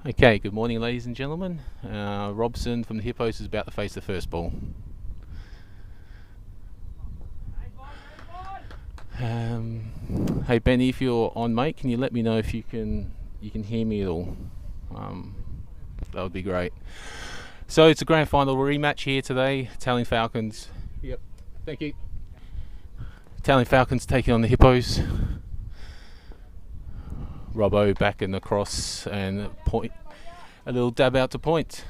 Okay, good morning ladies and gentlemen. Robson from the Hippos is about to face the first ball. Hey Benny, if you're on mate, can you let me know if you can hear me at all? That would be great. So it's a grand final rematch here today. Tallinn Falcons. Yep, thank you. Tallinn Falcons taking on the Hippos. Robbo back in the cross and a little dab out to point.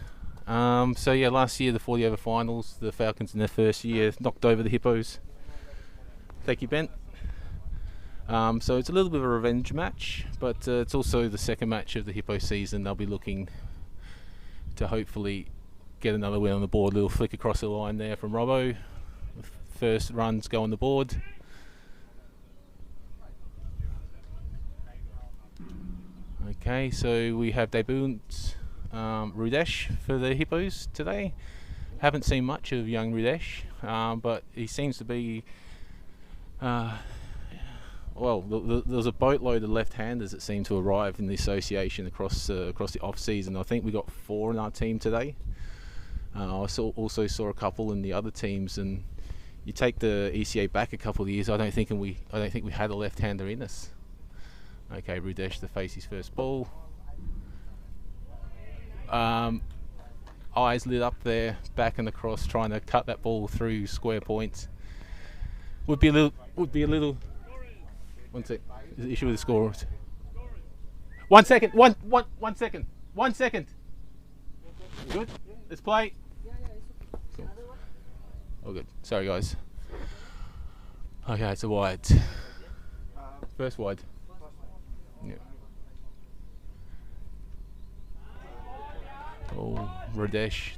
So yeah, last year the 40 over finals, the Falcons in their first year knocked over the Hippos. Thank you, Ben. So it's a little bit of a revenge match, but it's also the second match of the Hippo season. They'll be looking to hopefully get another win on the board. A little flick across the line there from Robbo. First runs go on the board. Okay, so we have debutant Rudesh for the Hippos today. Haven't seen much of young Rudesh, but he seems to be well, there's a boatload of left-handers that seem to arrive in the association across the off-season. I think we got 4 in our team today. I also saw a couple in the other teams, and you take the ECA back a couple of years. I don't think we had a left-hander in us. Okay, Rudesh to face his first ball. Eyes lit up there, back and across, trying to cut that ball through square points. Would be a little. One sec. There's an issue with the score. 1 second. One second. 1 second. Good. Let's play. Cool. Oh, good. Sorry, guys. Okay, it's a wide. First wide. Yeah. Oh, Radesh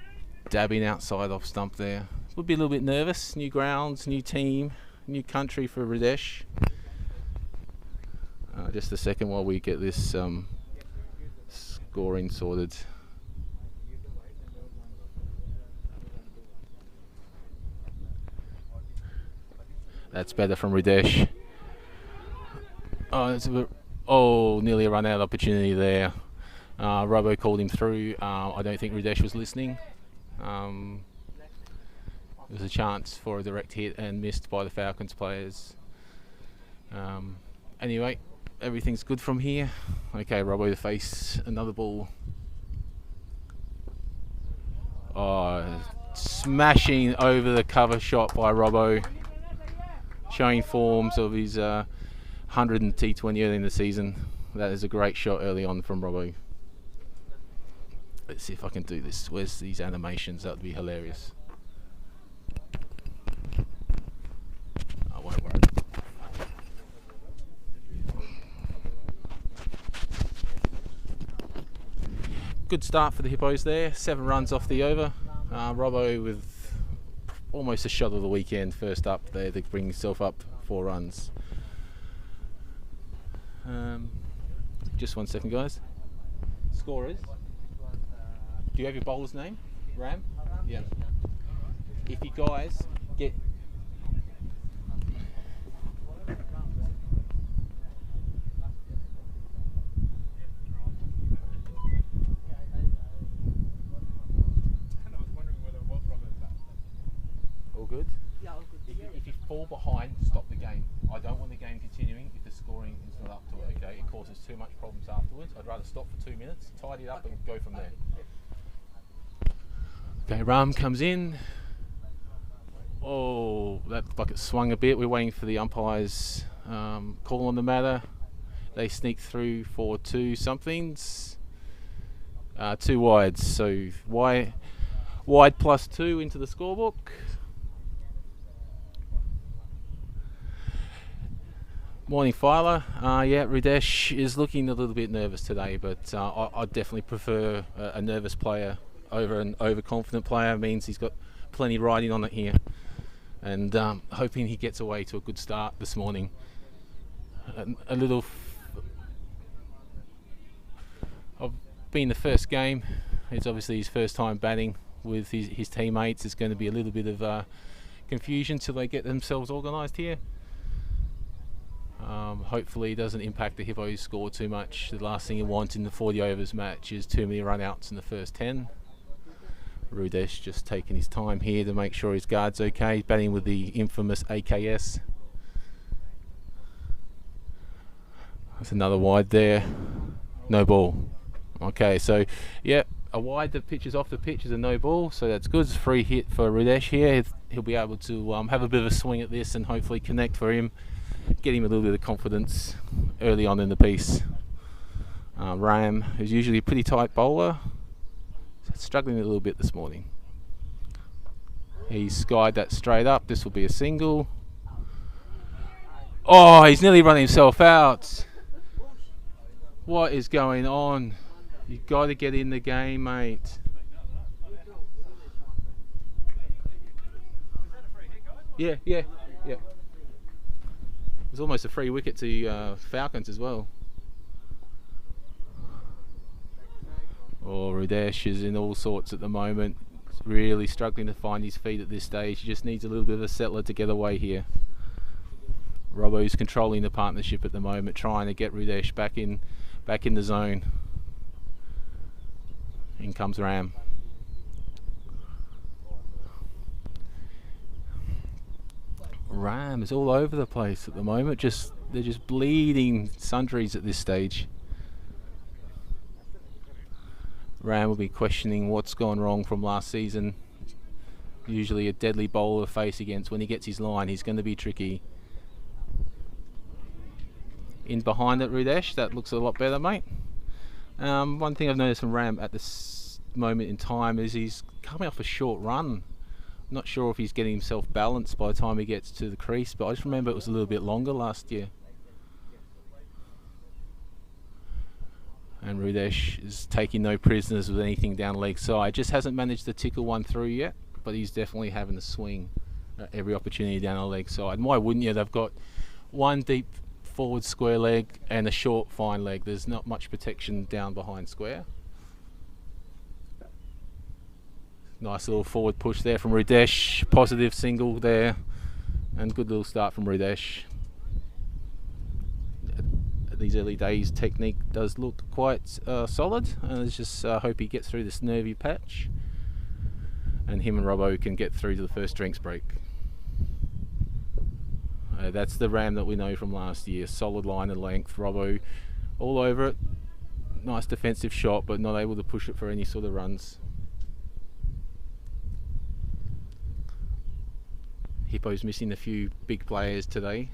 dabbing outside off stump there. Would be a little bit nervous. New grounds, new team, new country for Radesh. Just a second while we get this scoring sorted. That's better from Radesh. Nearly a run out opportunity there. Robbo called him through. I don't think Rudesh was listening. There was a chance for a direct hit and missed by the Falcons players. Anyway, everything's good from here. Okay, Robbo to face another ball. Oh, smashing over the cover shot by Robbo. Showing forms of his 100 and T20 early in the season. That is a great shot early on from Robbo. Let's see if I can do this. Where's these animations? That would be hilarious. I won't worry. Good start for the Hippos there. 7 runs off the over. Robbo with almost a shot of the weekend. First up there to bring himself up 4 runs. Just 1 second, guys. Score is. Do you have your bowler's name? Ram? Yeah. If you guys get. All good? Yeah, all good. If you fall behind, stop the game. I don't want the game continuing if the scoring is not up to it, okay? It causes too much problems afterwards. I'd rather stop for 2 minutes, tidy it up and go from there. Okay, Ram comes in. Oh, that bucket swung a bit. We're waiting for the umpires call on the matter. They sneak through for 2 somethings. 2 wides, so wide +2 into the scorebook. Morning, Filer. Yeah, Rudesh is looking a little bit nervous today, but I definitely prefer a nervous player over an overconfident player. It means he's got plenty riding on it here, and hoping he gets away to a good start this morning. A little of being the first game, it's obviously his first time batting with his teammates. It's going to be a little bit of confusion till they get themselves organised here. Hopefully it doesn't impact the Hippos' score too much. The last thing you want in the 40 overs match is too many run-outs in the first 10. Rudesh just taking his time here to make sure his guard's okay. He's batting with the infamous AKS. That's another wide there. No ball. Okay, so yeah, a wide that pitches off the pitch is a no ball, so that's good. It's a free hit for Rudesh here. He'll be able to have a bit of a swing at this and hopefully connect for him, get him a little bit of confidence early on in the piece. Ram, who's usually a pretty tight bowler, struggling a little bit this morning. He's skied that straight up. This will be a single. Oh, he's nearly run himself out. What is going on? You've got to get in the game, mate. Yeah. It was almost a free wicket to Falcons as well. Oh, Rudesh is in all sorts at the moment. He's really struggling to find his feet at this stage. He just needs a little bit of a settler to get away here. Robbo's controlling the partnership at the moment, trying to get Rudesh back in the zone. In comes Ram. Ram is all over the place at the moment. They're just bleeding sundries at this stage. Ram will be questioning what's gone wrong from last season. Usually a deadly bowler to face against. When he gets his line, he's going to be tricky. In behind it, Rudesh, that looks a lot better, mate. One thing I've noticed from Ram at this moment in time is he's coming off a short run. I'm not sure if he's getting himself balanced by the time he gets to the crease, but I just remember it was a little bit longer last year. And Rudesh is taking no prisoners with anything down leg side. Just hasn't managed to tickle one through yet, but he's definitely having a swing at every opportunity down the leg side. And why wouldn't you? They've got one deep forward square leg and a short fine leg. There's not much protection down behind square. Nice little forward push there from Rudesh. Positive single there, and good little start from Rudesh. These early days technique does look quite solid, and let's just hope he gets through this nervy patch and him and Robbo can get through to the first drinks break. That's the Ram that we know from last year. Solid line and length. Robbo all over it. Nice defensive shot, but not able to push it for any sort of runs. Hippo's missing a few big players today.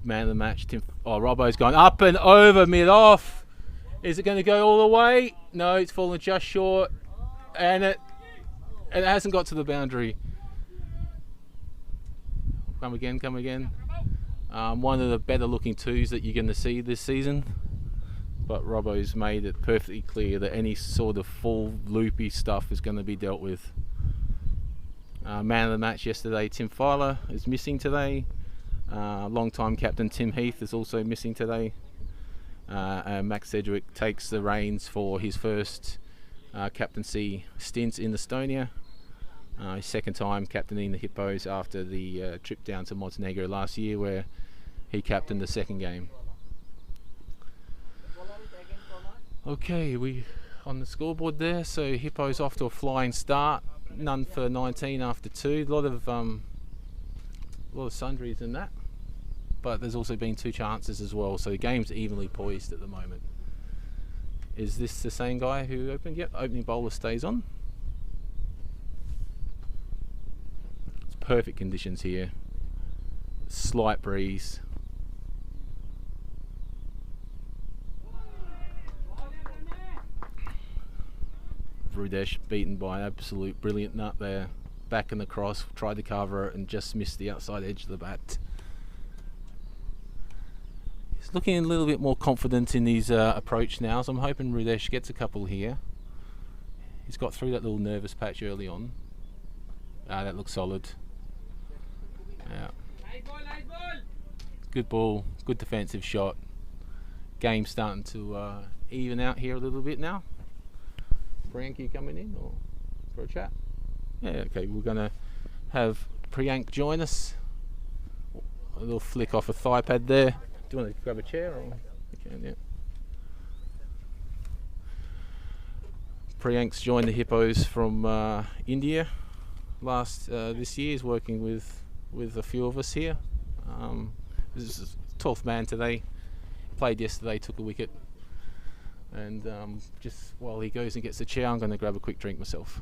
Man of the match, Robbo's gone up and over mid-off. Is it going to go all the way? No, it's fallen just short, and it hasn't got to the boundary. Come again. One of the better looking twos that you're going to see this season, but Robbo's made it perfectly clear that any sort of full loopy stuff is going to be dealt with. Man of the match yesterday, Tim Filer, is missing today. Long-time captain Tim Heath is also missing today. Max Sedgwick takes the reins for his first captaincy stint in Estonia. His second time captaining the Hippos after the trip down to Montenegro last year, where he captained the second game. Okay, we on the scoreboard there. So Hippos off to a flying start. None for 19 after 2. A lot of sundries in that, but there's also been 2 chances as well, so the game's evenly poised at the moment. Is this the same guy who opened? Yep, opening bowler stays on. It's perfect conditions here. Slight breeze. Rudesh beaten by an absolute brilliant nut there. Back in the cross, tried to cover it and just missed the outside edge of the bat. He's looking a little bit more confident in his approach now, so I'm hoping Rudesh gets a couple here. He's got through that little nervous patch early on. That looks solid. Yeah. Good ball, good defensive shot. Game's starting to even out here a little bit now. Priyank, you coming in or for a chat? Yeah, okay, we're going to have Priyank join us. a little flick off a thigh pad there. Do you want to grab a chair? Or you can, yeah. Priyank's joined the Hippos from India this year. He's working with a few of us here. This is 12th man today. Played yesterday, took a wicket. And just while he goes and gets the chair, I'm going to grab a quick drink myself.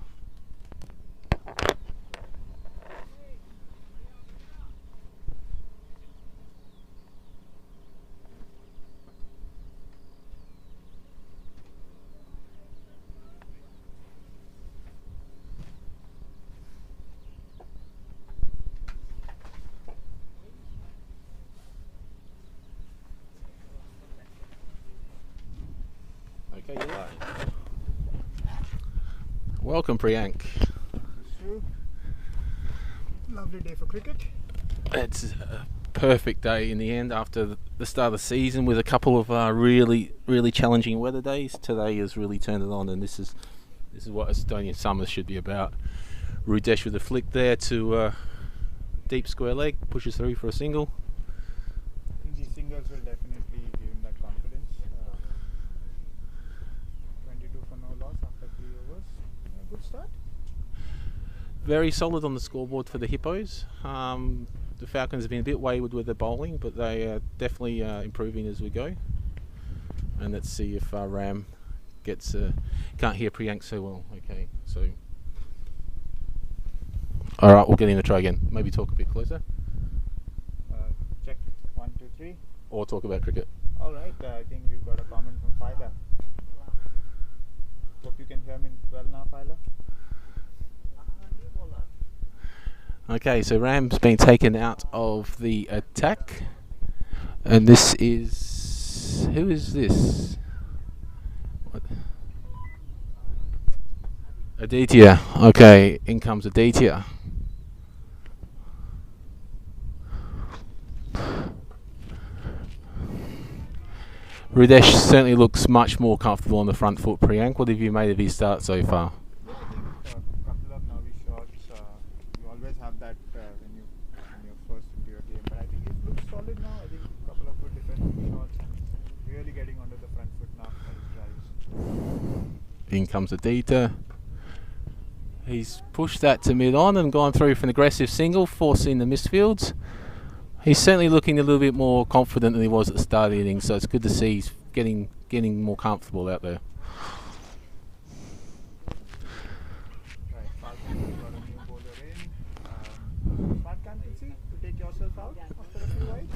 Okay, you're live. Welcome, Priyank. Lovely day for cricket. It's a perfect day in the end after the start of the season with a couple of really challenging weather days. Today has really turned it on, and this is what Estonian summers should be about. Rudesh with a flick there to deep square leg, pushes through for a single. I think these singles will definitely give him that confidence. 22 for no loss after 3 overs. Good start. Very solid on the scoreboard for the Hippos. The Falcons have been a bit wayward with their bowling, but they are definitely improving as we go. And let's see if Ram gets... can't hear Priyank so well. Okay, so... Alright, we'll get him to try again. Maybe talk a bit closer. Check 1, 2, 3. Or talk about cricket. Alright, I think we've got a comment from Phyla. Hope you can hear me well now, Phyla. Okay, so Ram's been taken out of the attack. And this is... Who is this? What? Aditya. Okay, in comes Aditya. Rudesh certainly looks much more comfortable on the front foot. Priyank, what have you made of his start so far? Yeah, I think a couple of novice shots. You always have that when you're first into your game. But I think it looks solid now. I think a couple of good defensive shots and really getting onto the front foot now for his drives. In comes Aditya. He's pushed that to mid-on and gone through for an aggressive single, forcing the misfields. He's certainly looking a little bit more confident than he was at the start of the innings, so it's good to see he's getting more comfortable out there. Right, Falcons got a new bowler in. Smart captaincy to take yourself out after a few wides?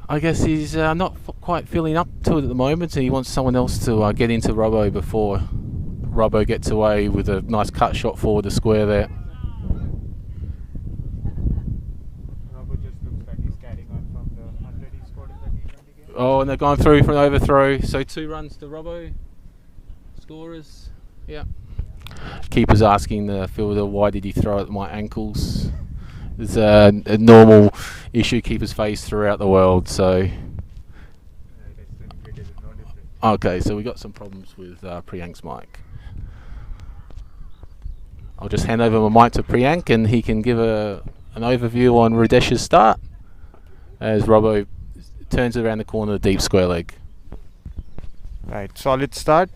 I guess he's not quite feeling up to it at the moment, and he wants someone else to get into Robbo before Robbo gets away with a nice cut shot forward the square there. Oh, and they're going through for an overthrow. So 2 runs to Robbo. Scorers. Yeah. Keeper's asking the fielder, why did he throw at my ankles? It's a normal issue keepers face throughout the world. So. Okay, so we got some problems with Priyank's mic. I'll just hand over my mic to Priyank and he can give an overview on Rudesh's start as Robbo turns it around the corner of the deep square leg. Right, solid start.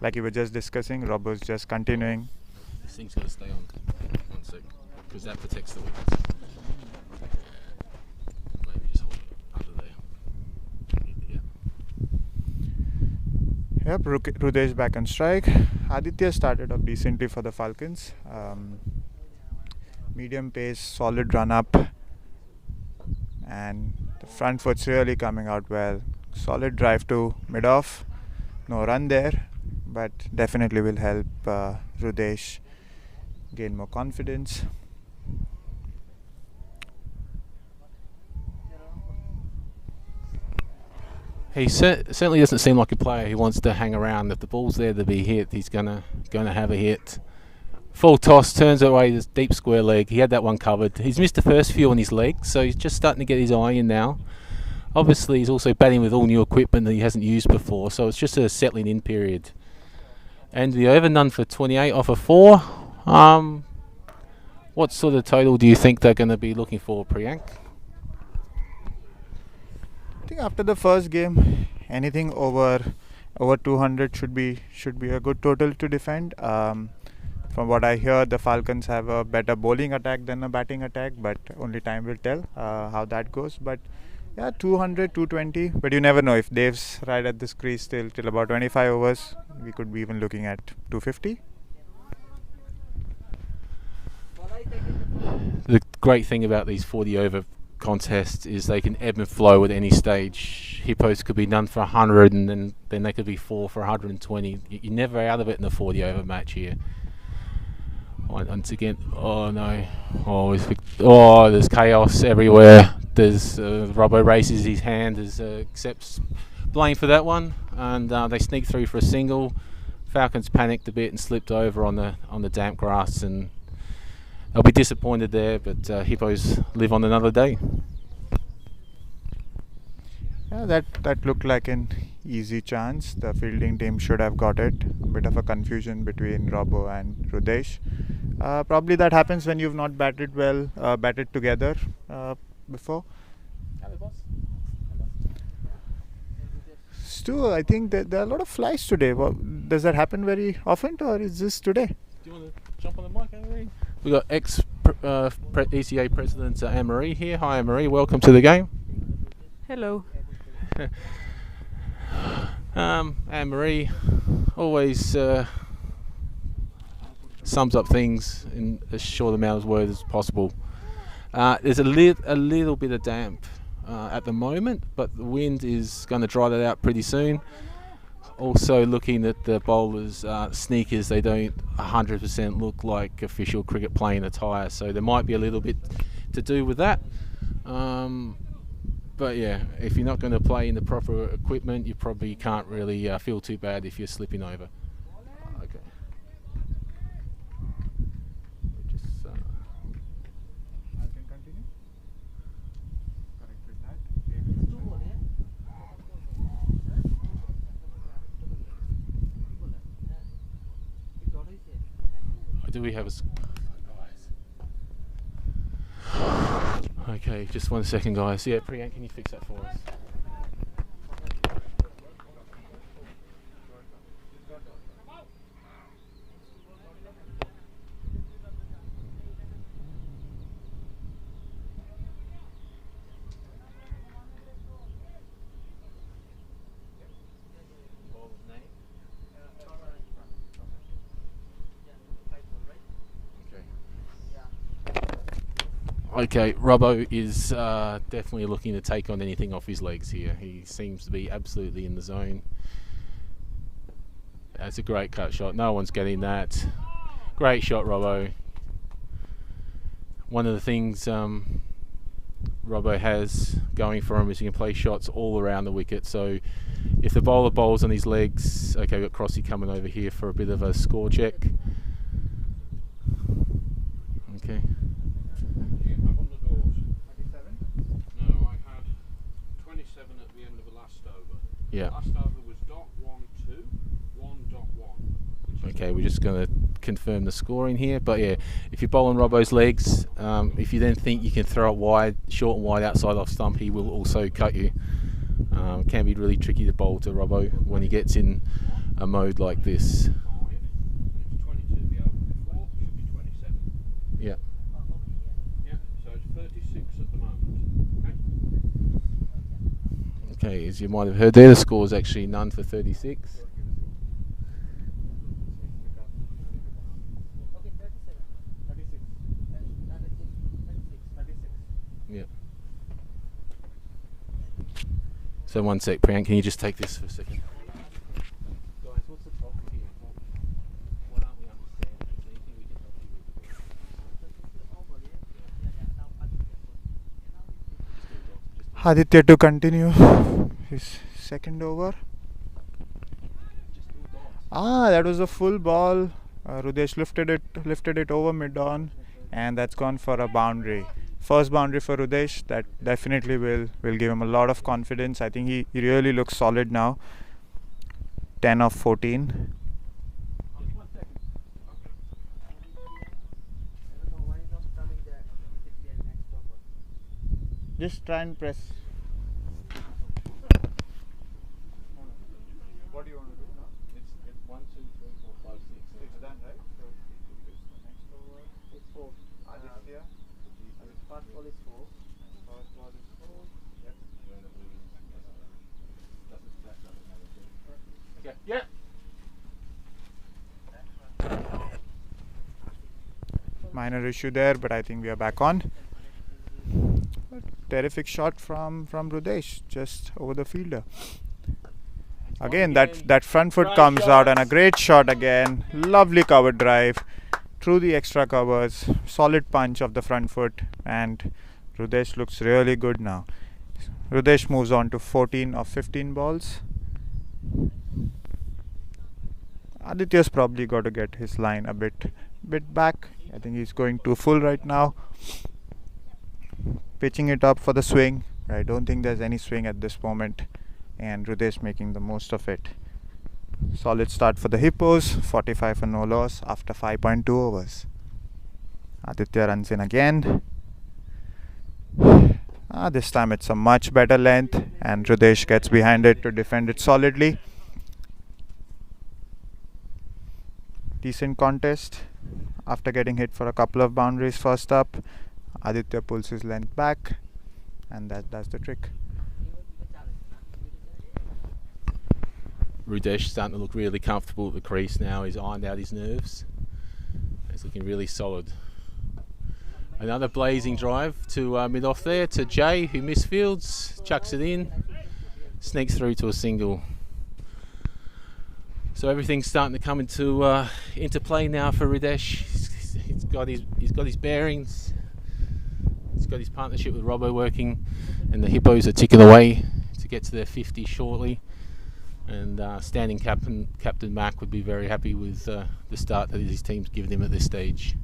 Like you were just discussing, Robbo's just continuing. This thing's going to stay on. 1 sec, because that protects the wickets. Maybe just hold it under there. Yeah. Yep, Rudesh back on strike. Aditya started off decently for the Falcons. Medium pace, solid run up. And the front foot's really coming out well. Solid drive to mid-off. No run there, but definitely will help Rudesh gain more confidence. He certainly doesn't seem like a player who wants to hang around. If the ball's there to be hit, he's gonna have a hit. Full toss, turns away this deep square leg. He had that one covered. He's missed the first few on his legs, so he's just starting to get his eye in now. Obviously, he's also batting with all new equipment that he hasn't used before, so it's just a settling in period. And the over none for 28 off of 4. What sort of total do you think they're going to be looking for, Priyank? I think after the first game, anything over 200 should be a good total to defend. From what I hear, the Falcons have a better bowling attack than a batting attack, but only time will tell how that goes. But yeah, 200, 220. But you never know. If Dave's right at this crease till about 25 overs, we could be even looking at 250. The great thing about these 40 over contests is they can ebb and flow at any stage. Hippos could be none for 100 and then they could be 4 for 120. You're never out of it in a 40 over match here. Once again, oh no, there's chaos everywhere. There's Robbo raises his hand, accepts blame for that one, and they sneak through for a single. Falcons panicked a bit and slipped over on the damp grass, and they'll be disappointed there. But Hippos live on another day. Yeah, that looked like an easy chance. The fielding team should have got it. A bit of a confusion between Robbo and Rudesh. Probably that happens when you've not batted together before. Stu, I think that there are a lot of flies today. Does that happen very often, or is this today? Do you want to jump on the mic, Anne-Marie? We've got ECA President Anne-Marie here. Hi, Anne-Marie. Welcome to the game. Hello. Anne-Marie always sums up things in as short amount of words as possible. There's a little bit of damp at the moment, but the wind is going to dry that out pretty soon. Also, looking at the bowlers' sneakers, they don't 100% look like official cricket playing attire, so there might be a little bit to do with that. But yeah, if you're not going to play in the proper equipment, you probably can't really feel too bad if you're slipping over. Okay. Just, I can continue. Correct with that. do we have a... Okay, just 1 second, guys. Yeah, Priyank, can you fix that for us? Okay, Robbo is definitely looking to take on anything off his legs here. He seems to be absolutely in the zone. That's a great cut shot. No one's getting that. Great shot, Robbo. One of the things Robbo has going for him is he can play shots all around the wicket. So if the bowler bowls on his legs, okay, we've got Crossy coming over here for a bit of a score check. Okay. Yeah. Last over was .12, 1.1. Okay, we're just going to confirm the scoring here. But yeah, if you bowl on Robbo's legs, if you then think you can throw it wide, short and wide outside off stump, he will also cut you. Can be really tricky to bowl to Robbo when he gets in a mode like this. It's 22 the over before, should be 27. Yeah. Yeah, so it's 36 at the moment. Okay, as you might have heard there, the score is actually none for 36. Yeah. So 1 sec, Priyank, can you just take this for a second? Guys, what's the problem here? What aren't we understanding? Is there anything we can help you with? Aditya to continue his second over. That was a full ball. Rudesh lifted it over mid-on, and that's gone for a boundary. First boundary for Rudesh. That definitely will give him a lot of confidence. I think he really looks solid now. 10 of 14. Just try and press. What do you want to do now? It's 1, 2, 3, 4, 5, 6. It's done, right? So this the next over. It's 4. Aditya. First ball is 4. First ball is 4. Yep. Okay. Yeah. Minor issue there, but I think we are back on. A terrific shot from Rudesh, just over the fielder. Again, that front foot Great comes out and a shots. great shot again. Lovely cover drive through the extra covers. Solid punch of the front foot, and Rudesh looks really good now. Rudesh moves on to 14 of 15 balls. Aditya's probably got to get his line a bit back. I think he's going too full right now. Pitching it up for the swing. I don't think there's any swing at this moment, and Rudesh making the most of it. Solid start for the Hippos, 45 for no loss after 5.2 overs. Aditya runs in again. This time it's a much better length, and Rudesh gets behind it to defend it solidly. Decent contest. After getting hit for a couple of boundaries first up, Aditya pulls his length back, and that does the trick. Rudesh starting to look really comfortable at the crease now. He's ironed out his nerves. He's looking really solid. Another blazing drive to mid-off there to Jay, who misfields, chucks it in, sneaks through to a single. So everything's starting to come into play now for Rudesh. He's got his bearings. He's got his partnership with Robbo working, and the Hippos are ticking away to get to their 50 shortly. And standing captain Mac would be very happy with the start that his team's given him at this stage.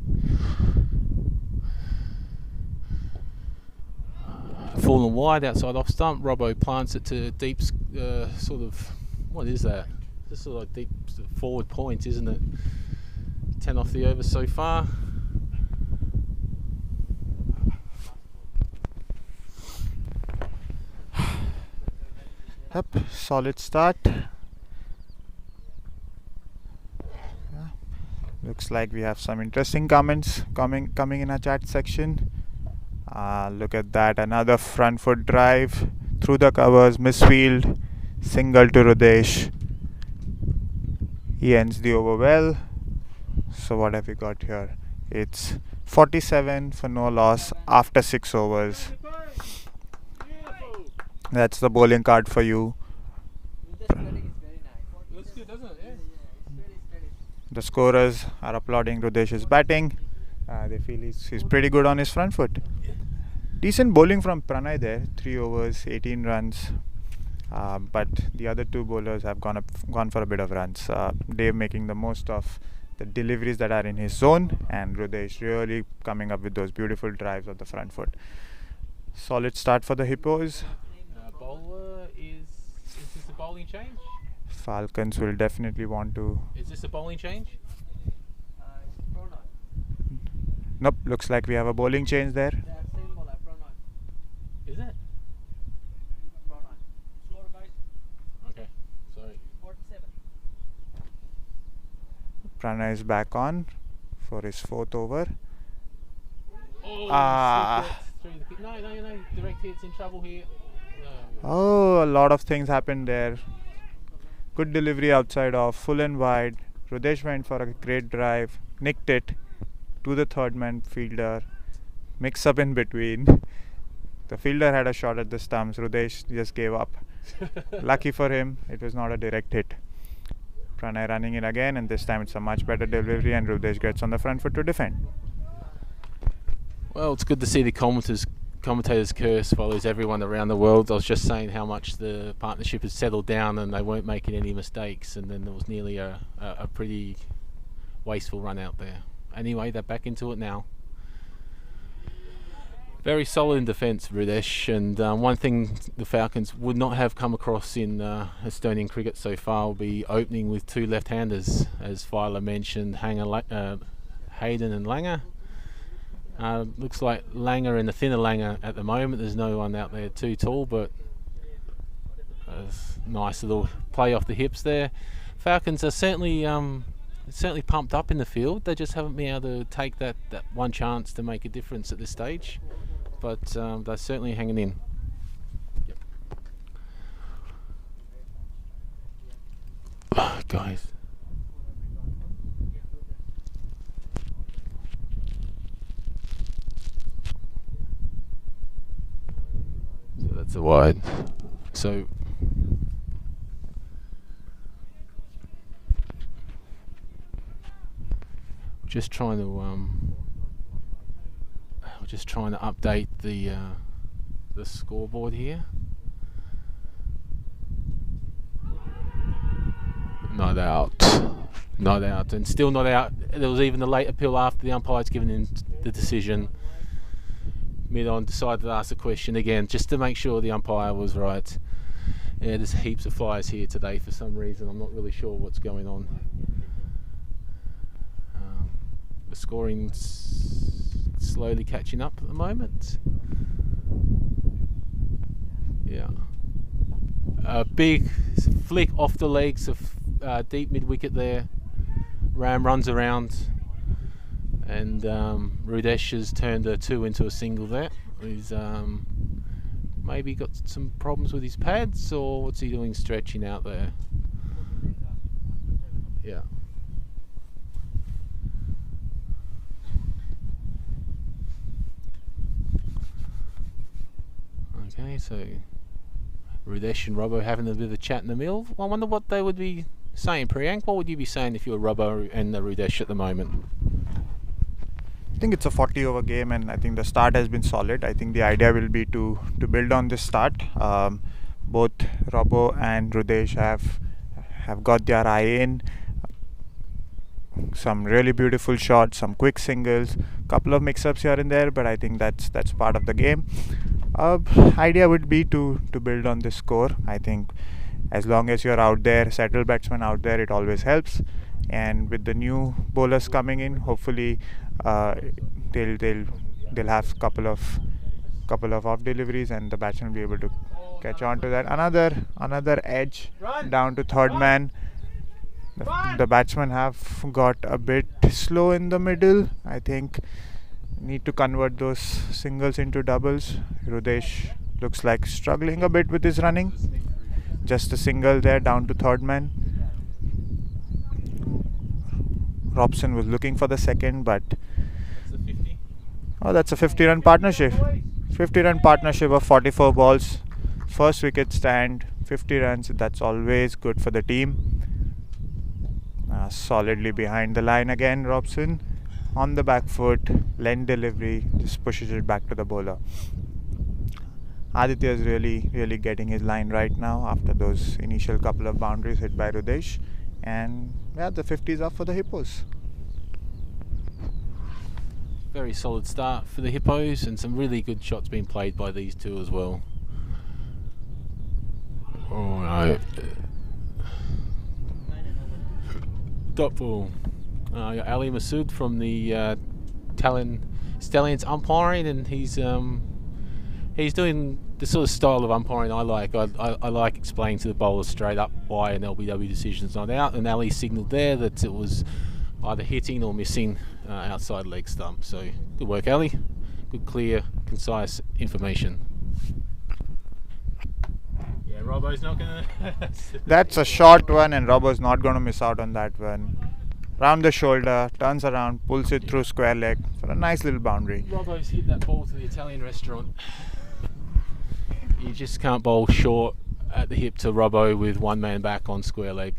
Fallen wide outside off stump. Robbo plants it to deep, sort of, what is that? Just sort of like deep forward points, isn't it? 10 off the over so far. Yep, solid start. Looks like we have some interesting comments coming in our chat section. Look at that, another front foot drive through the covers, misfield, single to Rudesh. He ends the over well. So what have we got here? It's 47 for no loss after 6 overs. That's the bowling card for you. Looks good, doesn't it? Yeah. The scorers are applauding Rudesh's batting. They feel he's pretty good on his front foot. Decent bowling from Pranay there. 3 overs, 18 runs. But the other 2 bowlers have gone for a bit of runs. Dave making the most of the deliveries that are in his zone, and Rudesh really coming up with those beautiful drives of the front foot. Solid start for the Hippos. Bowler is this a bowling change? Falcons will definitely want to. Is this a bowling change? Nope, looks like we have a bowling change there. Is it? Okay, sorry. Pranay is back on for his 4th over. Oh, no, direct hit's in trouble here. No. Oh, a lot of things happened there. Good delivery outside off, full and wide. Rudesh went for a great drive, nicked it to the third man fielder. Mix up in between. The fielder had a shot at the stumps. Rudesh just gave up. Lucky for him, it was not a direct hit. Pranay running in again, and this time it's a much better delivery, and Rudesh gets on the front foot to defend. Well, it's good to see the commentators' curse follows everyone around the world. I was just saying how much the partnership has settled down and they weren't making any mistakes, and then there was nearly a pretty wasteful run out there. Anyway, they're back into it now. Very solid in defence, Rudesh, and one thing the Falcons would not have come across in Estonian cricket so far will be opening with 2 left-handers, as Phyla mentioned, Hayden and Langer. Looks like Langer and the thinner Langer at the moment. There's no one out there too tall, but nice little play off the hips there. Falcons are certainly pumped up in the field. They just haven't been able to take that one chance to make a difference at this stage, but they're certainly hanging in. Guys. So that's a wide. So just trying to update the scoreboard here. Not out, and still not out. There was even a late appeal after the umpire's given him the decision. Mid-on decided to ask the question again, just to make sure the umpire was right. Yeah, there's heaps of flyers here today for some reason. I'm not really sure what's going on. The scoring's slowly catching up at the moment. Yeah. A big flick off the legs of deep mid-wicket there. Ram runs around, and Rudesh has turned a 2 into a single there. He's maybe got some problems with his pads, or what's he doing stretching out there? Yeah. Okay, so Rudesh and Robbo having a bit of a chat in the middle. I wonder what they would be saying. Priyank, what would you be saying if you were Robbo and Rudesh at the moment? I think it's a 40 over game, and I think the start has been solid. I think the idea will be to build on this start. Both Robbo and Rudesh have got their eye in. Some really beautiful shots, some quick singles, couple of mix-ups here and there, but I think that's part of the game. Idea would be to build on this score. I think as long as you're out there, settled batsmen out there, it always helps. And with the new bowlers coming in, hopefully they'll have couple of off deliveries, and the batsman will be able to catch on to that. Another edge down to third man. The batsmen have got a bit slow in the middle. I think need to convert those singles into doubles. Rudesh looks like struggling a bit with his running. Just a single there down to third man. Robson was looking for the second, but that's a 50-run partnership. 50-run partnership of 44 balls. First wicket stand, 50 runs. That's always good for the team. Solidly behind the line again, Robson. On the back foot, lend delivery, just pushes it back to the bowler. Aditya is really getting his line right now after those initial couple of boundaries hit by Rudesh. And yeah, the 50 is up for the Hippos. Very solid start for the Hippos, and some really good shots being played by these two as well. Alright. Dot ball. Ali Masood from the Tallinn Stallions umpiring, and he's doing the sort of style of umpiring I like. I like explaining to the bowlers straight up why an LBW decision's not out, and Ali signalled there that it was either hitting or missing outside leg stump. So good work, Ali. Good, clear, concise information. Yeah, Robbo's not gonna. That's a short one, and Robbo's not going to miss out on that one. Round the shoulder, turns around, pulls it through square leg for a nice little boundary. Robbo's hit that ball to the Italian restaurant. You just can't bowl short at the hip to Robbo with one man back on square leg.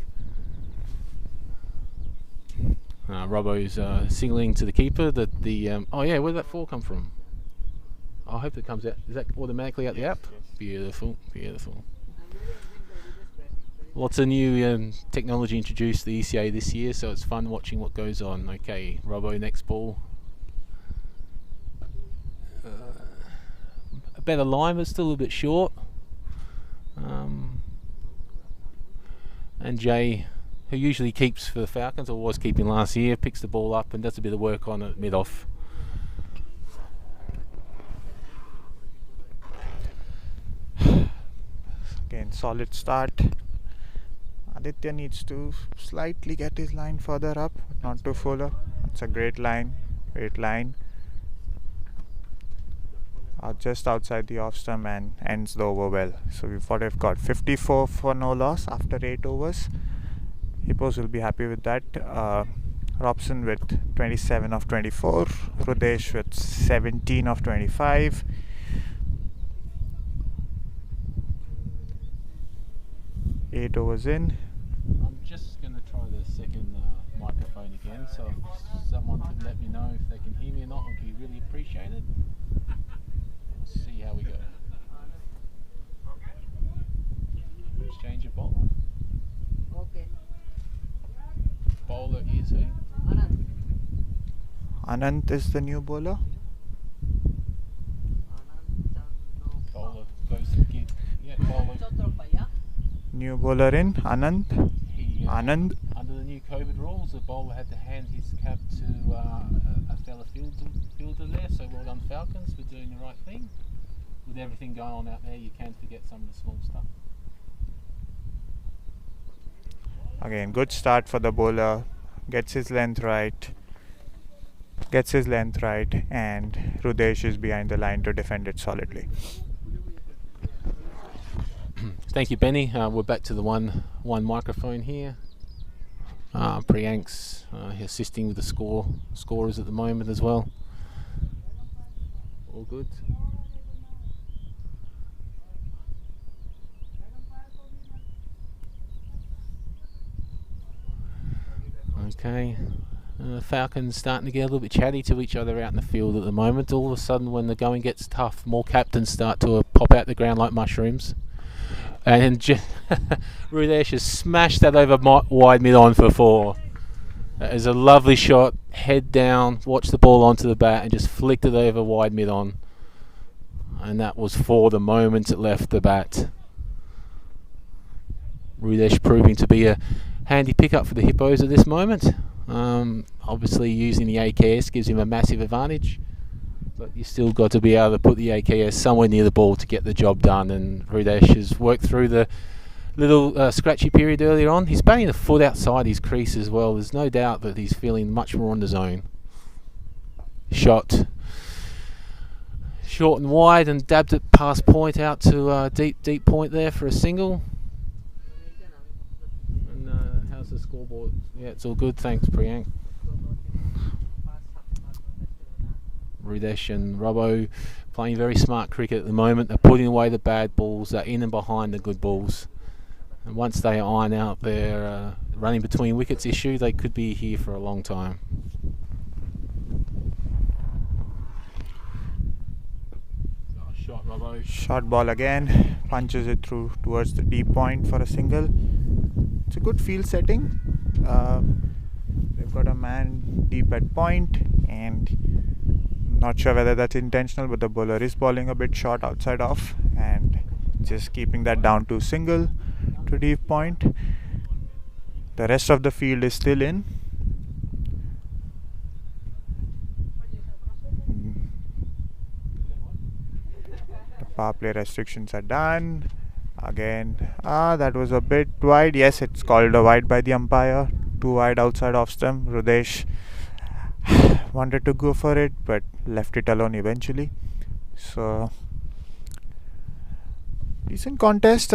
Robbo's signalling to the keeper that the where did that 4 come from? I hope it comes out. Is that automatically out the app? Beautiful. Lots of new technology introduced to the ECA this year, so it's fun watching what goes on. Okay, Robbo next ball. A better line, but still a little bit short. And Jay, who usually keeps for the Falcons, or was keeping last year, picks the ball up and does a bit of work on it mid-off. Again, solid start. Aditya needs to slightly get his line further up, but not too fuller. It's a great line. Great line. Just outside the off stump and ends the over well. So we've got 54 for no loss after 8 overs. Hippos will be happy with that. Robson with 27 of 24. Rudesh with 17 of 25. Eight overs in. I'm just going to try the second microphone again, so if someone could let me know if they can hear me or not, it would be really appreciated. We'll see how we go. Exchange of bowler. Okay. Bowler is who? Anand. Anant is the new bowler. Bowler goes to get. Yeah, bowler. New bowler in Anant. He, Anand. Under the new COVID rules, the bowler had to hand his cap to a fellow fielder there, so well done Falcons for doing the right thing. With everything going on out there, you can forget some of the small stuff. Again, good start for the bowler. Gets his length right. And Rudesh is behind the line to defend it solidly. Thank you, Benny. We're back to the one microphone here. Priyank's assisting with the scorers at the moment as well. All good. Okay. Falcons starting to get a little bit chatty to each other out in the field at the moment. All of a sudden, when the going gets tough, more captains start to pop out the ground like mushrooms. And Rudesh has smashed that over wide mid-on for 4. That is a lovely shot. Head down, watch the ball onto the bat and just flicked it over wide mid-on. And that was 4 the moment it left the bat. Rudesh proving to be a handy pickup for the Hippos at this moment. Obviously using the AKS gives him a massive advantage. But you still got to be able to put the AKS somewhere near the ball to get the job done, and Rudesh has worked through the little scratchy period earlier on. He's batting a foot outside his crease as well. There's no doubt that he's feeling much more on the zone. Shot short and wide and dabbed it past point out to deep point there for a single. And how's the scoreboard? Yeah, it's all good, thanks Priyank. Rudesh and Robbo playing very smart cricket at the moment. They're putting away the bad balls, they're in and behind the good balls. And once they iron out their running between wickets issue, they could be here for a long time. Shot Robbo. Short ball again. Punches it through towards the deep point for a single. It's a good field setting. They've got a man deep at point, and not sure whether that's intentional, but the bowler is bowling a bit short outside off and just keeping that down to single to deep point. The rest of the field is still in. The power play restrictions are done. Again, that was a bit wide. Yes, it's called a wide by the umpire. Too wide outside off stump. Rudesh wanted to go for it, but left it alone eventually. So, decent contest.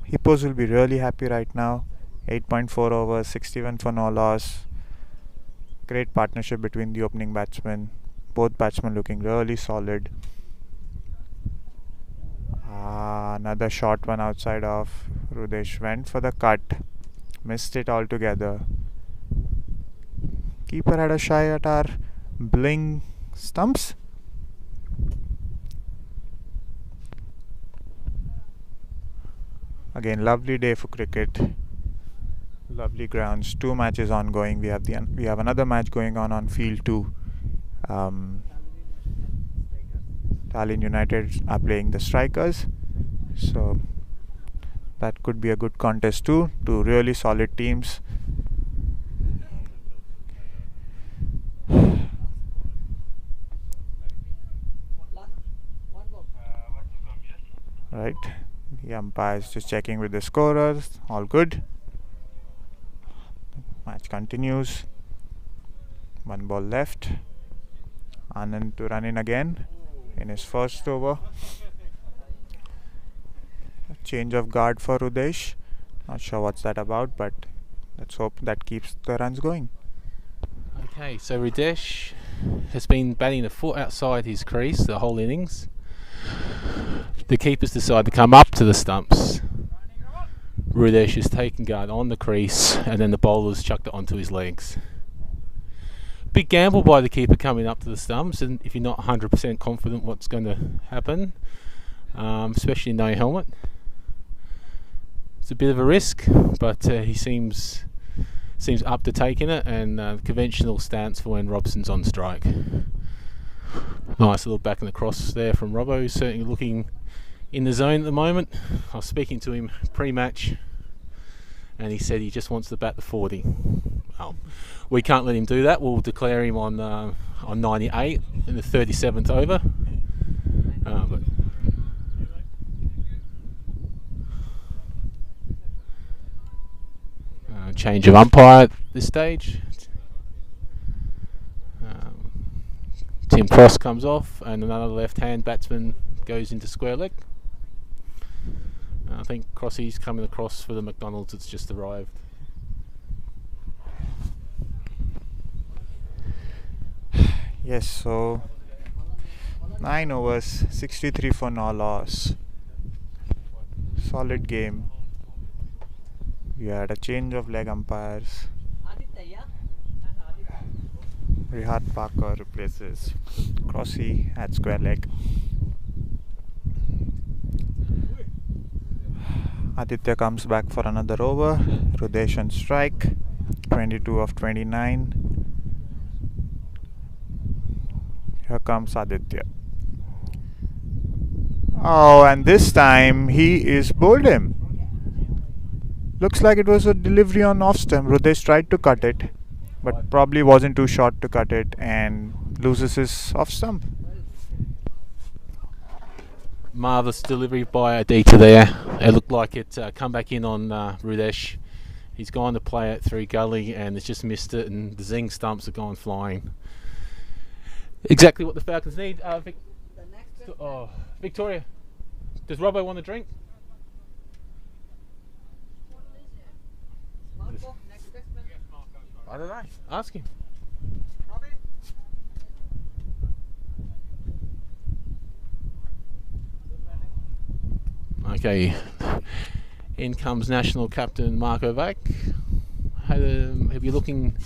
Hippos will be really happy right now. 8.4 overs, 61 for no loss. Great partnership between the opening batsmen. Both batsmen looking really solid. Another short one outside off. Rudesh went for the cut. Missed it altogether. Keeper had a shy at our bling stumps. Again, lovely day for cricket. Lovely grounds. 2 matches ongoing. We have another match going on field 2. Tallinn United are playing the Strikers, so that could be a good contest too. 2 really solid teams. Right, The umpire's just checking with the scorers. All good. Match continues. 1 ball left. Anand to run in again in his first over. A change of guard for Udesh. Not sure what's that about, but let's hope that keeps the runs going. Okay, so Rudesh has been batting a foot outside his crease the whole innings. The keepers decide to come up to the stumps. Rudesh has taken guard on the crease, and then the bowlers chucked it onto his legs. Big gamble by the keeper coming up to the stumps, and if you're not 100% confident what's going to happen, especially no helmet, it's a bit of a risk, but he seems up to taking it, and conventional stance for when Robson's on strike. Nice little back and across there from Robbo, certainly looking in the zone at the moment. I was speaking to him pre-match, and he said he just wants to bat the 40. Well, we can't let him do that. We'll declare him on 98 in the 37th over. But change of umpire at this stage. Tim Cross comes off, and another left-hand batsman goes into square leg. I think Crossy's coming across for the McDonald's that's just arrived. Yes, so 9 overs, 63 for no loss. Solid game. We had a change of leg umpires. Rihat Parco replaces Crossy at square leg. Aditya comes back for another over. Rudesh on strike. 22 of 29. Here comes Aditya. Oh, and this time he is bowled him. Looks like it was a delivery on off stump. Rudesh tried to cut it, but probably wasn't too short to cut it and loses his off stump. Marvellous delivery by Aditya there. It looked like it come back in on Rudesh. He's gone to play it through gully and it's just missed it, and the zing stumps have gone flying. Exactly what the Falcons need. Victoria, does Robbo want a drink? Parco, next batsman. I don't know. Ask him. Okay. In comes national captain Marco Vac. Have you looking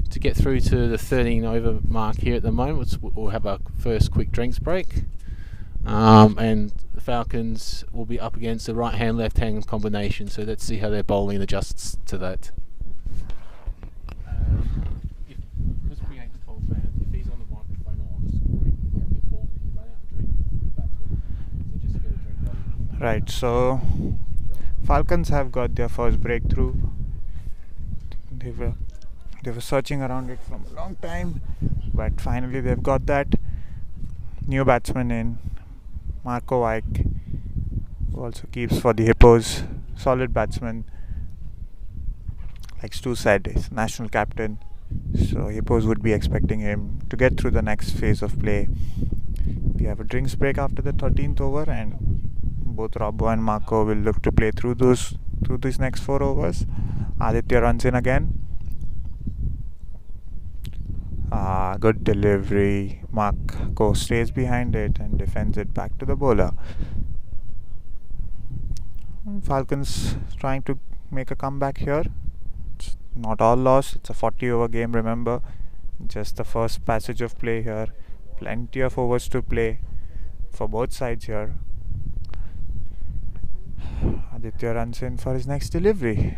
to get through to the 13 over mark here at the moment? We'll have our first quick drinks break. And the Falcons will be up against the right hand left hand combination, so let's see how their bowling adjusts to that. Because we ain't 12 man, if he's on the microphone or on the scoring, he'll get ball and you run out and drink the batsman. So just get a drink. Right, so Falcons have got their first breakthrough. They were searching around it from a long time, but finally they've got that. New batsman in Marco Ike, who also keeps for the Hippos. Solid batsman. Like Stu said, he's national captain, so Hippos would be expecting him to get through the next phase of play. We have a drinks break after the 13th over, and both Robbo and Marco will look to play through these next 4 overs. Aditya runs in again. Good delivery. Marco stays behind it and defends it back to the bowler. Falcons trying to make a comeback here. It's not all lost. It's a 40 over game, remember. Just the first passage of play here. Plenty of overs to play for both sides here. Aditya runs in for his next delivery.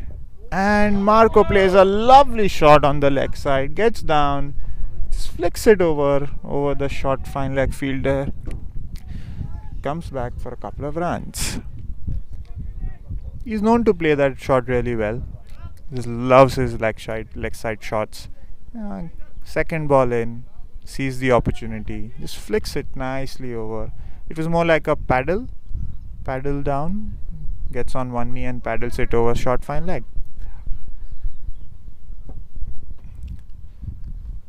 And Marco plays a lovely shot on the leg side. Gets down. Just flicks it over the short fine leg fielder. Comes back for a couple of runs. He's known to play that shot really well. Just loves his leg side shots. Second ball in, sees the opportunity, just flicks it nicely over. It was more like a paddle, paddle down, gets on one knee and paddles it over short fine leg.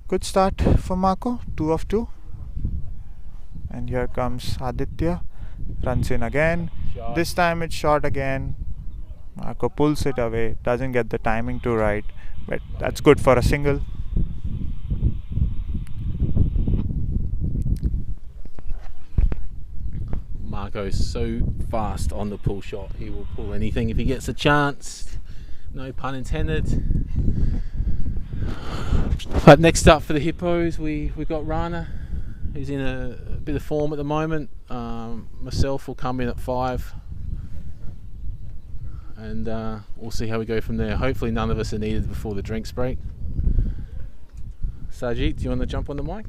Good start for Marco, 2 of 2. And here comes Aditya, runs in again. Shot. This time it's short again. Marco pulls it away, doesn't get the timing to right, but that's good for a single. Marco's so fast on the pull shot, he will pull anything if he gets a chance. No pun intended. But next up for the Hippos, we've got Rana, who's in a bit of form at the moment. Myself will come in at 5. And we'll see how we go from there. Hopefully none of us are needed before the drinks break. Sajid, do you want to jump on the mic?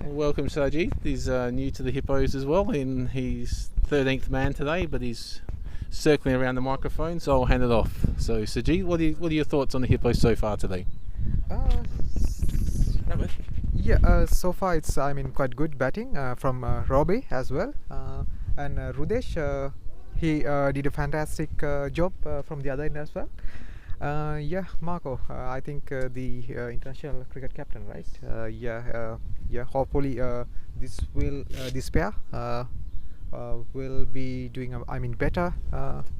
Well, welcome Sajid. He's new to the Hippos as well, and he's 13th man today, but he's circling around the microphone, so I'll hand it off. So Sajid, what are your thoughts on the Hippos so far today? So far it's quite good batting from Robbie as well, and Rudesh. He did a fantastic job from the other end as well. Marco, I think the international cricket captain, right? Hopefully this pair will be doing a better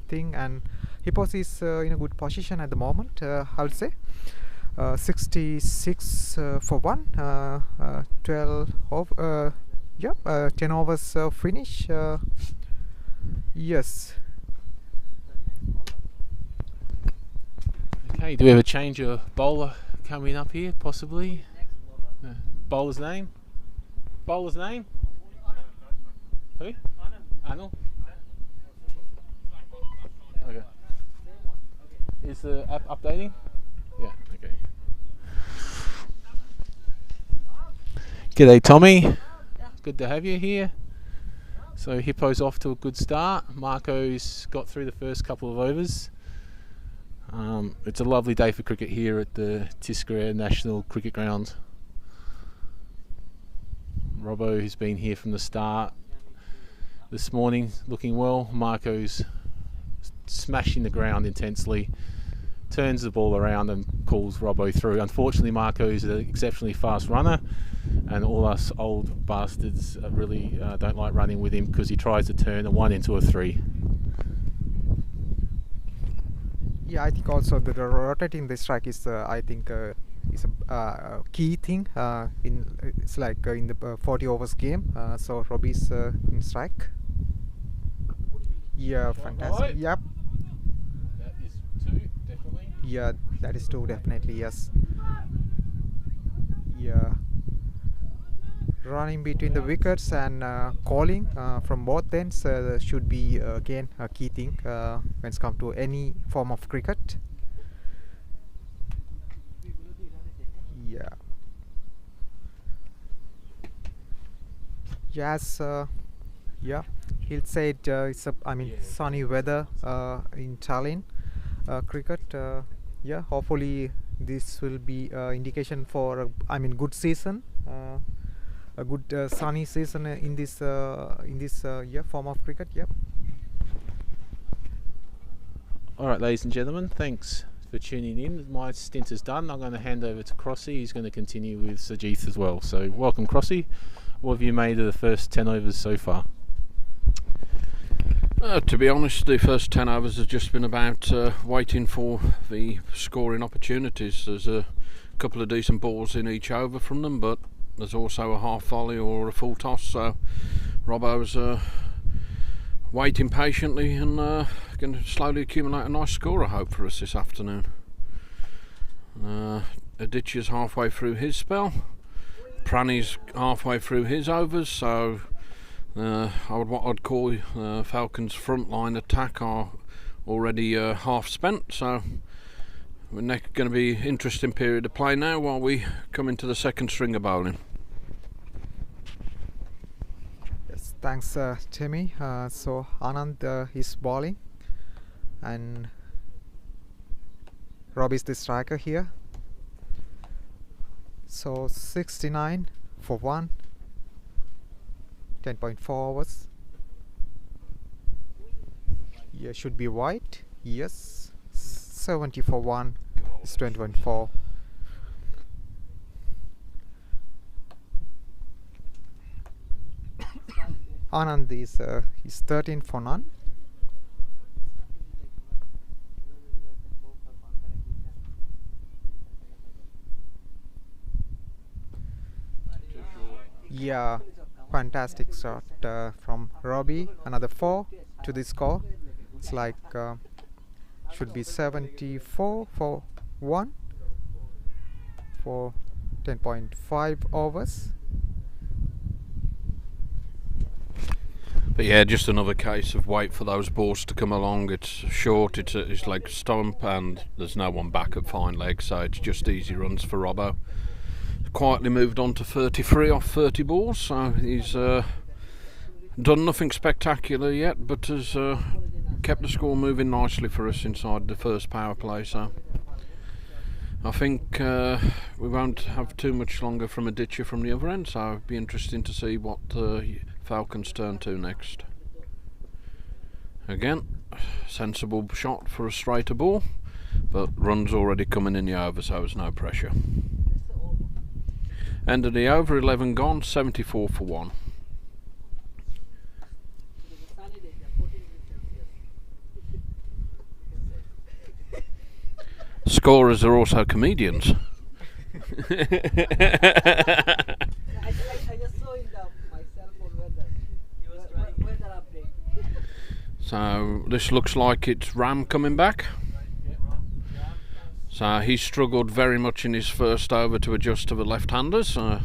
thing, and Hippos is in a good position at the moment. I would say 66 for 1, 10 overs finish. Yes. Okay, do we have a change of bowler coming up here, possibly? Bowler's name? Bowler's name? Who? Anil? Okay. Is the app updating? Yeah, okay. G'day Tommy, good to have you here. So Hippo's off to a good start. Marco's got through the first couple of overs. It's a lovely day for cricket here at the Tiscare National Cricket Ground. Robbo, who's been here from the start this morning, looking well. Marco's smashing the ground intensely, turns the ball around and calls Robbo through. Unfortunately, Marco's an exceptionally fast runner, and all us old bastards really don't like running with him because he tries to turn a 1 into a 3. Yeah, I think also the rotating the strike is is a key thing it's like in the 40 overs game. So Robbie's in strike. Yeah, fantastic. Yep. That is 2, definitely. Yeah, that is 2 definitely. Yes. Yeah. Running between the wickets and calling from both ends should be again a key thing when it's come to any form of cricket. Yeah. Yes. Yeah. He'll say it's a sunny weather in Tallinn cricket. Yeah. Hopefully this will be indication for good season. A good sunny season in this form of cricket. Yep. Alright ladies and gentlemen, thanks for tuning in. My stint is done. I'm going to hand over to Crossy. He's going to continue with Sajith as well. So welcome Crossy. What have you made of the first 10 overs so far? To be honest, the first 10 overs has just been about waiting for the scoring opportunities. There's a couple of decent balls in each over from them, but there's also a half volley or a full toss, so Robbo's waiting patiently and going to slowly accumulate a nice score, I hope, for us this afternoon. Aditya's halfway through his spell, Prani's halfway through his overs, so what I'd call Falcons' frontline attack are already half spent, so we're going to be an interesting period of play now while we come into the second string of bowling. Yes, thanks Timmy. So Anand is bowling and Rob is the striker here. So 69 for 1, 10.4 overs. Yeah, should be white. Yes. 70 for 1 is 21-4. Anand is 13 for none. Yeah, fantastic shot from Robbie. Another 4 to the score. It's like should be 74 for 1 for 10.5 overs. But yeah, just another case of wait for those balls to come along. It's short, it's like stump, and there's no one back at fine leg, so it's just easy runs for Robbo. Quietly moved on to 33 off 30 balls, so he's done nothing spectacular yet, but has kept the score moving nicely for us inside the first power play. So I think we won't have too much longer from a ditcher from the other end, so it'll be interesting to see what Falcons turn to next. Again, sensible shot for a straighter ball, but runs already coming in the over, so there's no pressure. End of the over, 11 gone, 74 for 1. Scorers are also comedians. I just saw in my cell phone weather update. So this looks like it's Ram coming back. So he struggled very much in his first over to adjust to the left-handers. We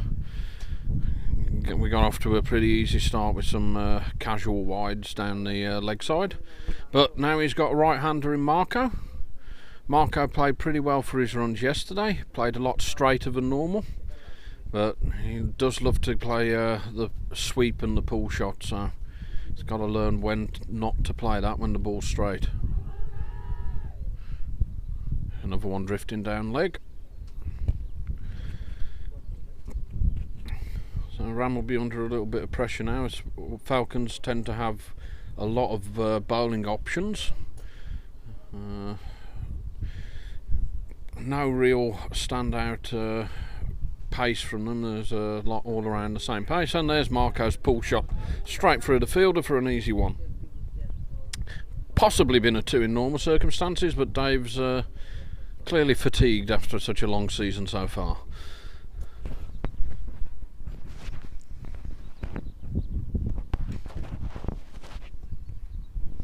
got off to a pretty easy start with some casual wides down the leg side. But now he's got a right-hander in Marco. Marco played pretty well for his runs yesterday, played a lot straighter than normal, but he does love to play the sweep and the pull shot, so he's got to learn when not to play that when the ball's straight. Another one drifting down leg. So Ram will be under a little bit of pressure now, as Falcons tend to have a lot of bowling options. No real standout pace from them. There's a lot all around the same pace, and there's Marco's pull shot straight through the fielder for an easy one. Possibly been a 2 in normal circumstances, but Dave's clearly fatigued after such a long season so far.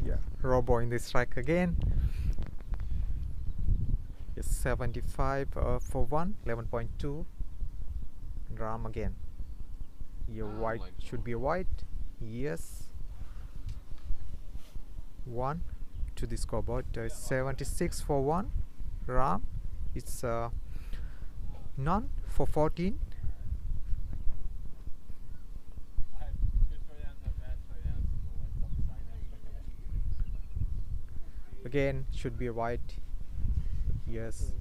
Yeah, Robo in the strike again. It's 75 for 1, 11.2. Ram again. Your white should be white. Yes. 1 to the scoreboard. 76 for 1. Ram. It's none for 14. Again, should be white. Yes.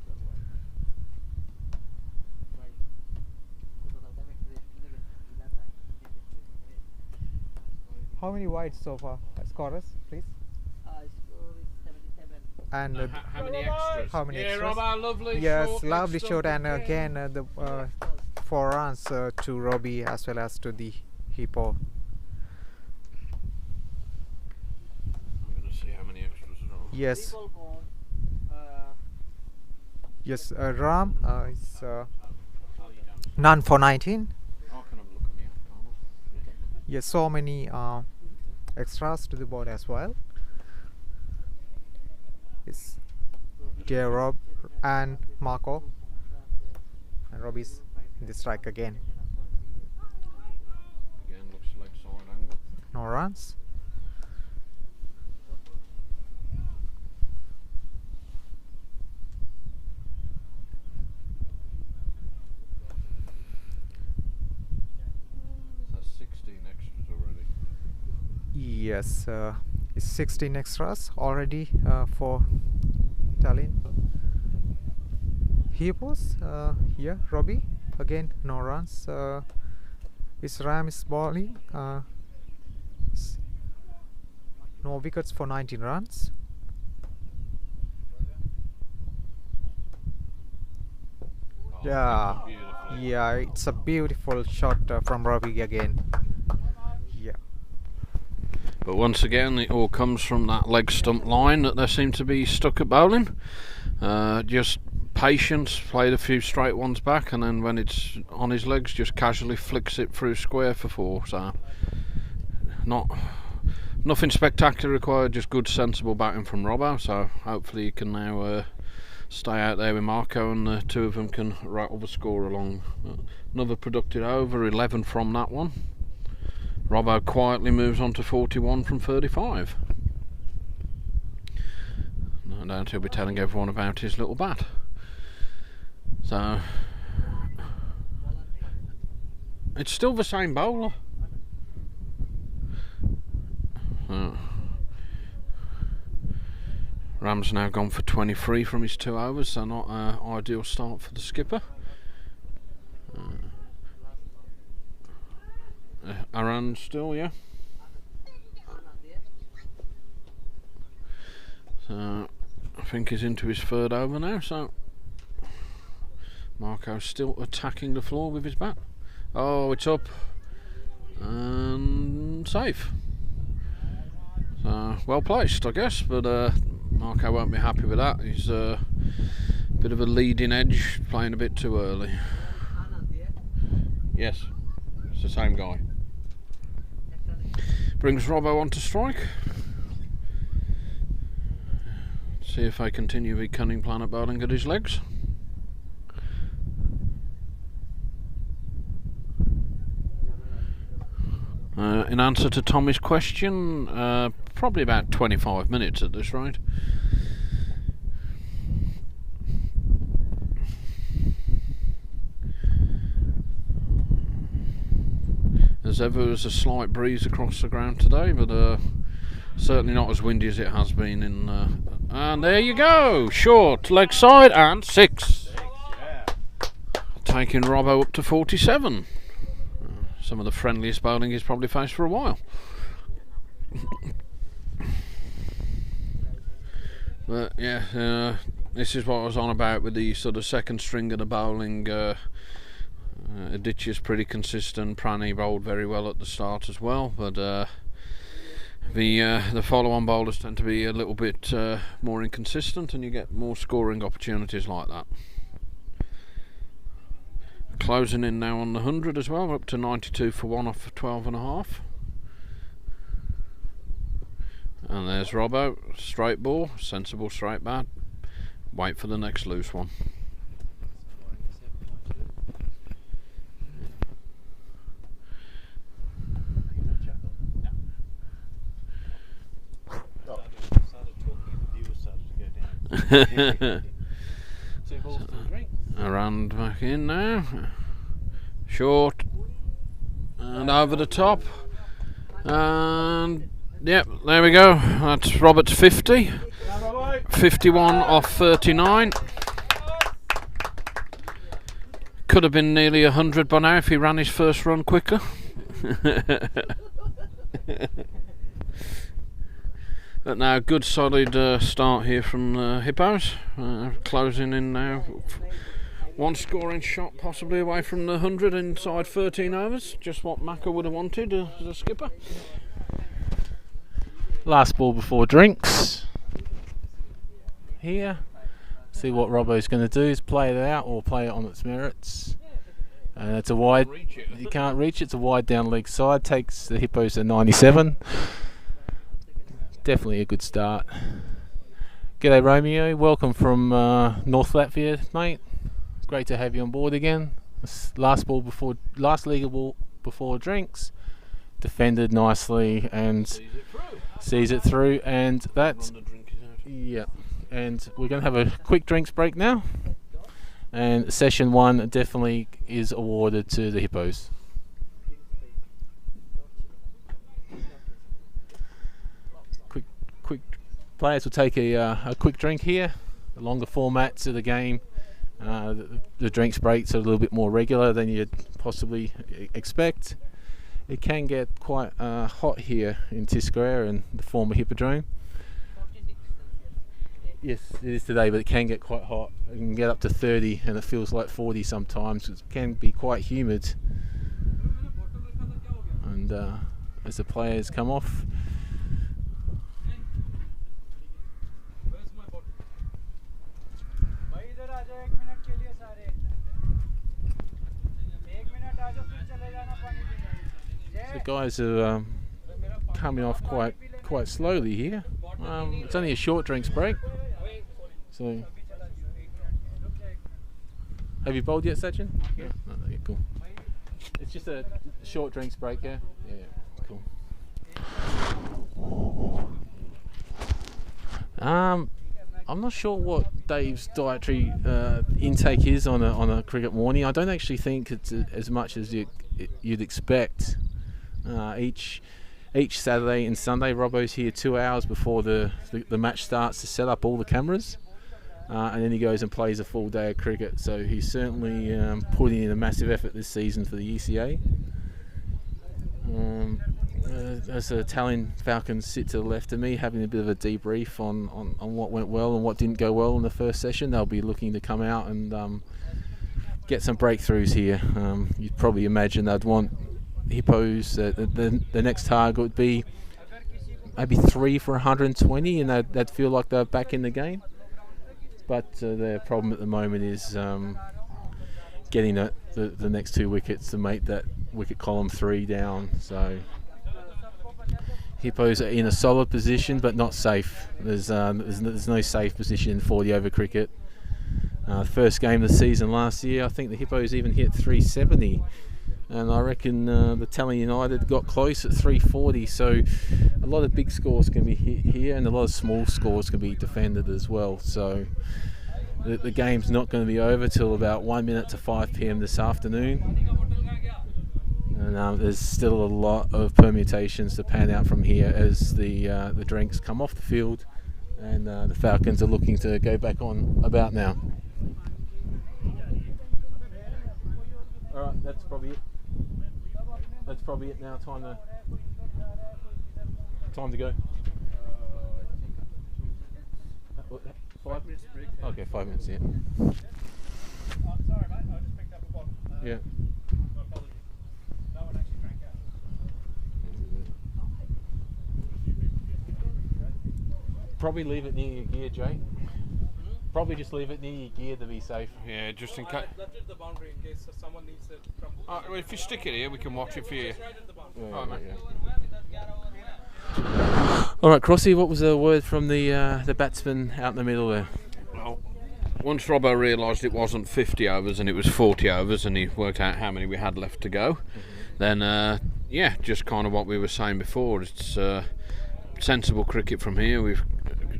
How many whites so far? Scorers, please. Score is 77. And How many extras? how many extras? Robbo, lovely Yes, short, lovely extra shot, and again. again the 4 runs to Robbie as well as to the Hippo. I'm going to see how many extras there are. Yes, Ball gone. yes. Ram is none for 19. I can have a look on the app, can't I? Yes, so many extras to the board as well. Yes, dear Rob and Marco, and Robbie's in the strike again. Again, looks like side angle. No runs. That's 16 extras already. Yes, it's 16 extras already for Tallinn. Hippos, here, Robbie, again, no runs. His Ram is bowling. no wickets for 19 runs. Yeah, yeah, it's a beautiful shot from Robbie again. Yeah. But once again, it all comes from that leg stump line that they seem to be stuck at bowling. Just patience, played a few straight ones back, and then when it's on his legs, just casually flicks it through square for 4. So, nothing spectacular required, just good, sensible batting from Robbo. So hopefully he can now stay out there with Marco, and the two of them can rattle the score along. Another productive over, 11 from that one. Robbo quietly moves on to 41 from 35. No doubt he'll be telling everyone about his little bat. So it's still the same bowler. Ram's now gone for 23 from his 2 overs, so not an ideal start for the skipper. Aran still, yeah. So I think he's into his 3rd over now, so Marco's still attacking the floor with his bat. Oh, it's up and safe. So well placed, I guess, but Marco won't be happy with that. He's a bit of a leading edge, playing a bit too early. Yes, it's the same guy. Brings Robbo on to strike. See if I continue the cunning plan at bowling at his legs. In answer to Tommy's question, probably about 25 minutes at this rate. As ever, there's a slight breeze across the ground today, but certainly not as windy as it has been in. And there you go, short leg side and 6, taking Robbo up to 47. Some of the friendliest bowling he's probably faced for a while. But yeah, this is what I was on about with the sort of second string of the bowling. Ditch is pretty consistent. Pranny bowled very well at the start as well, but the follow-on bowlers tend to be a little bit more inconsistent, and you get more scoring opportunities like that. Closing in now on the 100 as well, up to 92 for 1 off 12.5. And there's Robbo, straight ball, sensible straight bat. Wait for the next loose one. Around back in now, short and over the top, and yep, there we go. That's Robert's 50, 51 off 39. Could have been nearly 100 by now if he ran his first run quicker. But now, good solid start here from Hippos, closing in now. One scoring shot possibly away from the 100 inside 13 overs, just what Maka would have wanted as a skipper. Last ball before drinks. Here, see what Robbo's going to do is play it out or play it on its merits. And it's a wide, you can't reach it, it's a wide down leg side, takes the Hippos to 97. Definitely a good start. G'day Romeo, welcome from North Latvia, mate. Great to have you on board again. Last league ball before drinks, defended nicely and sees it through, and that's yeah. And we're going to have a quick drinks break now. And session 1 definitely is awarded to the Hippos. Quick players will take a quick drink here. The longer formats of the game. The drinks breaks are a little bit more regular than you'd possibly expect, it can get quite hot here in Tiscara and the former Hippodrome. 46 Celsius. Yes, it is today, but it can get quite hot. It can get up to 30 and it feels like 40 sometimes. It can be quite humid. And as the players come off, the guys are coming off quite slowly here. It's only a short drinks break. So, have you bowled yet, Sachin? Yeah. No, okay, cool. It's just a short drinks break, yeah? Yeah, cool. I'm not sure what Dave's dietary intake is on a cricket morning. I don't actually think it's as much as you'd expect. Each Saturday and Sunday, Robbo's here 2 hours before the match starts to set up all the cameras, and then he goes and plays a full day of cricket. So he's certainly putting in a massive effort this season for the ECA. As the Tallinn Falcons sit to the left of me, having a bit of a debrief on what went well and what didn't go well in the first session, they'll be looking to come out and get some breakthroughs here. You'd probably imagine they'd want Hippos, the next target would be maybe 3 for 120, and they'd feel like they're back in the game. But their problem at the moment is getting the next 2 wickets to make that wicket column 3 down. So Hippos are in a solid position, but not safe. There's no safe position in 40 over cricket. First game of the season last year, I think the Hippos even hit 370. And I reckon the Tallinn United got close at 340, so a lot of big scores can be hit here and a lot of small scores can be defended as well. So the game's not going to be over till about 1 minute to 5 p.m. this afternoon. And there's still a lot of permutations to pan out from here as the drinks come off the field and the Falcons are looking to go back on about now. Alright, that's probably it. That's probably it now. Time to go. 5 minutes break. Okay, 5 minutes. Yeah. Sorry, mate. I just picked up a bottle. Yeah. My apologies. No one actually drank out. Probably leave it near your gear, Jay. Probably just leave it near your gear to be safe. Yeah, just in case. I left it at the boundary in case someone needs it from. Well, if you stick it here, we can watch it for you. It's right at the boundary. All right, Crossy, what was the word from the batsman out in the middle there? Well, once Robbo realised it wasn't 50 overs and it was 40 overs, and he worked out how many we had left to go, then yeah, just kind of what we were saying before. It's sensible cricket from here. We've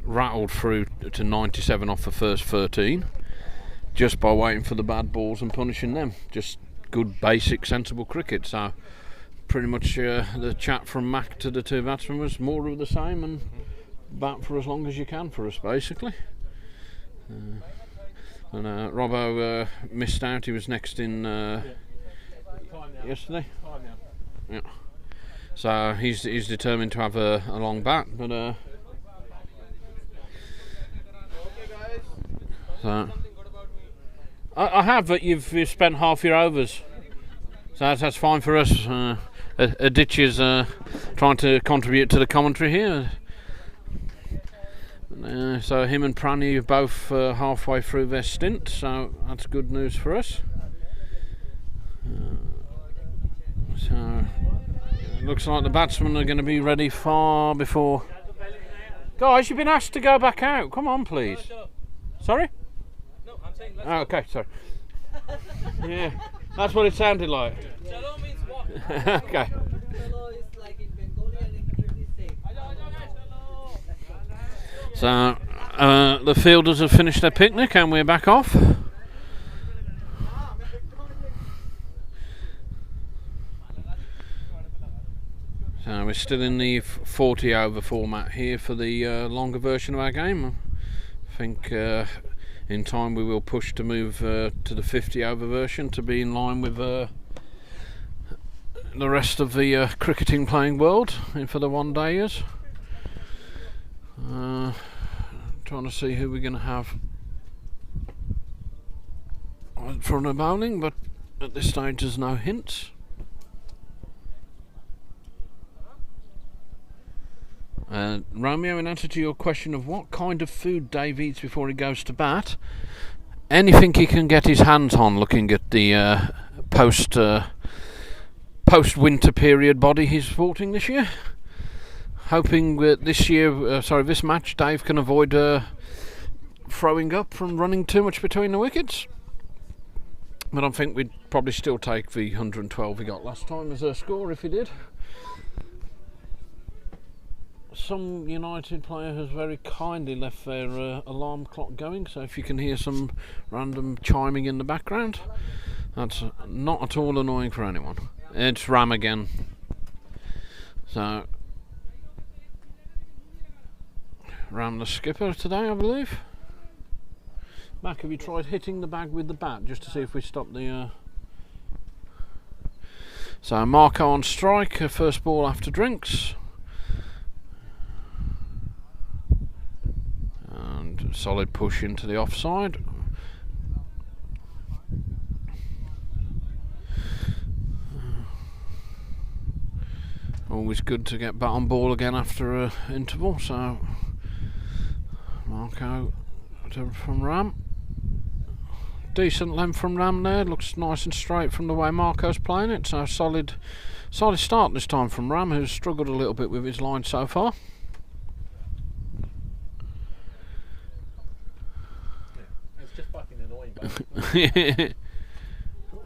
rattled through to 97 off the first 13 just by waiting for the bad balls and punishing them. Just good basic sensible cricket. So pretty much the chat from Mac to the 2 batsmen was more of the same, and bat for as long as you can for us basically. And Robbo missed out. He was next in yesterday. Yeah. So he's determined to have a long bat, but so I have, but you've spent half your overs, so that's fine for us. Ditch is trying to contribute to the commentary here. So him and Prani are both halfway through their stint, so that's good news for us. So it looks like the batsmen are going to be ready far before. Guys, you've been asked to go back out. Come on, please. Sorry? No, I'm saying let's Oh, okay, sorry. Yeah, that's what it sounded like. Chalo means walk. Okay. Chalo is like in Bengali and English is safe. So the fielders have finished their picnic and we're back off. So we're still in the 40 over format here for the longer version of our game. I think in time we will push to move to the 50 over version to be in line with the rest of the cricketing playing world in for the one-dayers. Trying to see who we're going to have for the bowling, but at this stage there's no hints. Romeo, in answer to your question of what kind of food Dave eats before he goes to bat, anything he can get his hands on, looking at the post-winter period body he's sporting this year. Hoping that this match, Dave can avoid throwing up from running too much between the wickets. But I think we'd probably still take the 112 we got last time as a score if he did. Some United player has very kindly left their alarm clock going, so if you can hear some random chiming in the background, that's not at all annoying for anyone. It's Ram again. So, Ram the skipper today, I believe. Mac, have you tried hitting the bag with the bat just to see if we stop the... So, Parco on strike, first ball after drinks. And solid push into the offside. Always good to get bat on ball again after an interval, so Parco from Ram. Decent length from Ram there, looks nice and straight from the way Parco's playing it, so solid start this time from Ram, who's struggled a little bit with his line so far. It's just fucking annoying.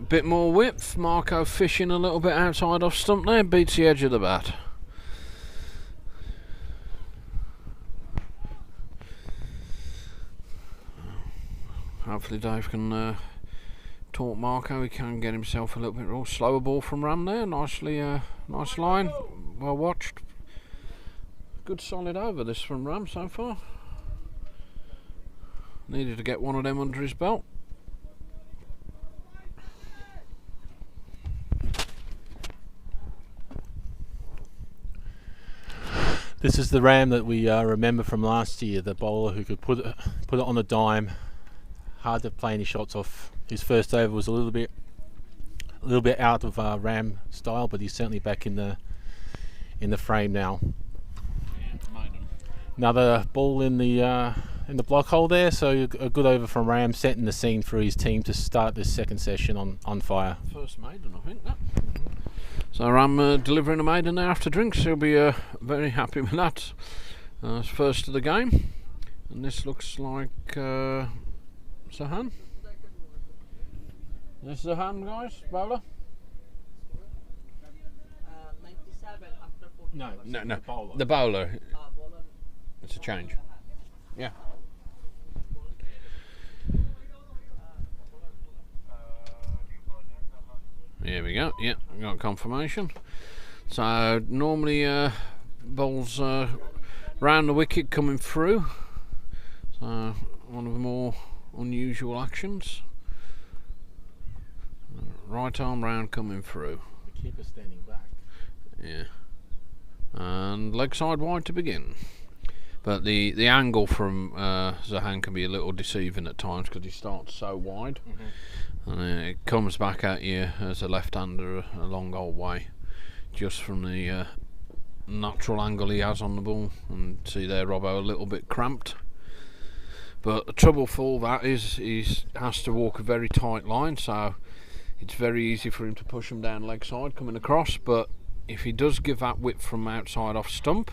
Bit more width, Parco fishing a little bit outside off stump there, beats the edge of the bat. Hopefully Dave can talk Parco, he can get himself a little bit raw. Slower ball from Ram there, nice line, well watched. Good solid over this from Ram so far. Needed to get one of them under his belt. This is the Ram that we remember from last year, the bowler who could put it on a dime. Hard to play any shots off. His first over was a little bit out of Ram style, but he's certainly back in the frame now. Another ball in the block hole there, so a good over from Ram, setting the scene for his team to start this second session on fire. First maiden, I think that. So Ram delivering a maiden there after drinks. He'll be very happy with that. First of the game, and this looks like Zahan. This is Zahan, guys, bowler. 97 after 40. No, the bowler. Bowler. It's a change. Yeah. Here we go. Yeah, we got confirmation. So normally balls round the wicket coming through. So one of the more unusual actions. Right arm round coming through. The keeper standing back. Yeah. And leg side wide to begin. But the angle from Zahan can be a little deceiving at times because he starts so wide. And it comes back at you as a left-hander a long old way, just from the natural angle he has on the ball. And see there, Robbo a little bit cramped. But the trouble for all that is he has to walk a very tight line, so it's very easy for him to push him down leg side coming across. But if he does give that width from outside off stump,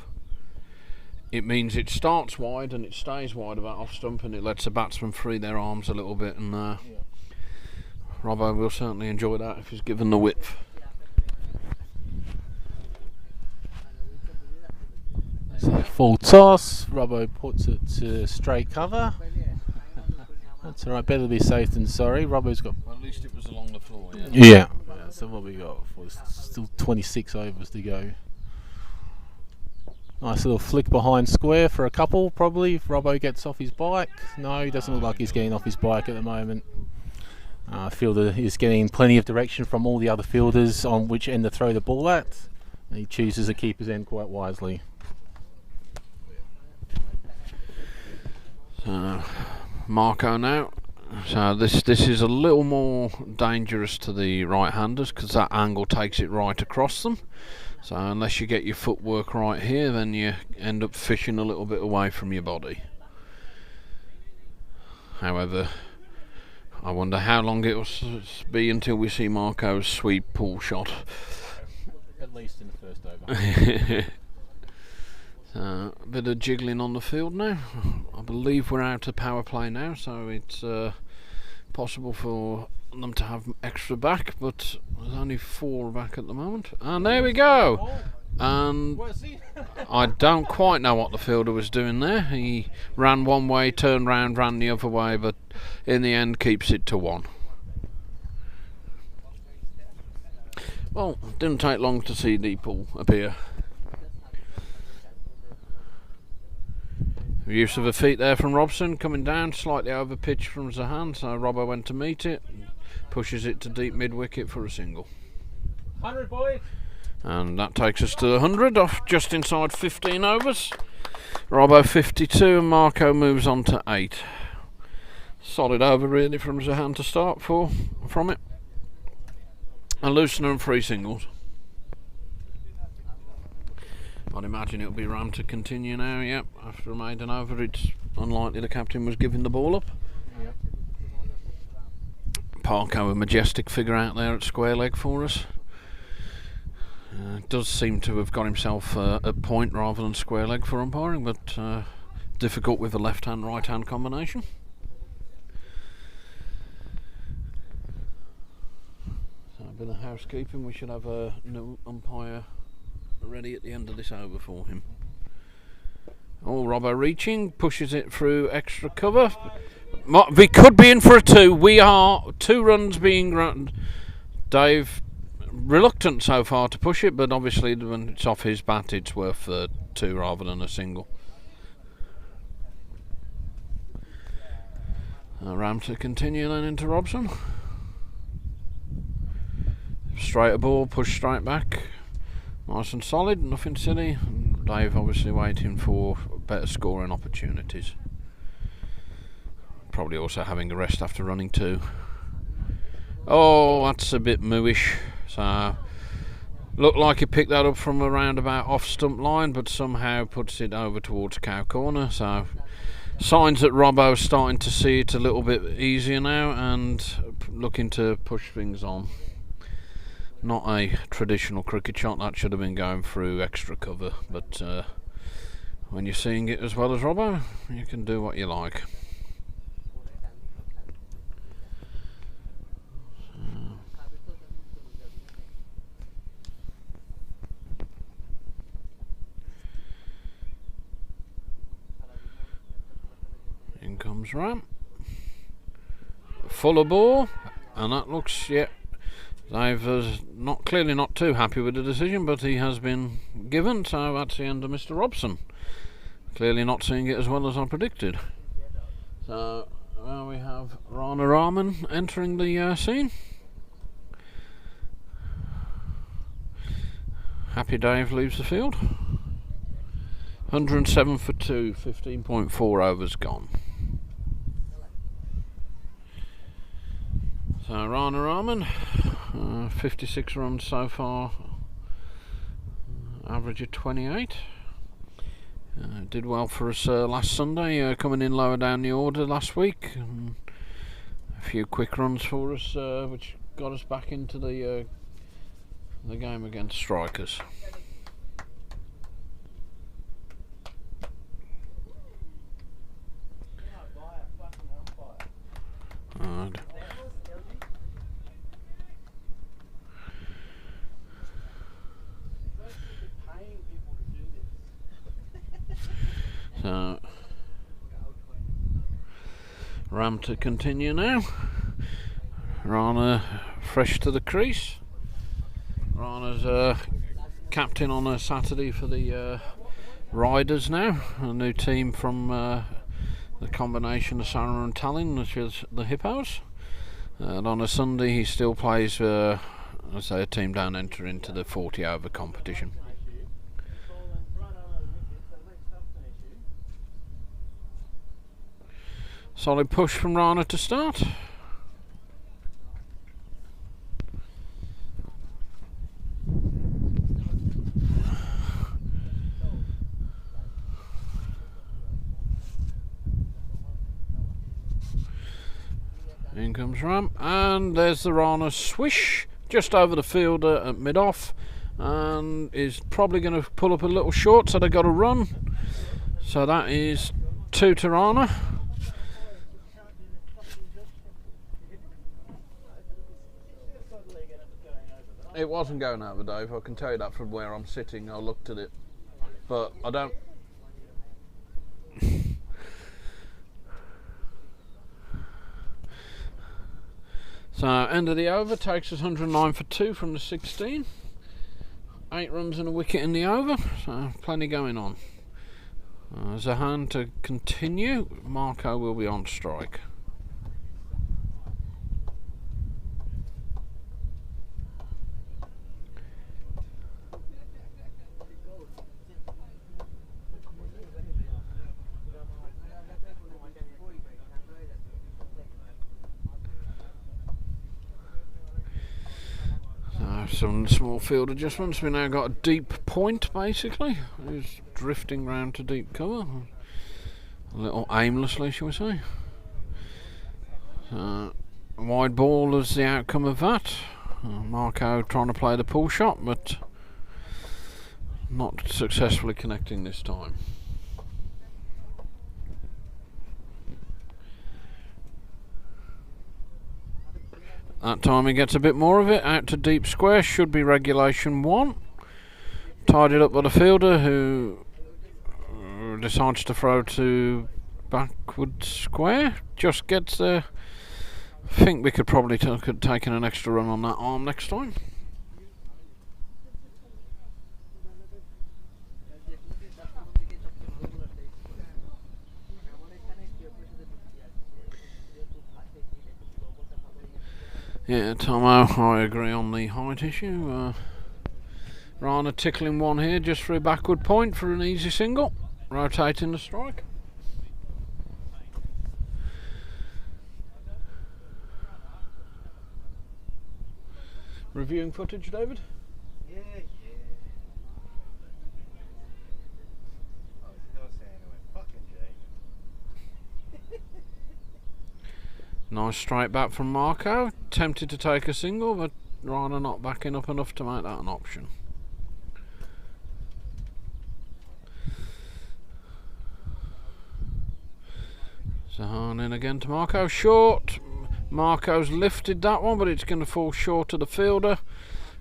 it means it starts wide and it stays wide about off stump, and it lets the batsman free their arms a little bit. And Robbo will certainly enjoy that if he's given the width. So full toss, Robbo puts it to straight cover. That's alright, better be safe than sorry. Robbo's got... Well, at least it was along the floor. Yeah. So what we got? Still 26 overs to go. Nice little flick behind square for a couple, probably, if Robbo gets off his bike. No, he doesn't look like he's getting off his bike at the moment. Fielder is getting plenty of direction from all the other fielders on which end to throw the ball at. And he chooses the keeper's end quite wisely. So Parco now. So this is a little more dangerous to the right-handers because that angle takes it right across them. So unless you get your footwork right here, then you end up fishing a little bit away from your body. However, I wonder how long it will be until we see Parco's sweep pull shot. At least in the first over. A bit of jiggling on the field now. I believe we're out of power play now, so it's possible for them to have extra back, but there's only 4 back at the moment. And there we go! And I don't quite know what the fielder was doing there. He ran one way, turned round, ran the other way, but in the end keeps it to 1. Well, it didn't take long to see the pull appear. Use of a feet there from Robson, coming down, slightly over pitch from Zahan, so Robbo went to meet it, pushes it to deep mid-wicket for a single. 100 boys. And that takes us to 100, off just inside 15 overs. Robbo 52 and Parco moves on to 8. Solid over really from Zahan to start from it. And Loosener and 3 singles. I'd imagine it'll be Ram to continue now, yep. After a maiden over, it's unlikely the captain was giving the ball up. Yep. Parco, a majestic figure out there at square leg for us. Does seem to have got himself at point rather than square leg for umpiring, but difficult with the left hand right hand combination. So a bit of housekeeping, we should have a new umpire ready at the end of this over for him. Oh, Robbo reaching, pushes it through extra cover. We could be in for a 2. We are 2 runs being run. Dave reluctant so far to push it, but obviously when it's off his bat it's worth 2 rather than a single. Ram to continue then into Robson. Straight a ball, push straight back. Nice and solid, nothing silly. Dave obviously waiting for better scoring opportunities. Probably also having a rest after running 2. Oh, that's a bit mooish. So, looked like he picked that up from around about off stump line, but somehow puts it over towards cow corner. So, signs that Robbo's starting to see it a little bit easier now and looking to push things on. Not a traditional cricket shot, that should have been going through extra cover, but when you're seeing it as well as Robbo, you can do what you like. In comes Ram. Fuller ball, and that looks, yeah. Dave is clearly not too happy with the decision, but he has been given, so that's the end of Mr. Robson. Clearly not seeing it as well as I predicted. So now we have Rana Rahman entering the scene. Happy Dave leaves the field. 107 for 2, 15.4 overs gone. So Rana Rahman, 56 runs so far, average of 28. Did well for us last Sunday, coming in lower down the order last week. A few quick runs for us, which got us back into the game against strikers. So Ram to continue now. Rana fresh to the crease. Rana's captain on a Saturday for the Riders now, a new team from the combination of Sarah and Tallinn, which is the Hippos. And on a Sunday he still plays, let's say, a team down enter into the 40 over competition. Solid push from Rana to start. In comes Ram, and there's the Rana swish just over the fielder at mid-off, and is probably going to pull up a little short, so they got a run. So that is 2 to Rana. It wasn't going over, Dave. I can tell you that from where I'm sitting. I looked at it, but I don't. So end of the over takes us 109 for 2 from the 16. 8 runs and a wicket in the over, so plenty going on. Zahan to continue. Parco will be on strike. Some small field adjustments. We now got a deep point, basically, who's drifting round to deep cover, a little aimlessly, shall we say. Wide ball is the outcome of that. Parco trying to play the pull shot, but not successfully connecting this time. That time he gets a bit more of it, out to deep square, should be regulation 1. Tied it up by the fielder, who decides to throw to backward square, just gets there. I think we could probably take an extra run on that arm next time. Yeah, Tomo, I agree on the height issue. Rana tickling one here just for a backward point for an easy single. Rotating the strike. Reviewing footage, David? Yeah. Oh, don't say anyway. Fucking Jay. Nice straight back from Parco. Tempted to take a single, but Rana not backing up enough to make that an option. Zahan in again to Parco. Short. Marco's lifted that one, but it's going to fall short of the fielder,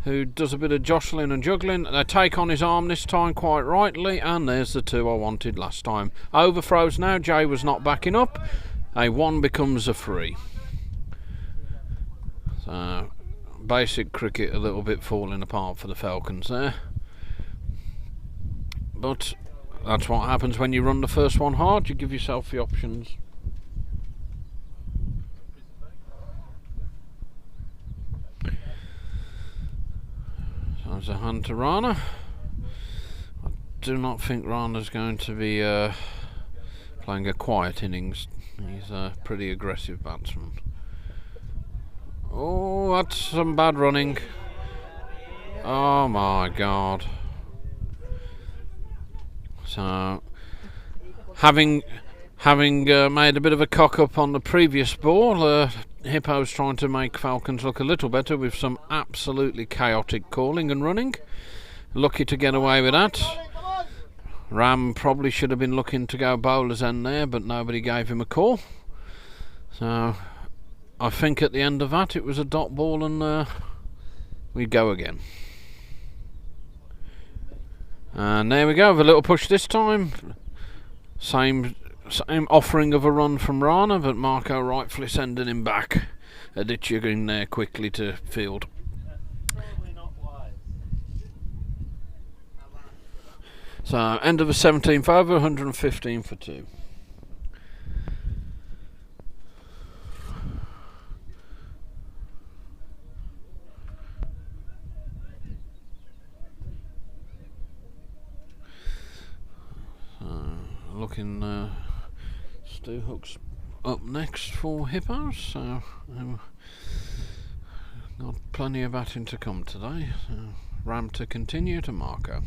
who does a bit of jostling and juggling. They take on his arm this time quite rightly, and there's the 2 I wanted last time. Overthrows now. Jay was not backing up. A 1 becomes a 3. So, basic cricket a little bit falling apart for the Falcons there. But that's what happens when you run the first one hard. You give yourself the options. So there's a hand to Rana. I do not think Rana's going to be playing a quiet innings. He's a pretty aggressive batsman. Oh, that's some bad running. Oh my God. So, having made a bit of a cock up on the previous ball, Hippos trying to make Falcons look a little better with some absolutely chaotic calling and running. Lucky to get away with that. Ram probably should have been looking to go bowler's end there, but nobody gave him a call. So I think at the end of that it was a dot ball, and we go again. And there we go, with a little push this time. Same offering of a run from Rana, but Parco rightfully sending him back. Aditya in there quickly to field. So end of the 17th over, 115 for 2. looking Stu Hook's up next for Hippos, so got plenty of batting to come today. Ram to continue to Parco.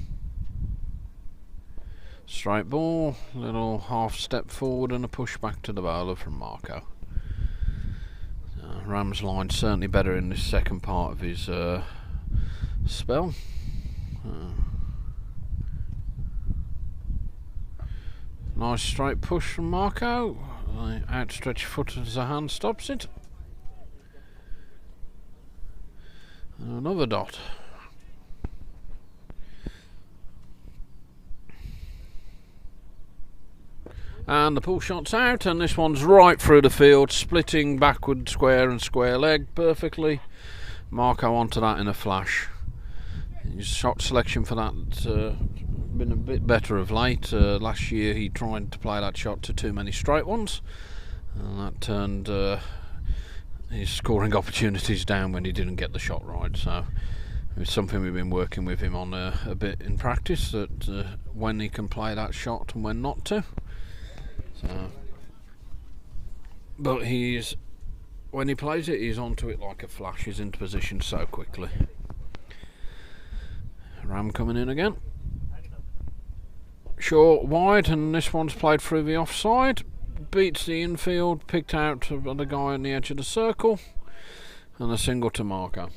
Straight ball, little half step forward and a push back to the bowler from Parco. Ram's line certainly better in this second part of his spell. Nice straight push from Parco. The outstretched foot as the hand stops it. And another dot. And the pull shot's out, and this one's right through the field, splitting backward square and square leg perfectly. Parco onto that in a flash. His shot selection for that's been a bit better of late. Last year he tried to play that shot to too many straight ones, and that turned his scoring opportunities down when he didn't get the shot right. So it's something we've been working with him on a bit in practice, that when he can play that shot and when not to. So, but when he plays it, he's onto it like a flash. He's into position so quickly. Ram coming in again. Short wide, and this one's played through the offside. Beats the infield, picked out by the guy on the edge of the circle, and a single to Parco.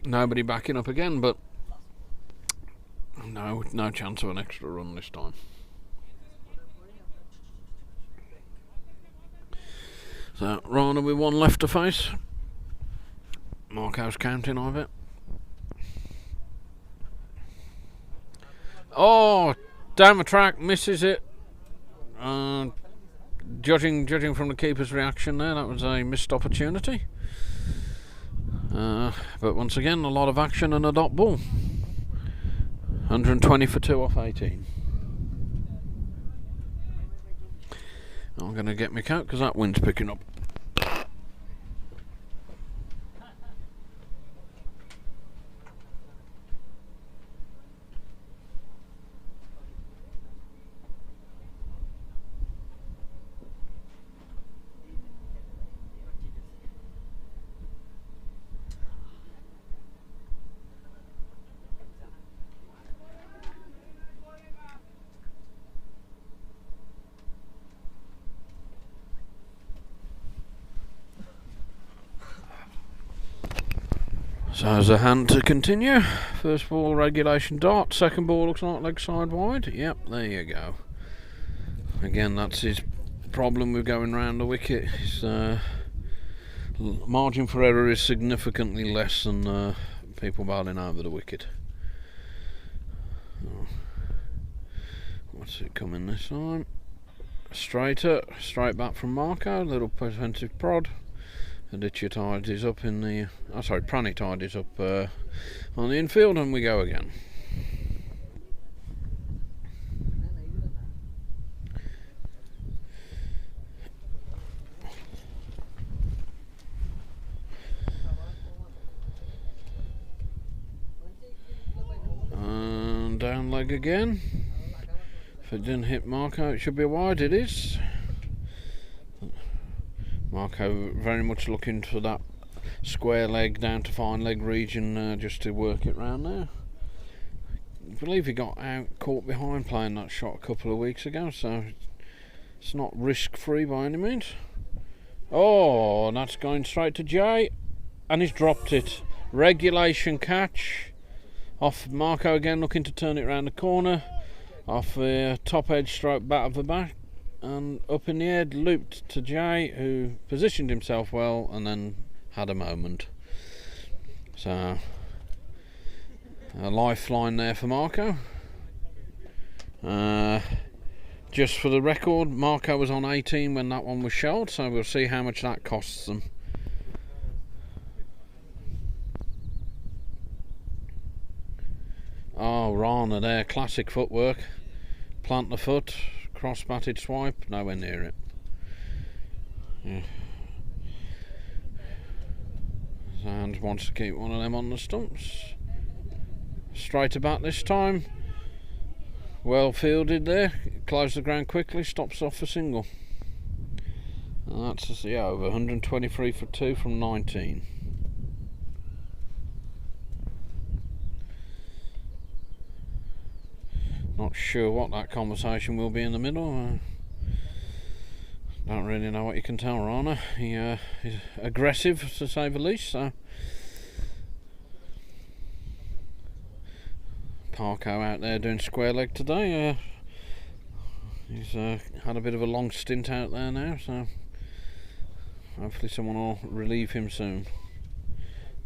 Nobody backing up again, but no chance of an extra run this time. So Rana with one left to face. Parco's counting, I bet. Oh, down the track, misses it. Judging from the keeper's reaction there, that was a missed opportunity. But once again, a lot of action and a dot ball. 120 for 2 off 18. I'm going to get my coat because that wind's picking up. So as a hand to continue. First ball regulation dot, second ball looks like leg side wide. Yep, there you go. Again, that's his problem with going round the wicket. His margin for error is significantly less than people bowling over the wicket. Oh. What's it coming this time? Straight back from Parco, little defensive prod. Aditya tidies up in the... Prani tidies up on the infield, and we go again. And down leg again. If it didn't hit Parco, it should be wide. It is. Parco very much looking for that square leg down to fine leg region just to work it round there. I believe he got caught behind playing that shot a couple of weeks ago, so it's not risk free by any means. Oh, and that's going straight to Jay, and he's dropped it. Regulation catch off Parco again, looking to turn it round the corner off the top edge stroke bat of the back. And up in the head, looped to Jay, who positioned himself well and then had a moment. So, a lifeline there for Parco. Just for the record, Parco was on 18 when that one was shelled, so we'll see how much that costs them. Oh, Rana there, classic footwork. Plant the foot. Cross-batted swipe, nowhere near it. Yeah. And wants to keep one of them on the stumps. Straight about this time. Well fielded there, closed the ground quickly, stops off for single. And that's the over, 123 for 2 from 19. Not sure what that conversation will be in the middle. Don't really know what you can tell Rana. He's aggressive to say the least, so Parco out there doing square leg today. He's had a bit of a long stint out there now, so hopefully someone will relieve him soon.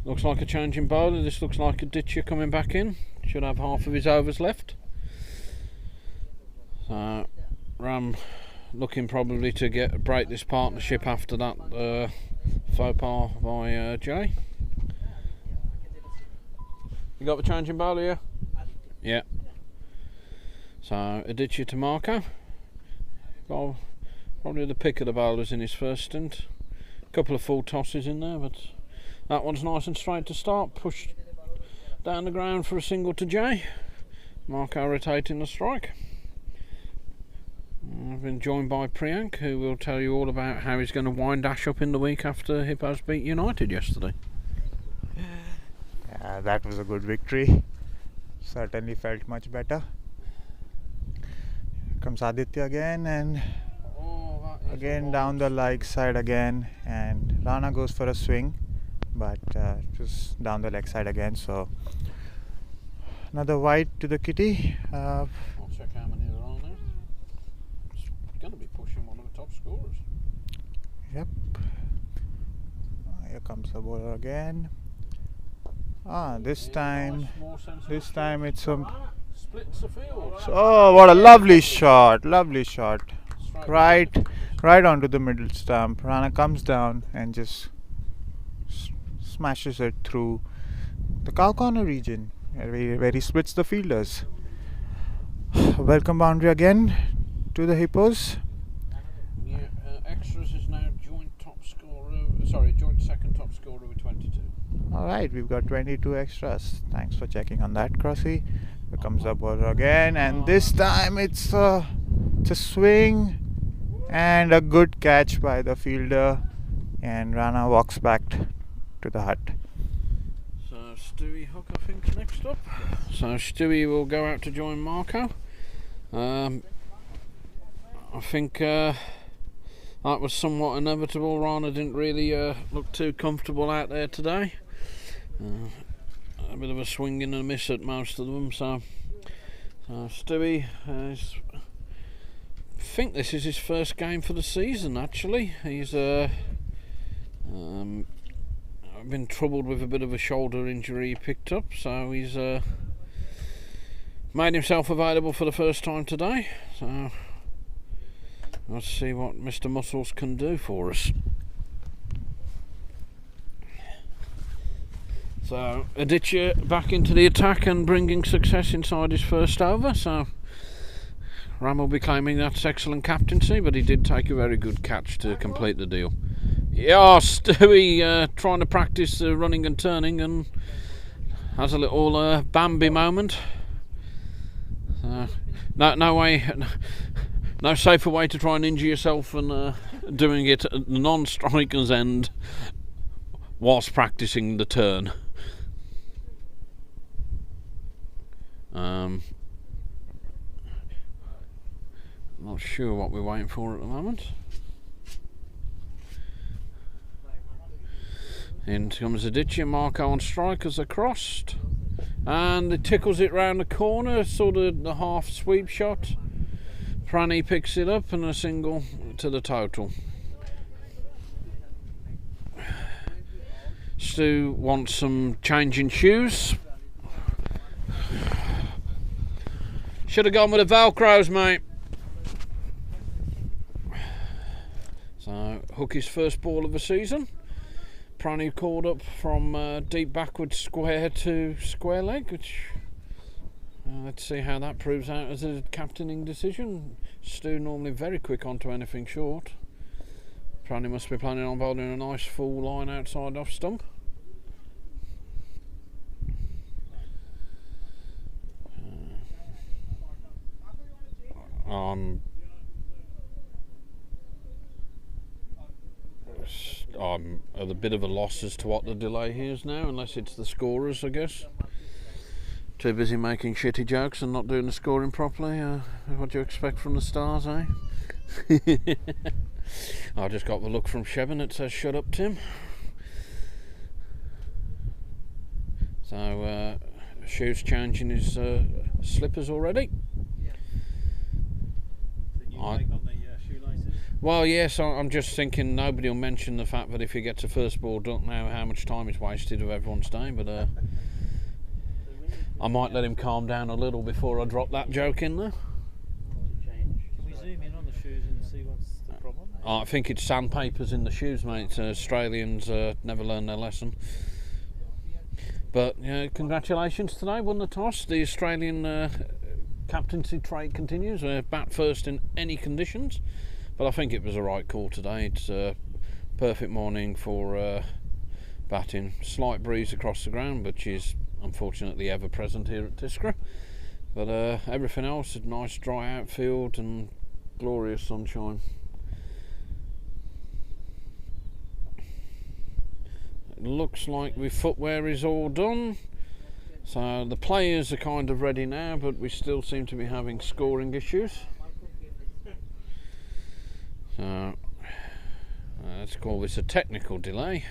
Looks like a changing bowler. This looks like a ditcher coming back in. Should have half of his overs left. So Ram looking probably to break this partnership after that faux pas by Jay. You got the changing bowler here? Yeah. So Adichie to Marco. Well, probably the pick of the bowlers in his first stint. A couple of full tosses in there, but that one's nice and straight to start. Pushed down the ground for a single to Jay. Marco rotating the strike. I've been joined by Priyank, who will tell you all about how he's going to wind Ash up in the week after Hippos beat United yesterday. Yeah, that was a good victory. Certainly felt much better. Here comes Aditya again, and again down the leg side again, and Rana goes for a swing, but just down the leg side again. So another wide to the kitty. I'll check how many there are now. It's going to be pushing one of the top scorers. Yep. Here comes the bowler again. This time it's some. Splits the field. Oh, what a lovely shot! Lovely shot. Right onto the middle stump. Rana comes down and just smashes it through the cow corner region, where he splits the fielders. Welcome boundary again to the Hippos. Yeah, extras is now joint second top scorer with 22. Alright, we've got 22 extras. Thanks for checking on that, Crossy. Here comes the bowler again, and this time it's a swing and a good catch by the fielder, and Rana walks back to the hut. So Stewie Hook, I think, next up. So Stewie will go out to join Marco. I think that was somewhat inevitable. Rana didn't really look too comfortable out there today. A bit of a swing and a miss at most of them. So Stewie, I think this is his first game for the season. Actually, he's been troubled with a bit of a shoulder injury he picked up, so he's made himself available for the first time today. So let's see what Mr. Muscles can do for us. So Aditya back into the attack and bringing success inside his first over. So Ram will be claiming that's excellent captaincy, but he did take a very good catch to complete the deal. Yeah, Stewie trying to practice running and turning, and has a little Bambi moment. No safer way to try and injure yourself than doing it at the non-striker's end whilst practicing the turn. Not sure what we're waiting for at the moment. In comes Aditya, Marco on strike as they're crossed, and it tickles it round the corner, sort of the half sweep shot. Prani picks it up and a single to the total. Stu wants some change in shoes. Should have gone with the Velcros, mate. So Hook his first ball of the season. Prani called up from deep backward square to square leg, which let's see how that proves out as a captaining decision. Stu normally very quick onto anything short. Prani must be planning on bowling a nice full line outside off stump. I'm at a bit of a loss as to what the delay here is now, unless it's the scorers, I guess. Too busy making shitty jokes and not doing the scoring properly. What do you expect from the Stars, eh? I just got the look from Shevin that says, "Shut up, Tim." So, Shoe's changing his slippers already. Well, yes, I'm just thinking nobody will mention the fact that if he gets a first ball, don't know how much time is wasted of everyone's day, but I might let him calm down a little before I drop that joke in there. Can we zoom in on the shoes and see what's the problem? I think it's sandpapers in the shoes, mate. Australians never learn their lesson. But congratulations today, won the toss. The Australian captaincy trait continues. Bat first in any conditions. But I think it was a right call today. It's a perfect morning for batting. Slight breeze across the ground, which is unfortunately ever present here at Tiskra. But everything else, a nice dry outfield and glorious sunshine. It looks like the footwear is all done. So the players are kind of ready now, but we still seem to be having scoring issues. So let's call this a technical delay.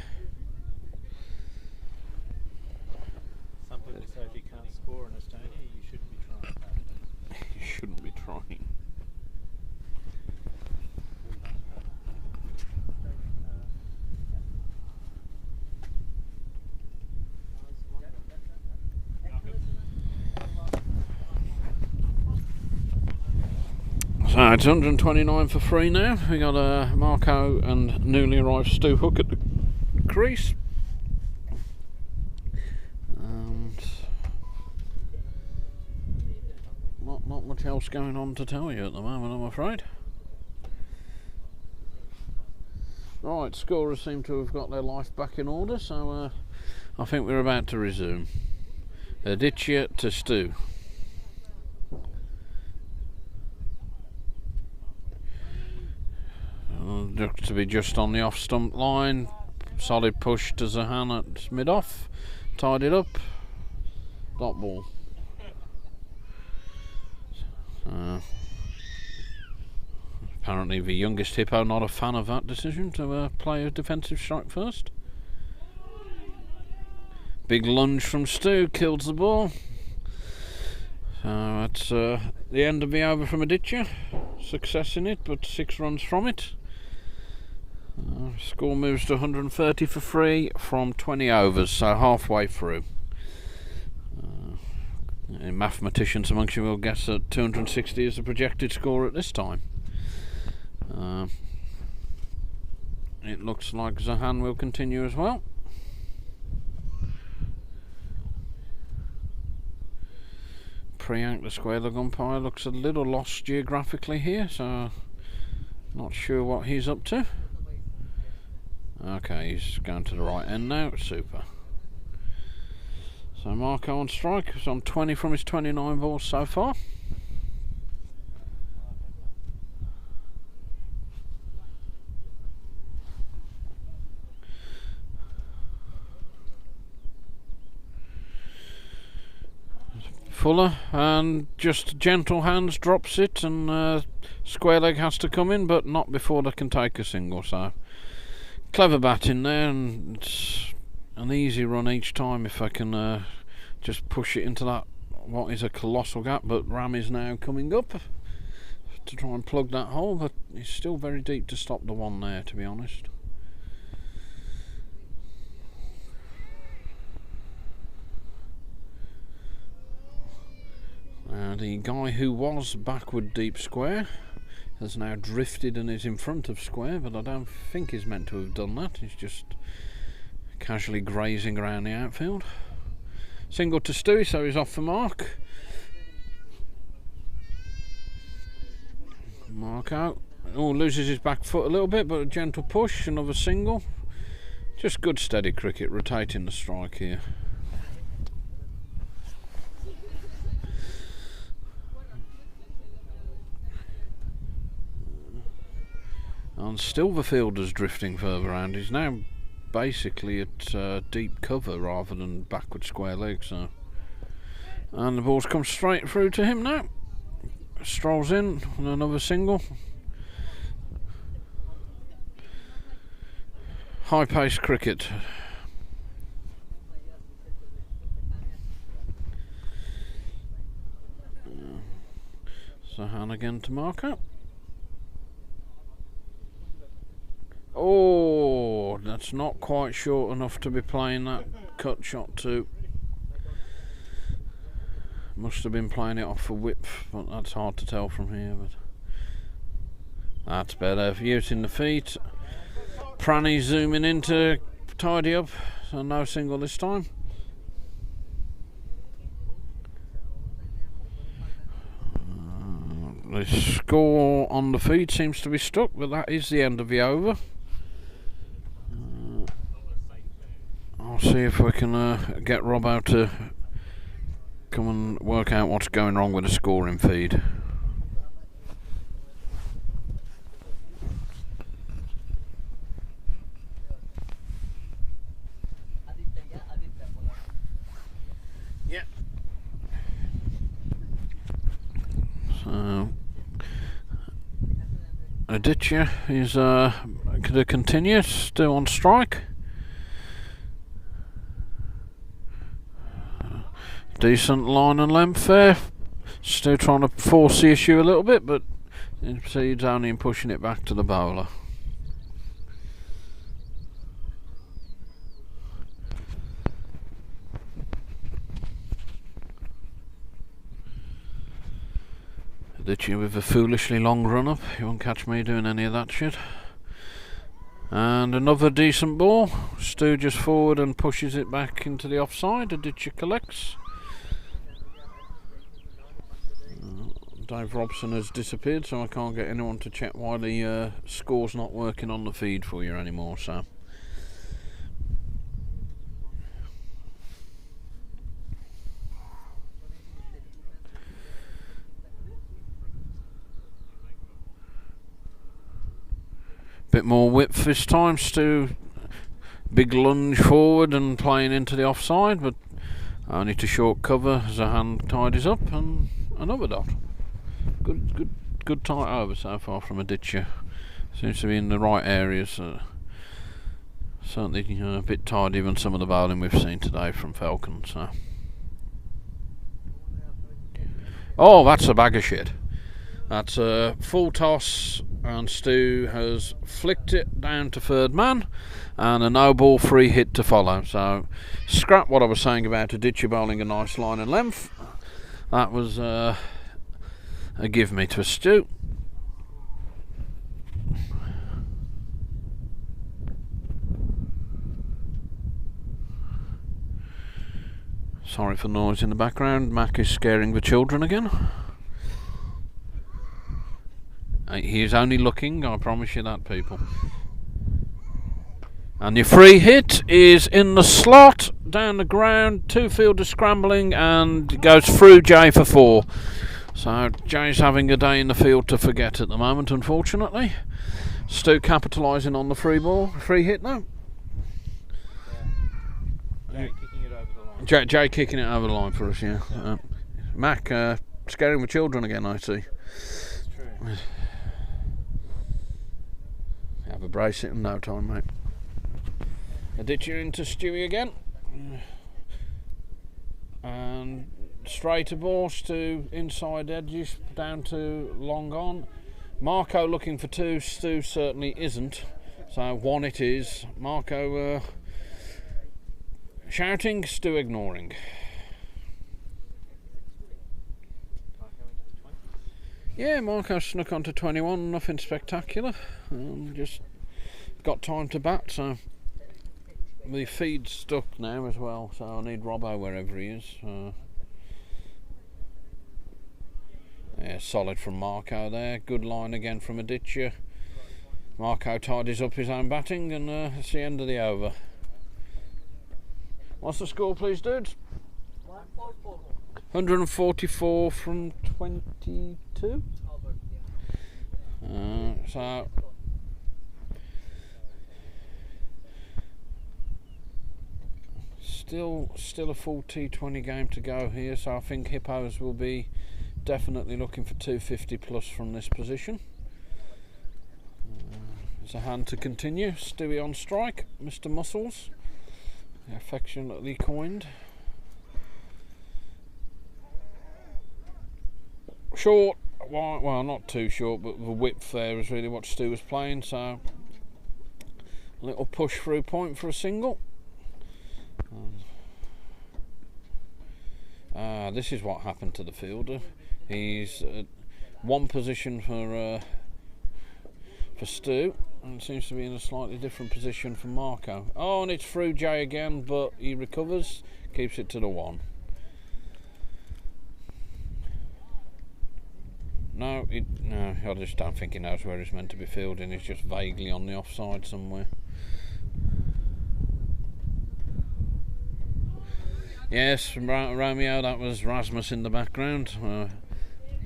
Some people say if you can't score in Estonia, you shouldn't be trying. You shouldn't be trying. So it's 129 for 3 now. We got Marco and newly arrived Stu Hook at the crease. And not much else going on to tell you at the moment, I'm afraid. Right, scorers seem to have got their life back in order, so I think we're about to resume. Aditya to Stu. Looks to be just on the off stump line. Solid push to Zahan at mid off. Tied it up. Dot ball. Apparently the youngest Hippo not a fan of that decision to play a defensive strike first. Big lunge from Stu, kills the ball. So that's the end of the over from Aditya. Success in it, but 6 runs from it. Score moves to 130 for 3 from 20 overs, so halfway through. Mathematicians amongst you will guess that 260 is the projected score at this time. It looks like Zahan will continue as well. Priyank, the square leg umpire, looks a little lost geographically here, so not sure what he's up to. Okay, he's going to the right end now. Super. So Marco on strike. He's on 20 from his 29 balls so far. Fuller, and just gentle hands, drops it, and square leg has to come in, but not before they can take a single. So clever batting there, and it's an easy run each time if I can just push it into that what is a colossal gap. But Ram is now coming up to try and plug that hole, but it's still very deep to stop the one there, to be honest. The guy who was backward deep square has now drifted and is in front of square, but I don't think he's meant to have done that. He's just casually grazing around the outfield. Single to Stewie, so he's off the mark. Mark out. Oh, loses his back foot a little bit, but a gentle push, another single. Just good steady cricket, rotating the strike here. And still the fielder's drifting further around. He's now basically at deep cover rather than backward square leg. So, and the ball's come straight through to him now. Strolls in and another single. High-paced cricket. So hand again to Marco. Oh, that's not quite short enough to be playing that cut shot to. Must have been playing it off for width, but that's hard to tell from here. But that's better. Using the feet. Pranny zooming in to tidy up, so no single this time. The score on the feed seems to be stuck, but that is the end of the over. I'll see if we can get Rob out to come and work out what's going wrong with the scoring feed. Yeah. So Aditya is going to continue, still on strike. Decent line and length there. Still trying to force the issue a little bit, but you see he's only in pushing it back to the bowler. Aditya with a foolishly long run up. You won't catch me doing any of that shit. And another decent ball. Stu just forward and pushes it back into the offside. Aditya collects. Dave Robson has disappeared, so I can't get anyone to check why the score's not working on the feed for you anymore. So bit more width this time. Stu big lunge forward and playing into the offside, but only to short cover as the hand tidies up, and another dot. Good tight over so far from Aditya. Seems to be in the right areas. Certainly a bit tidier than some of the bowling we've seen today from Falcons. So. Oh, that's a bag of shit. That's a full toss, and Stu has flicked it down to third man, and a no ball free hit to follow. So scrap what I was saying about Aditya bowling a nice line and length. That was a give me to a Stu. Sorry for the noise in the background. Mac is scaring the children again. He is only looking, I promise you that, people. And your free hit is in the slot, down the ground, two fielders scrambling, and goes through Jay for 4. So Jay's having a day in the field to forget at the moment, unfortunately. Stu capitalising on the free hit now. Jay kicking it over the line. Jay kicking it over the line for us, yeah. Mac scaring the children again, I see. That's true. Have a brace it in no time, mate. Aditya into Stewie again. And straighter ball to inside edges, down to long on. Marco looking for 2, Stu certainly isn't. So 1 it is. Marco shouting, Stu ignoring. Yeah, Marco snuck onto 21, nothing spectacular. Just got time to bat, so the feed's stuck now as well, so I need Robbo wherever he is. Yeah, solid from Marco there. Good line again from Aditya. Marco tidies up his own batting, and it's the end of the over. What's the score, please, dudes? 144 from 22. So Still a full T20 game to go here, so I think Hippos will be definitely looking for 250 plus from this position. There's a hand to continue. Stewie on strike, Mr. Muscles, affectionately coined. Short, well, not too short, but the width there is really what Stu was playing, so a little push through point for a single. This is what happened to the fielder. He's at one position for Stu, and seems to be in a slightly different position for Marco. Oh, and it's through Jay again, but he recovers, keeps it to the 1. No, I just don't think he knows where he's meant to be fielding. He's just vaguely on the offside somewhere. Yes, Romeo, that was Rasmus in the background.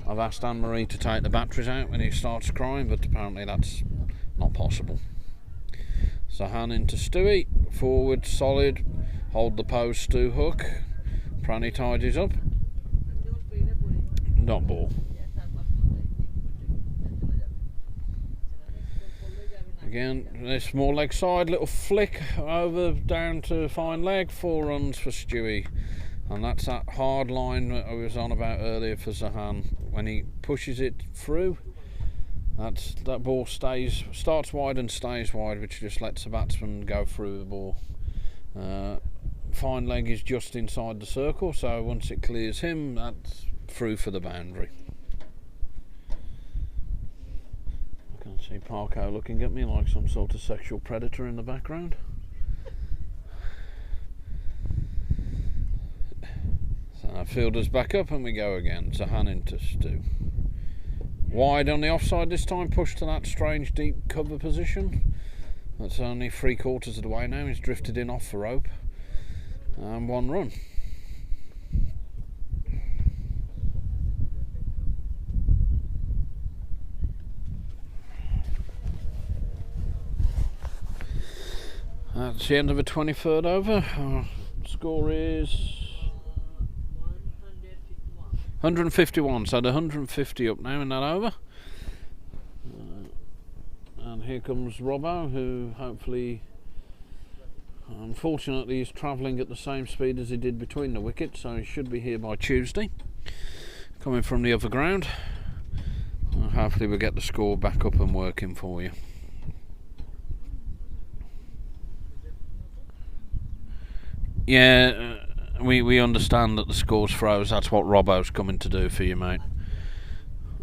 I've asked Anne-Marie to take the batteries out when he starts crying, but apparently that's not possible. So hand into Stewie, forward, solid, hold the post, Stu hook. Pranny tidies up. Not ball. Again, this small leg side, little flick over down to fine leg, 4 runs for Stewie. And that's that hard line that I was on about earlier for Zahan. When he pushes it through, that ball starts wide and stays wide, which just lets the batsman go through the ball. Fine leg is just inside the circle, so once it clears him, that's through for the boundary. I can see Parco looking at me like some sort of sexual predator in the background. So fielder's back up and we go again. Zahan into Stu. Wide on the offside this time, pushed to that strange deep cover position. That's only 3/4 of the way now. He's drifted in off the rope. And 1 run. That's the end of the 23rd over. Our score is 151, so the 150 up now in that over. And here comes Robbo, who hopefully, unfortunately, is travelling at the same speed as he did between the wickets, so he should be here by Tuesday, coming from the other ground. Hopefully we'll get the score back up and working for you. Yeah, we understand that the score's froze. That's what Robbo's coming to do for you, mate.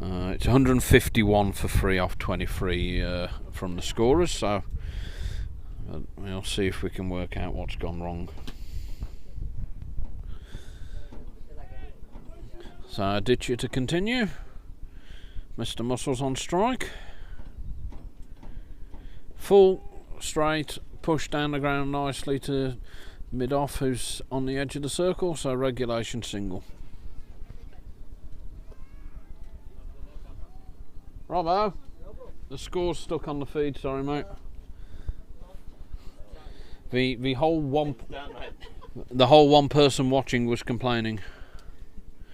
It's 151 for 3 off 23 from the scorers, so we'll see if we can work out what's gone wrong. So Ditcher to continue. Mr. Muscles on strike. Full, straight, push down the ground nicely to mid-off, who's on the edge of the circle, so regulation single. Robbo, the score's stuck on the feed, sorry mate. The whole one person watching was complaining.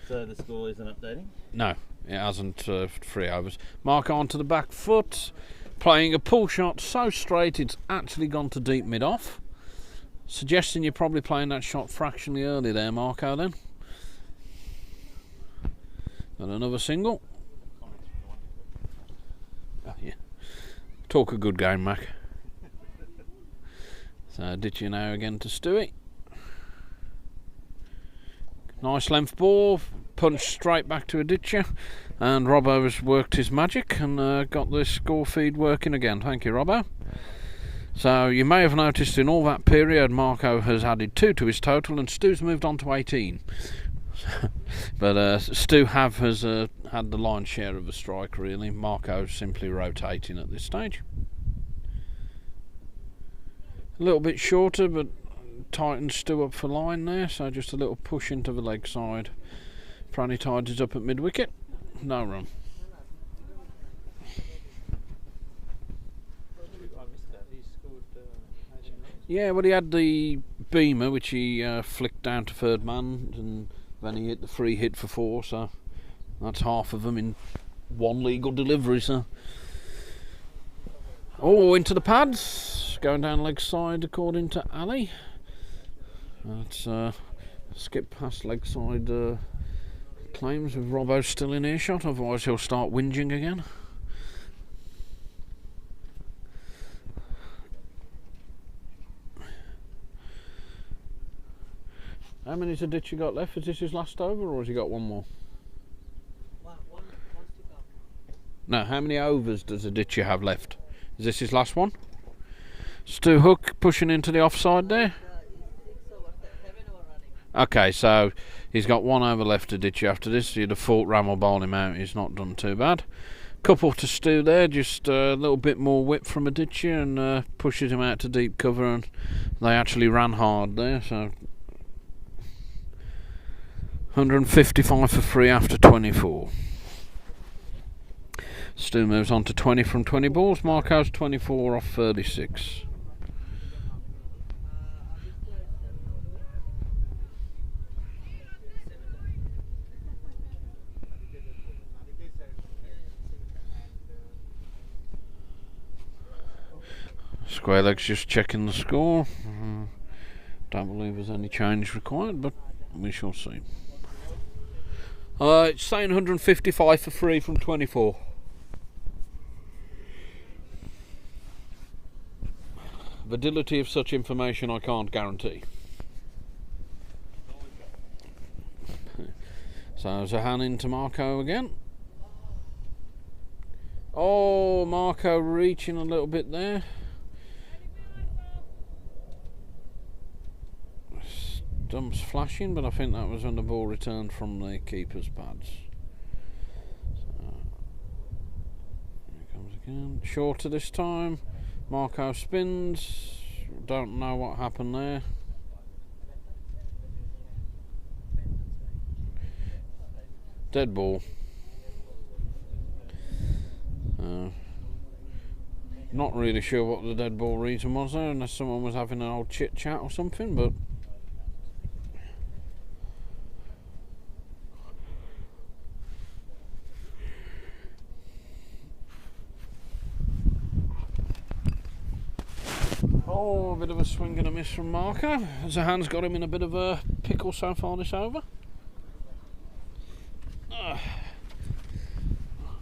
So the score isn't updating? No, it hasn't for 3 overs. Mark on to the back foot, playing a pull shot so straight it's actually gone to deep mid-off. Suggesting you're probably playing that shot fractionally early there, Marco, then. And another single. Oh, yeah. Talk a good game, Mac. So, Ditcher now again to Stewie. Nice length ball, punched straight back to a Ditcher. And Robbo has worked his magic and got the score feed working again. Thank you, Robbo. So you may have noticed in all that period Marco has added 2 to his total and Stu's moved on to 18. But Stu has had the lion's share of the strike really. Marco's simply rotating at this stage. A little bit shorter but tightens Stu up for line there, so just a little push into the leg side. Pranny tidies up at mid wicket. No run. Yeah, well, he had the beamer, which he flicked down to third man, and then he hit the free hit for 4, so that's half of them in one legal delivery, so. Oh, into the pads, going down leg side according to Ali. That's skip past leg side claims with Robbo still in earshot, otherwise he'll start whinging again. How many's a ditch you got left? Is this his last over, or has he got one more? One wants to come. No, how many overs does a ditch you have left? Is this his last one? Stu Hook pushing into the offside there. 6 over, 7 over running. Okay, so he's got 1 over left to ditch after this. You'd have thought Ram will bowl him out. He's not done too bad. Couple to Stu there, just a little bit more whip from a ditcher and pushes him out to deep cover, and they actually ran hard there, so 155 for free after 24. Stu moves on to 20 from 20 balls. Marco's 24 off 36. Square legs just checking the score. Don't believe there's any change required, but we shall see. It's saying 155 for free from 24. Validity of such information I can't guarantee. So Zahan into Marco again. Oh, Marco reaching a little bit there. Stumps flashing, but I think that was when the ball returned from the keeper's pads. So, here it comes again. Shorter this time. Marco spins. Don't know what happened there. Dead ball. Not really sure what the dead ball reason was there, unless someone was having an old chit chat or something, but oh, a bit of a swing and a miss from Marco. Zahan's got him in a bit of a pickle so far this over.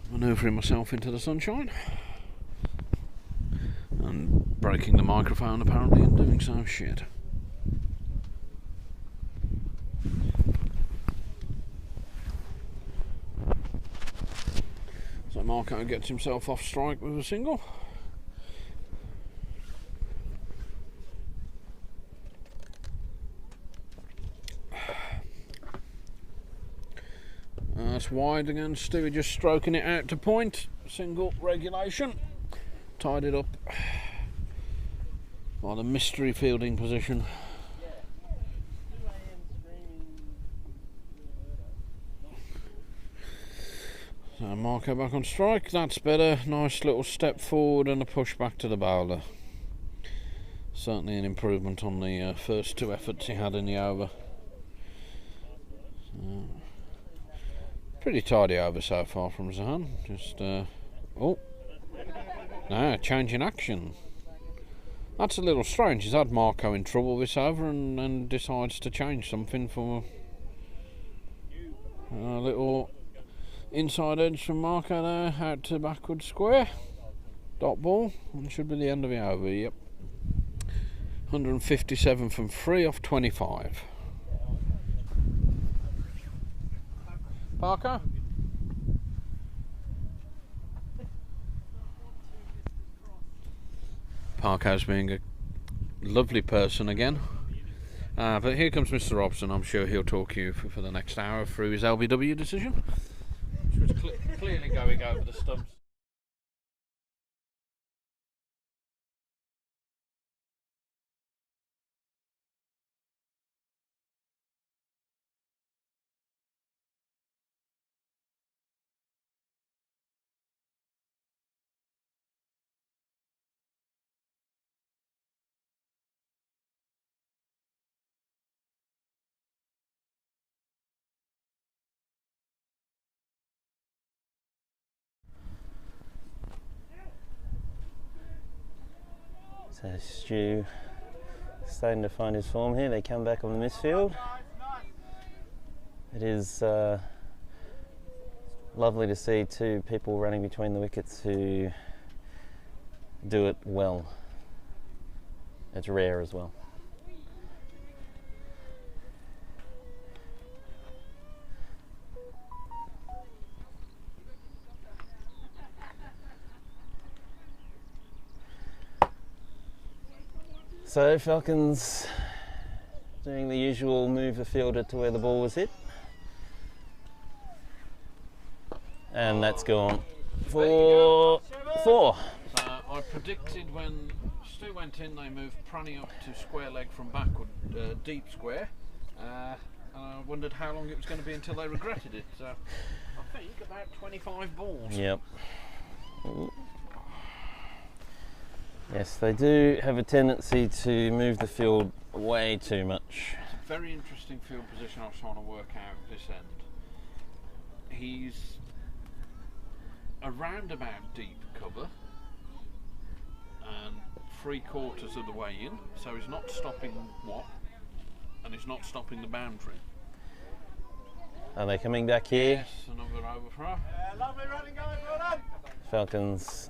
Manoeuvring myself into the sunshine and breaking the microphone apparently and doing so. Shit. So Marco gets himself off strike with a single. That's wide again. Stewie just stroking it out to point. Single regulation. Tied it up by the mystery fielding position. So Marco back on strike. That's better. Nice little step forward and a push back to the bowler. Certainly an improvement on the first 2 efforts he had in the over. Pretty tidy over so far from Zahan. Just oh, no, change in action. That's a little strange. He's had Marco in trouble this over and decides to change something for a little inside edge from Marco there, out to backward square. Dot ball, and should be the end of the over. Yep. 157 from 3 off 25. Parco? Parco's being a lovely person again. But here comes Mr. Robson. I'm sure he'll talk you for the next hour through his LBW decision, which was clearly going over the stumps. So Stu starting to find his form here. They come back on the misfield. It is lovely to see two people running between the wickets who do it well. It's rare as well. So Falcons doing the usual move the fielder to where the ball was hit. And that's gone for 4. So I predicted when Stu went in, they moved Pranny up to square leg from backward, deep square. And I wondered how long it was going to be until they regretted it. So I think about 25 balls. Yep. Yes, they do have a tendency to move the field way too much. It's a very interesting field position I was trying to work out this end. He's around about deep cover and 3/4 of the way in, so he's not stopping what, and he's not stopping the boundary. Are they coming back here? Yes, another overthrow. Lovely running, guys. Well done. Falcons.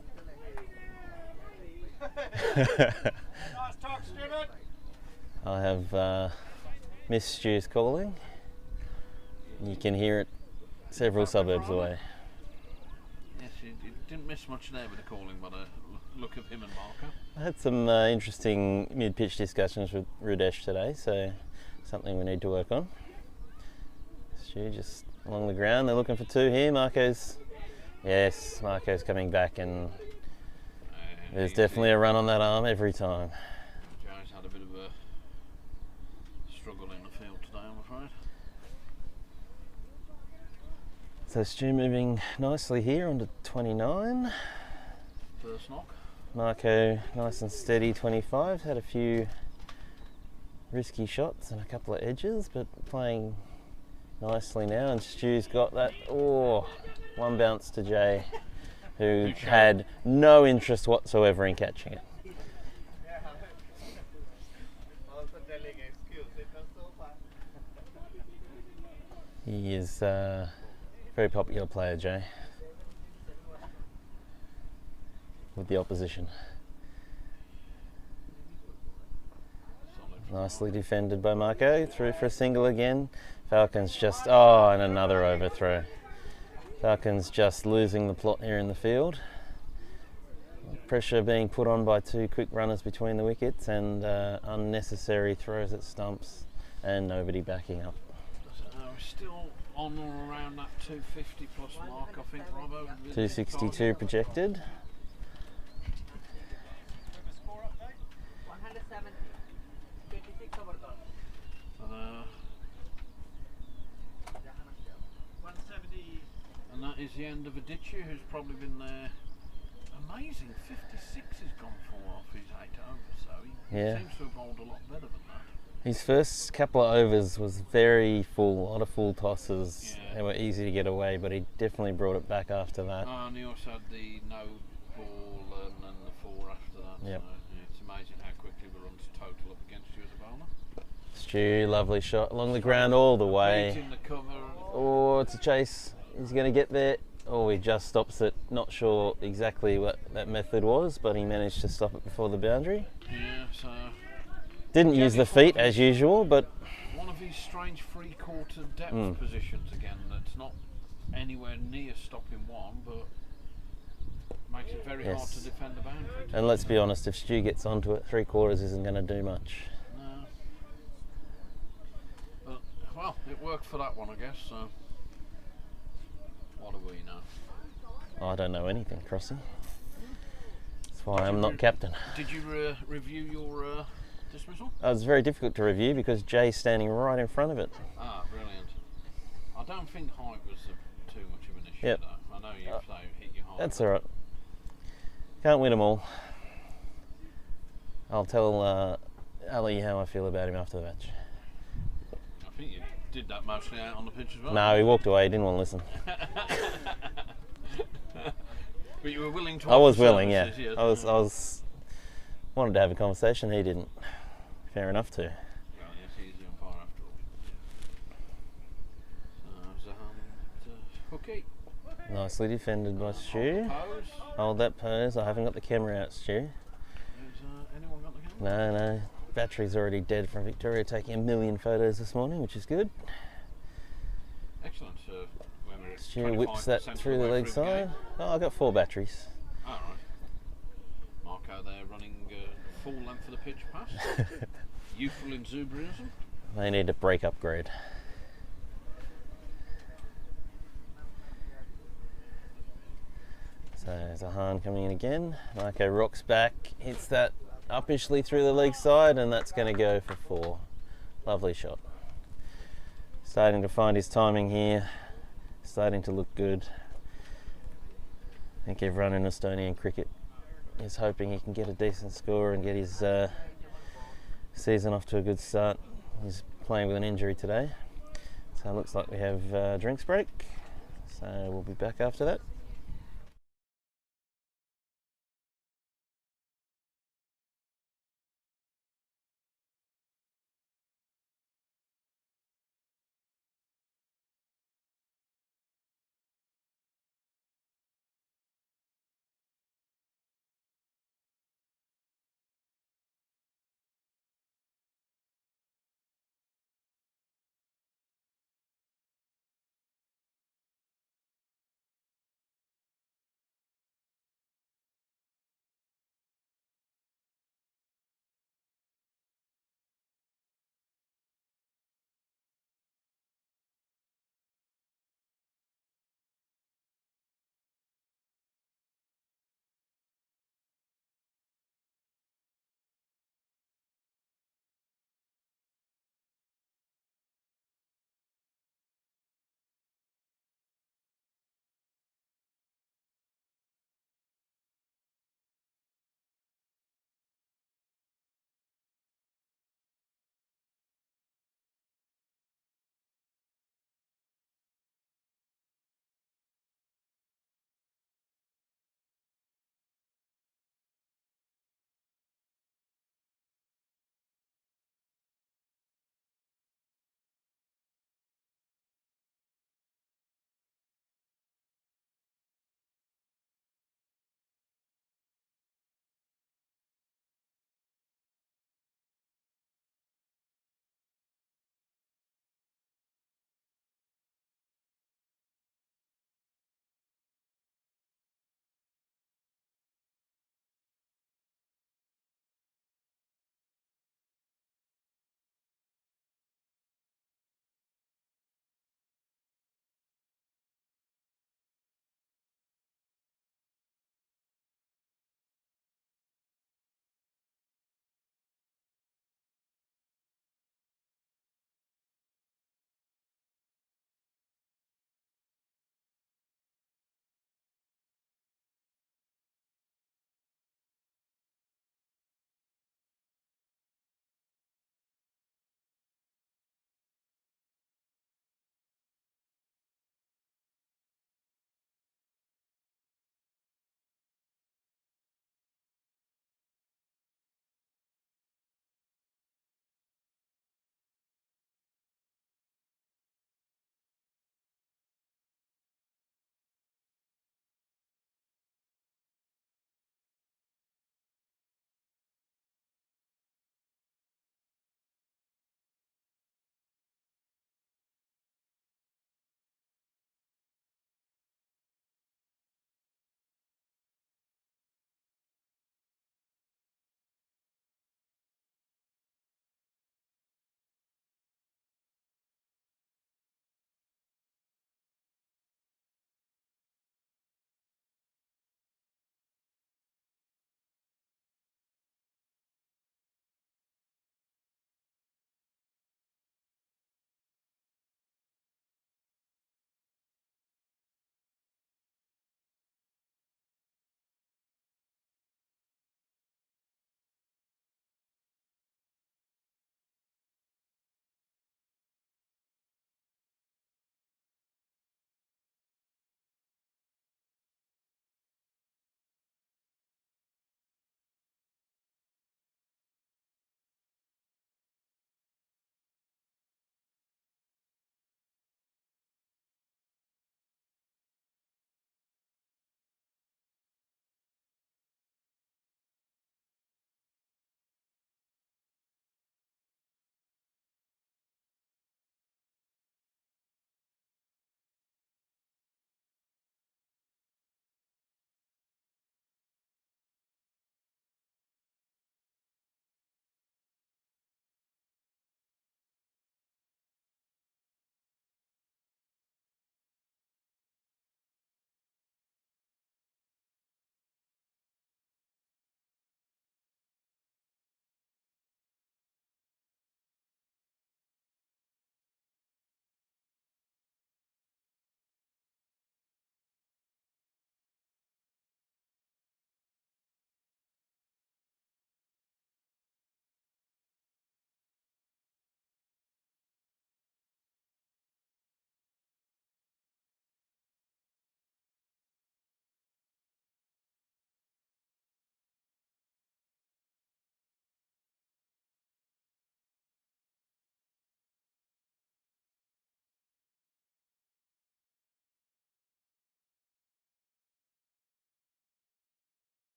Nice talk, Stuart. I have missed Stu's calling. You can hear it several suburbs away. Yes, you didn't miss much there with the calling by the look of him and Marco. I had some interesting mid-pitch discussions with Rudesh today, so something we need to work on. Stu just along the ground. They're looking for 2 here. Marco's coming back, and there's definitely a run on that arm every time. Joe's had a bit of a struggle in the field today, I'm afraid. So Stu moving nicely here onto 29. First knock. Marco nice and steady 25. Had a few risky shots and a couple of edges, but playing nicely now. And Stu's got that. Oh, one bounce to Jay, who had no interest whatsoever in catching it. He is a very popular player, Jay, with the opposition. Nicely defended by Marco, through for a single again. Falcons just, and another overthrow. Falcons just losing the plot here in the field. Pressure being put on by 2 quick runners between the wickets, and unnecessary throws at stumps and nobody backing up. We're still on or around that 250 plus mark, I think, Robbo. 262 projected. 170. 26 over gone. 170. And that is the end of Adichie, who's probably been there. Amazing, 56 has gone for off his 8 overs, so he seems to have bowled a lot better than that. His first couple of overs was very full, a lot of full tosses. Yeah. They were easy to get away, but he definitely brought it back after that. And he also had the no ball and then the 4 after that. Yep. So it's amazing how quickly the runs total up against you as a bowler. Stu, lovely shot along the ground all the way. Beating the cover. Oh, it's a chase. He's going to get there. Oh, he just stops it. Not sure exactly what that method was, but he managed to stop it before the boundary. Yeah, so... Didn't use the feet as usual, but... One of these strange 3/4 depth positions again that's not anywhere near stopping one, but makes it very hard to defend the boundary. And let's be honest, if Stu gets onto it, 3/4 isn't going to do much. No. But, well, it worked for that one, I guess, so... What do we know? I don't know anything, Crossy. That's why I'm not captain. Did you review your dismissal? It was very difficult to review because Jay's standing right in front of it. Ah, brilliant. I don't think height was too much of an issue, Yep. though. I know you say hit your height. That's alright. Can't win them all. I'll tell Ali how I feel about him after the match. I think you did that mostly out on the pitch as well. No, he walked away, he didn't want to listen. But you were willing to I was offer willing, yeah. services, yes. I was Wanted to have a conversation, he didn't. Fair enough too. Well, yes, he's the umpire after all. Okay. Nicely defended by Stu. Pose. Hold that pose. I haven't got the camera out, Stu. Has anyone got the camera? No. Battery's already dead from Victoria taking 1 million photos this morning, which is good. Excellent. When we're at Stu whips that 25% through the away leg from game. side. Oh, I've got 4 batteries. All right. Marco there running full length of the pitch past. Youthful exuberism. They need a brake upgrade. So Zahan coming in again. Marco rocks back, hits that uppishly through the leg side, and that's going to go for 4. Lovely shot. Starting to find his timing here. Starting to look good. I think everyone in Estonian cricket is hoping he can get a decent score and get his season off to a good start. He's playing with an injury today. So it looks like we have a drinks break. So we'll be back after that.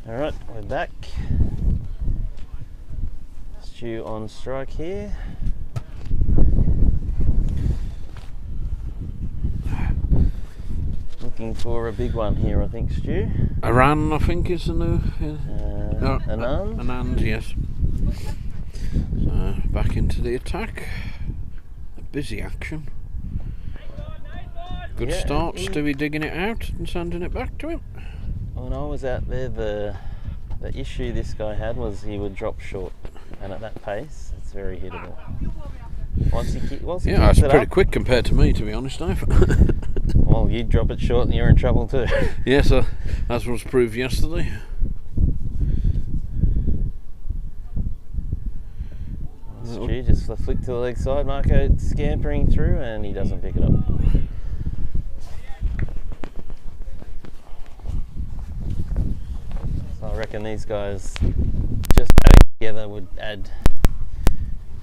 Alright, we're back. Stu on strike here. Looking for a big one here, I think, Stu. Aran, I think, is the new. Anand? Anand, yes. So back into the attack. A busy action. Good start. Stewie digging it out and sending it back to him. When I was out there, the issue this guy had was he would drop short, and at that pace, it's very hittable. Once he Yeah, it's kicks it pretty up, quick compared to me, to be honest, Dave. well, you drop it short and you're in trouble too. Yes, as was proved yesterday. Stu just a flick to the leg side. Marco scampering through, and he doesn't pick it up. So I reckon these guys just adding together would add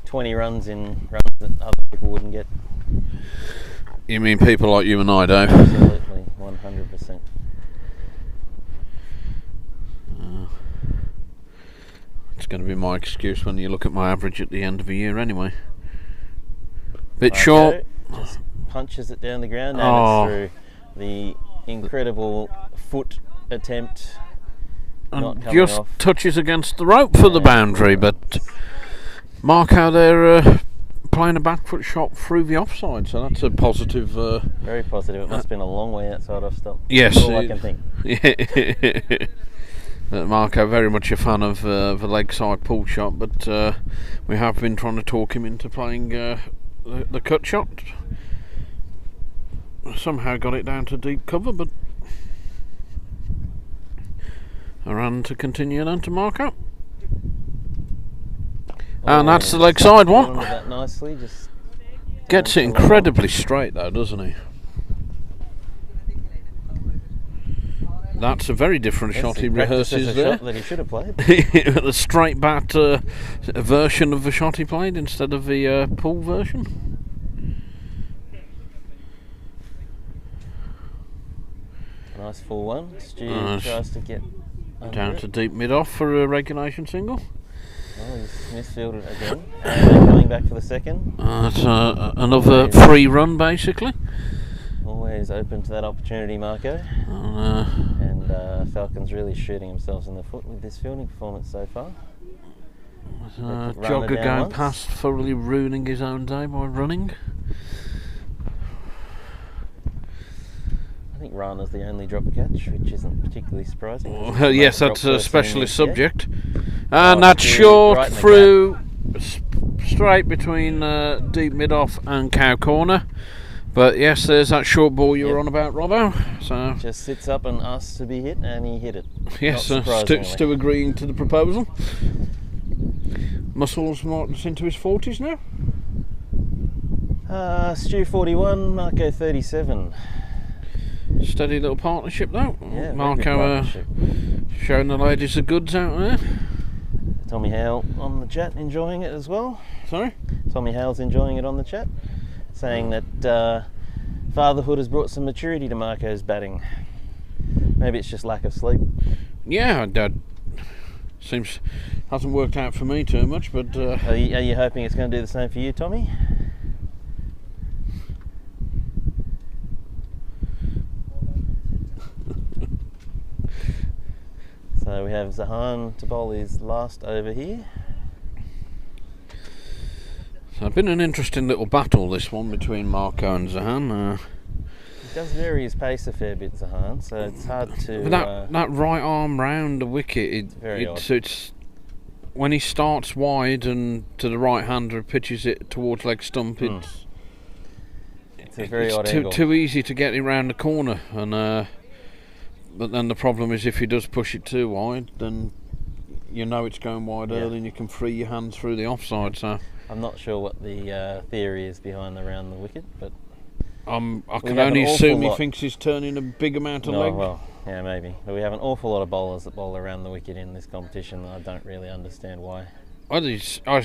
20 runs in runs that other people wouldn't get. You mean people like you and I, Dave? Absolutely, 100%. It's going to be my excuse when you look at my average at the end of the year anyway. Bit Marco short. just punches it down the ground, and it's through. The incredible foot attempt. And just touches against the rope for the boundary, but Marco there playing a back foot shot through the offside, so that's a positive. Very positive. It must have been a long way outside off stop. Yes, that's all I can think. Marco very much a fan of the leg side pull shot, but we have been trying to talk him into playing the cut shot. Somehow got it down to deep cover, but a run to continue then to Marco. And that's the leg side one. That nicely, just gets it incredibly straight though, doesn't he? That's a very different shot he rehearses there. Shot that he should have played. The straight bat version of the shot he played instead of the pull version. A nice full one. Stu tries to get down to deep mid off for a regulation single. Oh, he's misfielded again. And they're coming back for the second. That's another free run basically. Always open to that opportunity, Marco. And Falcons really shooting themselves in the foot with this fielding performance so far. Jogger going past, thoroughly ruining his own day by running. I think Rana's the only drop catch, which isn't particularly surprising. Yes, that's a specialist subject. And that's short right through, straight between deep mid-off and cow corner. But yes, there's that short ball you were on about, Robbo. So just sits up and asks to be hit, and he hit it. Yes, Stu agreeing to the proposal. Muscles marked into his 40s now. Stu 41, Marco 37. Steady little partnership though. Yeah, Marco showing the ladies the goods out there. Tommy Hale on the chat enjoying it as well. Sorry? Tommy Hale's enjoying it on the chat, saying that fatherhood has brought some maturity to Marco's batting. Maybe it's just lack of sleep. Yeah, Dad. Seems hasn't worked out for me too much, but are you hoping it's going to do the same for you, Tommy? So we have Zahan to bowl his last over here. So it's been an interesting little battle, this one, between Marco and Zahan. He does vary his pace a fair bit, Zahan, so it's hard to... That right arm round the wicket, it's when he starts wide and to the right hander pitches it towards leg stump, it's a very odd angle. Too easy to get it round the corner, and but then the problem is if he does push it too wide, then you know it's going wide early and you can free your hand through the offside. So I'm not sure what the theory is behind the round the wicket, but I can only assume he thinks he's turning a big amount of leg. Well, yeah, maybe. But we have an awful lot of bowlers that bowl around the wicket in this competition, and I don't really understand why. I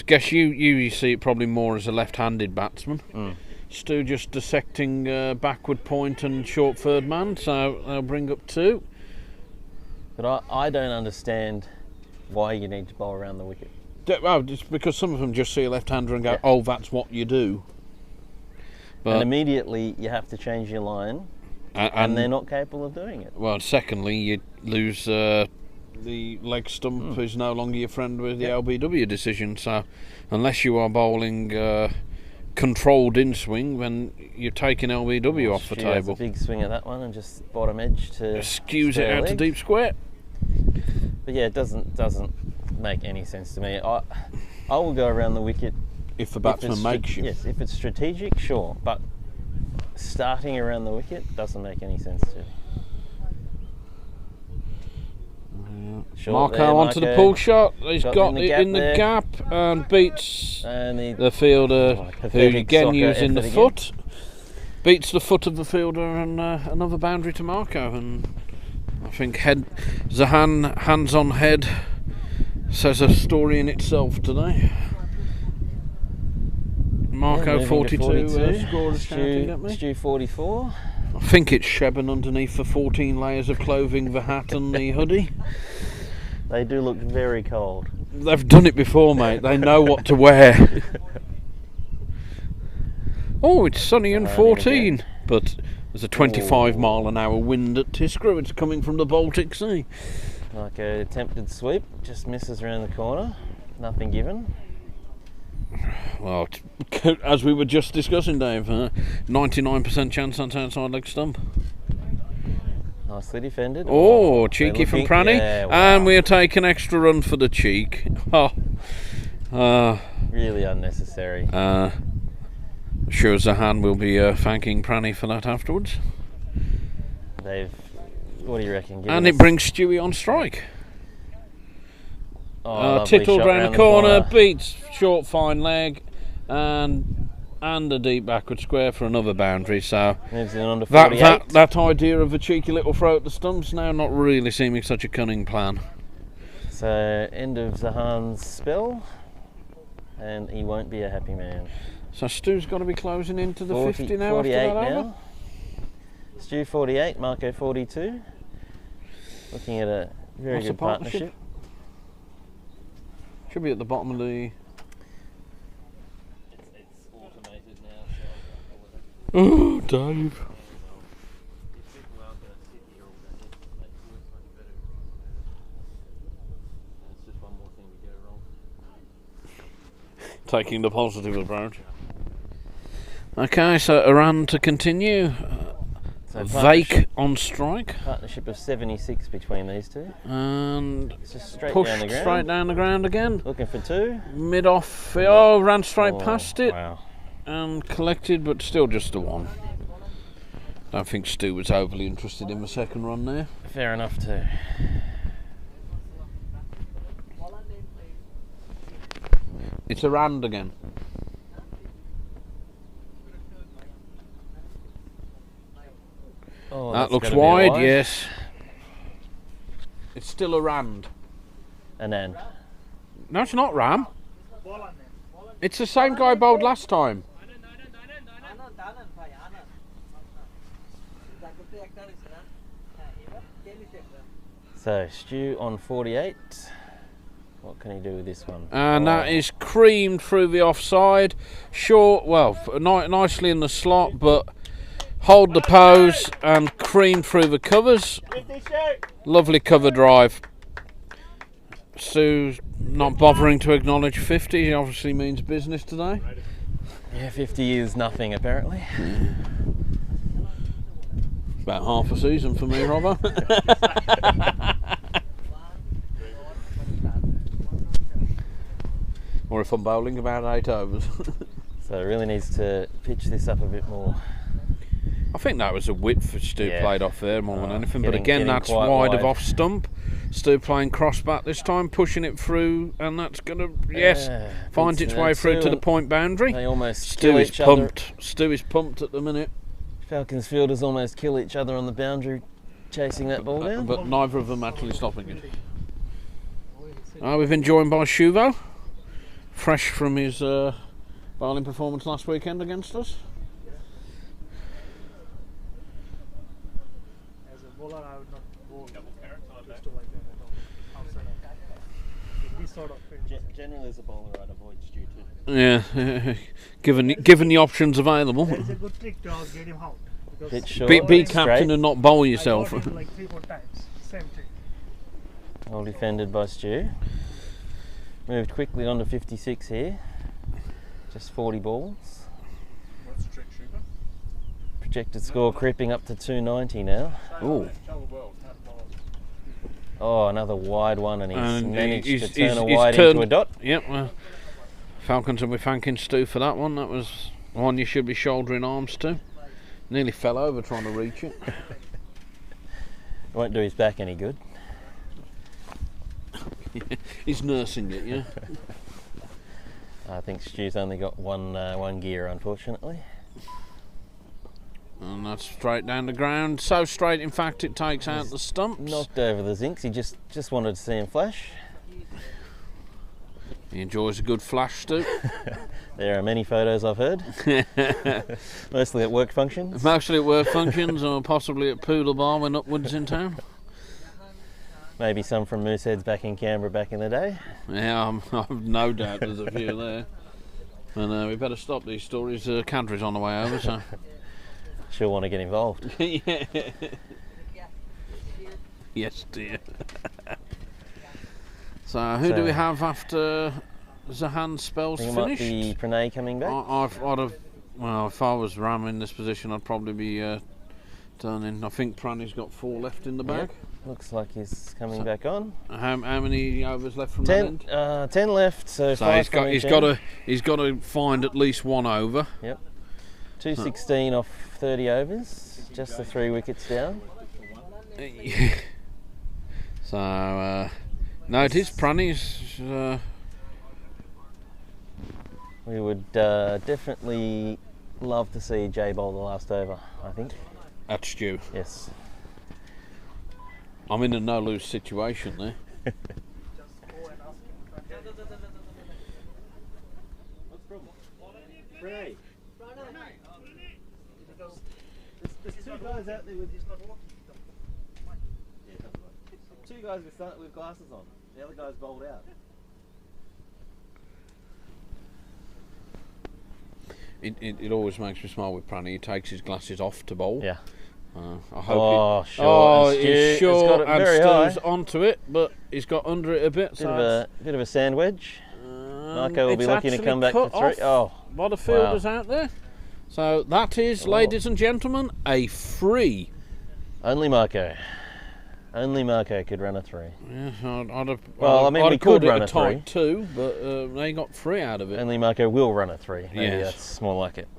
guess you see it probably more as a left-handed batsman. Stu just dissecting backward point and short third man, so they'll bring up two. But I don't understand why you need to bowl around the wicket. Well, it's because some of them just see a left-hander and go, Yeah. oh, that's what you do. But And immediately you have to change your line, and they're not capable of doing it. Well, secondly, you lose the leg stump is no longer your friend with the LBW decision. So, unless you are bowling controlled in swing, then you're taking LBW off the Stu has table. a big swing at that one and just bottom edge to Skews it spare out to leg. deep square. But yeah, it doesn't make any sense to me. I will go around the wicket If the if batsman it's makes you. Yes, if it's strategic, sure. But starting around the wicket doesn't make any sense to me. Short Marco there, onto the Marco. pull shot. He's got in it in the there. gap and beats And the fielder, who pathetic again soccer using the effort foot. Beats the foot of the fielder and another boundary to Marco. And I think Zahan hands on head says a story in itself today. Marco moving to 42 scorers shouting at me. Stu 44. I think it's Sheben underneath the 14 layers of clothing, the hat and the hoodie. They do look very cold. They've done it before, mate. They know what to wear. Oh, it's sunny and 14, but there's a 25 mile an hour wind at Tiskra. It's coming from the Baltic Sea. Like a attempted sweep, just misses around the corner. Nothing given. Well, as we were just discussing, Dave, 99% chance that's outside leg stump. Nicely defended. Oh, cheeky they're from looking- Pranny. yeah, wow. And we'll take an extra run for the cheek. Really unnecessary. Sure Zahan will be thanking Pranny for that afterwards. What do you reckon? Given And it us- brings Stewie on strike. lovely Tittled shot round the corner, beats short fine leg, and a deep backward square for another boundary. So Moves it on to 48. that idea of a cheeky little throw at the stumps now not really seeming such a cunning plan. So end of Zahan's spell, and he won't be a happy man. So Stu's got to be closing into the 50 now after 48 that over. now. Stu 48, Marco 42. Looking at a very What's the good partnership. Should be at the bottom of the... It's automated now, Oh, Dave. It's just one more thing to go wrong. Taking the positive approach. Okay, so Iran to continue. So Vake on strike. partnership of 76 between these two. And It's just straight pushed down the ground. straight down the ground again. Looking for two. Mid off. Oh, ran straight Oh, past it. Wow. And collected, but still just a one. Don't think Stu was overly interested in the second run there. Fair enough too. It's a rand again. Oh, That that's looks gotta be a wide, yes. It's still a rand. An end. No, it's not Ram. It's the same guy bowled last time. So Stu on 48. What can he do with this one? And that Oh, is creamed through the offside. Short, well, nicely in the slot, but hold the pose and creamed through the covers. Lovely cover drive. Stu's not bothering to acknowledge 50. He obviously means business today. yeah, 50 is nothing apparently. About half a season for me, Robbo. Or if I'm bowling, about 8 overs. So it really needs to pitch this up a bit more. I think that was a width that Stu Yeah. played off there more than anything. But getting- again, getting that's quite wide of wide. off stump. Stu playing cross back this time, pushing it through, and that's going to, yes, finds beats its it way out through too, to the and point boundary. They almost Stu kill is each other. pumped. Stu is pumped at the minute. Falcons fielders almost kill each other on the boundary chasing that ball down. But neither of them actually stopping it. We've been joined by Shuvo, fresh from his bowling performance last weekend against us. As a bowler, I would not bowl pistol like that. sort of pitch. Generally, as a bowler, I'd avoid Stu too. Yeah, given the options available. There is a good trick to get him out. Pitch short, Be straight. captain and not bowl I yourself. got him like 3-4 times. Same trick. Well defended by Stu. Moved quickly on to 56 here. Just 40 balls. What's the trick, Shooter? Projected score creeping up to 290 now. Ooh. Oh, another wide one, and he's And managed he's- to turn a he's wide turned- into a dot. Yep, well, Falcons will be thanking Stu for that one. That was one you should be shouldering arms to. Nearly fell over trying to reach it. Won't do his back any good. He's nursing it, yeah. I think Stu's only got one gear, unfortunately. And that's straight down the ground. So straight, in fact, it takes out the stumps. Knocked over the zincs. He just wanted to see him flash. He enjoys a good flash, Stu. There are many photos I've heard, mostly at work functions. Mostly at work functions or possibly at Poodle Bar when upwards in town. Maybe some from Mooseheads back in Canberra back in the day. Yeah, I've no doubt there's a few there. And we better stop these stories. Cadry's on the way over, so. She'll want to get involved. Yeah. Yes, dear. So, who do we have after Zahan's spell's I think finished? it might be Pranay coming back. I'd have, well, if I was Ram in this position, I'd probably be turning. I think Pranay's got 4 left in the bag. Yep. Looks like he's coming back on. How many overs left from that end? 10 left, so 5 he's got to find at least 1 over. Yep. 216 off 30 overs, just the 3 wickets down. So no, it is Pranay's. We would definitely love to see Jay bowl the last over, I think. That's Stu. Yes. I'm in a no-lose situation there. Ray. There's 2 guys out there with 2 guys with glasses on. The other guy's bowled out. It always makes me smile with Pranay. He takes his glasses off to bowl. Yeah. I hope He's short got it and very high. Stu's onto it, but he's got under it a bit. Bit of a sand wedge. Marco will be looking to come back for 3. Oh, by the fielders out there. So that is, ladies and gentlemen, a free. Only Marco could run a 3. Yeah, I'd have. Well, I mean, we called could run it a a tight 2, but they got 3 out of it. Only Marco will run a 3. Maybe Yes. that's more like it.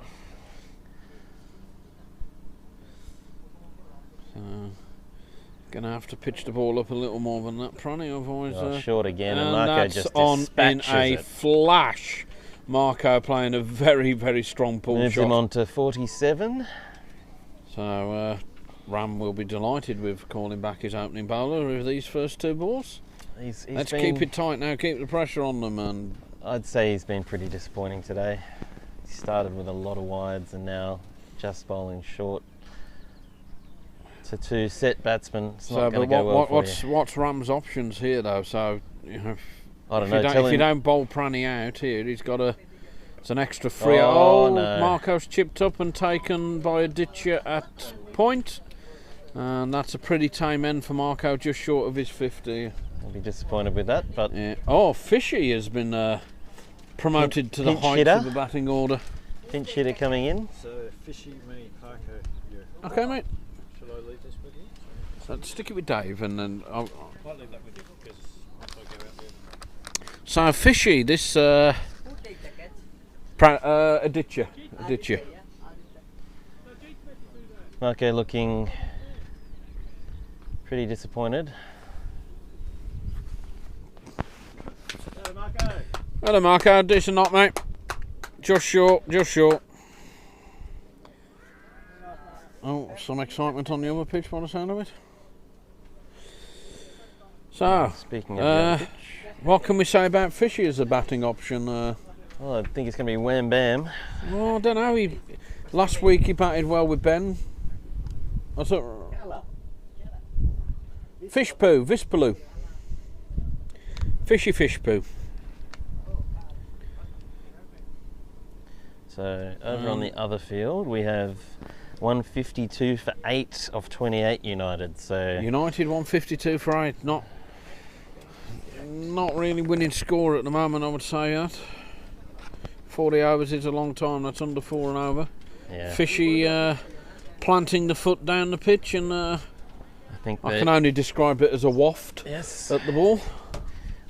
Gonna have to pitch the ball up a little more than that, Pranay. Otherwise, Short again, and and Marco that's just on in dispatches a it. flash. Marco playing a very, very strong pull Moves shot. him on to 47. So Ram will be delighted with calling back his opening bowler with these first 2 balls. Let's keep it tight now. Keep the pressure on them, and I'd say he's been pretty disappointing today. He started with a lot of wides and now just bowling short to 2 set batsmen. It's not going to go well for you. what's Ram's options here, though? So I don't know. If you don't bowl Pranay out here, he's got a. It's an extra 3. Oh, no. Marco's chipped up and taken by a ditcher at point, and that's a pretty tame end for Marco, just short of his 50. I'll be disappointed with that, but Yeah. Oh, Fishy has been promoted to the pinch height hitter. of the batting order. pinch hitter coming in. So, Fishy, me, Parco, you. Okay, mate. Shall I leave this with you? So stick it with Dave, and then I'll leave that with you because if I go out there. so Fishy, this Who take the catch? a ditcher. Marco looking pretty disappointed. Hello, Marco. Hello, Marco. Decent knock, mate. Just short. Oh, some excitement on the other pitch by the sound of it. So, Speaking of the other pitch, what can we say about Fishy as a batting option? well, I think it's going to be wham bam. Well, I don't know. Last week he batted well with Ben. I thought Fish poo, Vispaloo. Fishy fish poo. So over on the other field we have 152 for 8 of 28 United. So United 152 for 8. Not really winning score at the moment, I would say that. 40 overs is a long time. That's under 4 and over. yeah, Fishy planting the foot down the pitch, and I think I can only describe it as a waft yes, at the ball.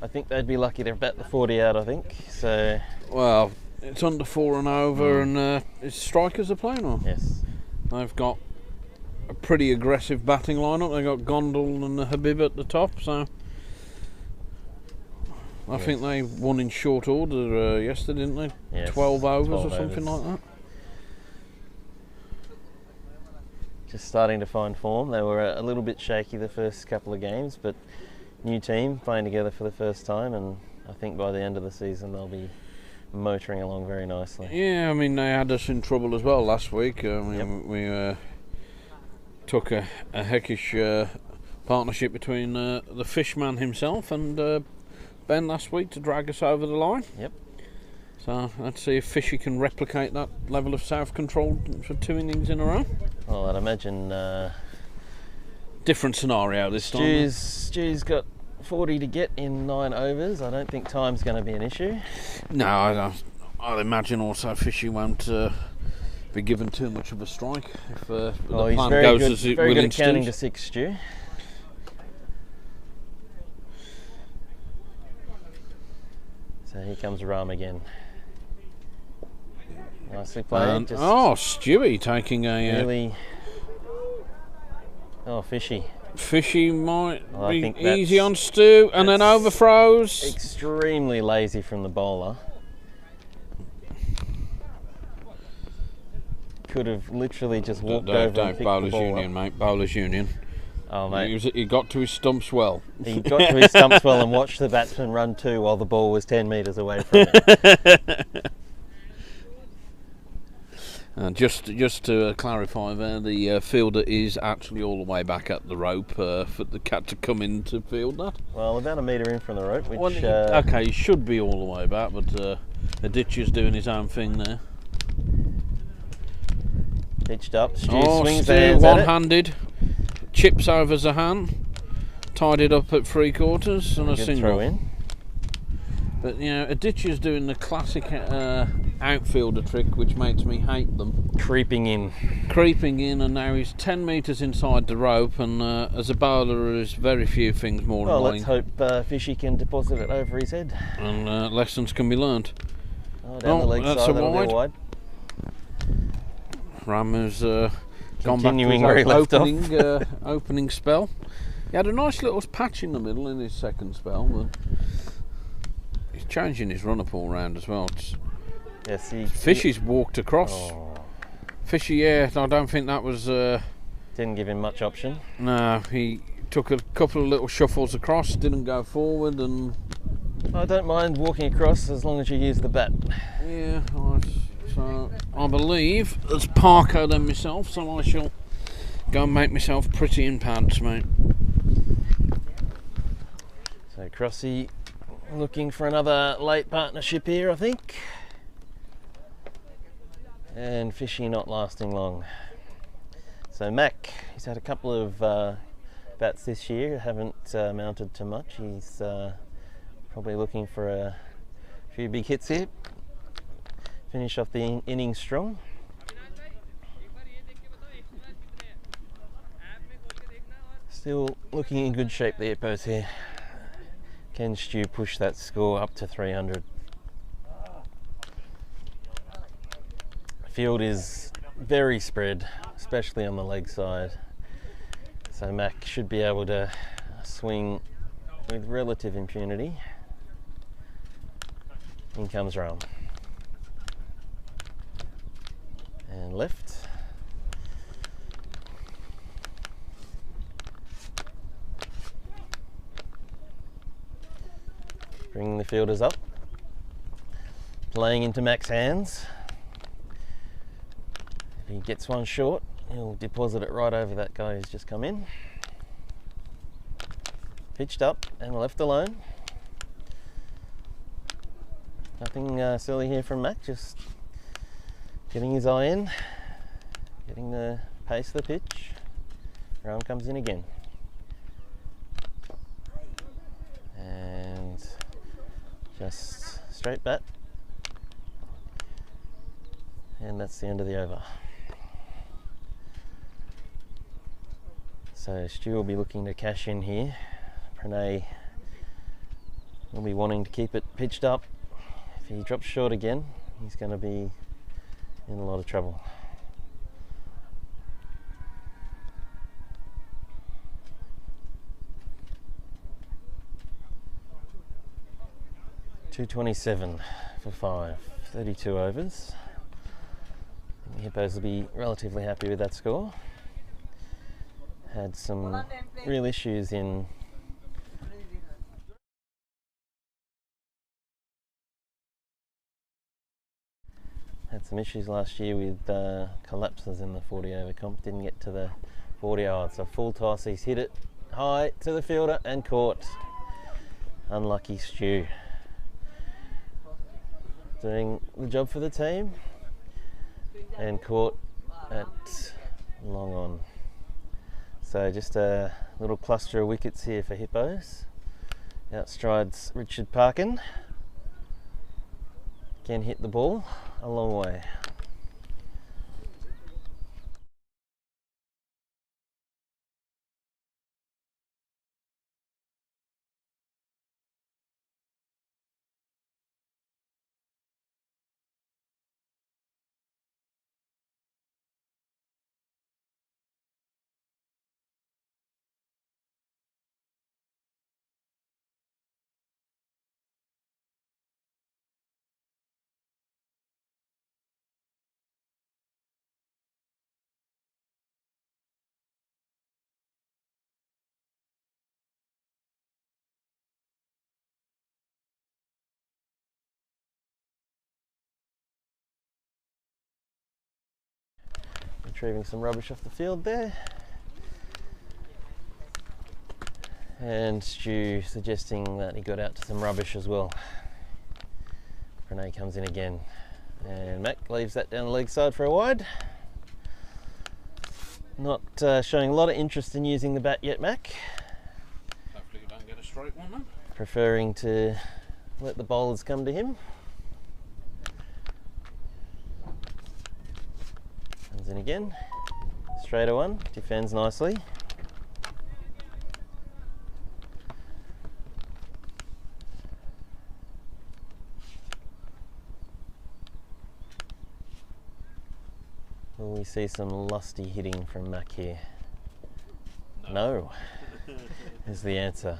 I think they'd be lucky to bat the 40 out. I think so. Well, it's under 4 and over, and it's strikers are playing on. Yes, They've got a pretty aggressive batting lineup. They've got Gondal and Habib at the top, so I think they won in short order yesterday, didn't they? yes, 12 overs 12 or something overs. like that. Just starting to find form. They were a little bit shaky the first couple of games, but new team playing together for the first time, and I think by the end of the season they'll be motoring along very nicely. Yeah, I mean, they had us in trouble as well last week. We took a heckish partnership between the Fishman himself and Ben last week to drag us over the line. Yep. So let's see if Fishy can replicate that level of self-control for 2 innings in a row. Well, I'd imagine Different scenario this time. Stu's got 40 to get in 9 overs. I don't think time's going to be an issue. No, I'd imagine also Fishy won't be given too much of a strike if the He's plan very goes good, as it very will good in at counting Stu's. to 6, Stu. So here comes Ram again. Nicely played. Just Stewie taking a really. Fishy. Fishy might Well, I be think easy that's- on Stu, and then that's overthrows. Extremely lazy from the bowler. Could have literally just walked over and picked the Bowler's ball Union, up. mate. Bowler's Union. Oh, mate. He got to his stumps well. He got to his stumps well and watched the batsman run 2 while the ball was 10 metres away from it. Just to clarify there, the fielder is actually all the way back at the rope for the cat to come in to field that. Well, about a metre in from the rope, which... Okay, he should be all the way back, but the ditcher's doing his own thing there. pitched up. Stu swings Stu the hands at it. one-handed, chips over Zahan, tied it up at 3/4 and a Good single. throw in. But a ditcher's doing the classic outfielder trick, which makes me hate them. Creeping in. Creeping in, and now he's 10 metres inside the rope, and as a bowler there's very few things more Well, annoying. let's hope Fishy can deposit it over his head. And lessons can be learnt. Down the leg that's side, a that'll be wide. a wide. Ramu's gone back to Continuing his where he left opening spell. He had a nice little patch in the middle in his second spell, but he's changing his run-up all round as well. Yes, Fishy's walked across. Oh, Fishy, I don't think that was... didn't give him much option. No, he took a couple of little shuffles across, didn't go forward, and... I don't mind walking across as long as you use the bat. Yeah, so I believe it's Parco then myself, so I shall go and make myself pretty in pants, mate. So Crossy looking for another late partnership here, I think. And Fishy not lasting long. So Mac, he's had a couple of bats this year, haven't mounted to much. He's probably looking for a few big hits here. Finish off the innings strong. Still looking in good shape, the Hippos here. Can Stu push that score up to 300? The field is very spread, especially on the leg side. So Mac should be able to swing with relative impunity. In comes Ram. And left. Bringing the fielders up. Playing into Mac's hands. If he gets one short, he'll deposit it right over that guy who's just come in. Pitched up and left alone. Nothing silly here from Mac, just getting his eye in, getting the pace of the pitch. Run comes in again. And just straight bat. And that's the end of the over. So Stu will be looking to cash in here. Pranay will be wanting to keep it pitched up. If he drops short again, he's going to be in a lot of trouble. .227 for 5, 32 overs. The Hippos will be relatively happy with that score. Had some real issues in last year with collapses in the 40 over comp. Didn't get to the 40 yards. So full toss, he's hit it high to the fielder and caught. Unlucky Stu. Doing the job for the team and caught at long on. So just a little cluster of wickets here for Hippos. Outstrides Richard Parkin. Again hit the ball a long way. Retrieving some rubbish off the field there. And Stu suggesting that he got out to some rubbish as well. Pranay comes in again. And Mac leaves that down the leg side for a wide. Not showing a lot of interest in using the bat yet, Mac. Hopefully you don't get a straight one then. Preferring to let the bowlers come to him. Comes in again. Straighter one, defends nicely. Will we see some lusty hitting from Mac here? No. Is the answer.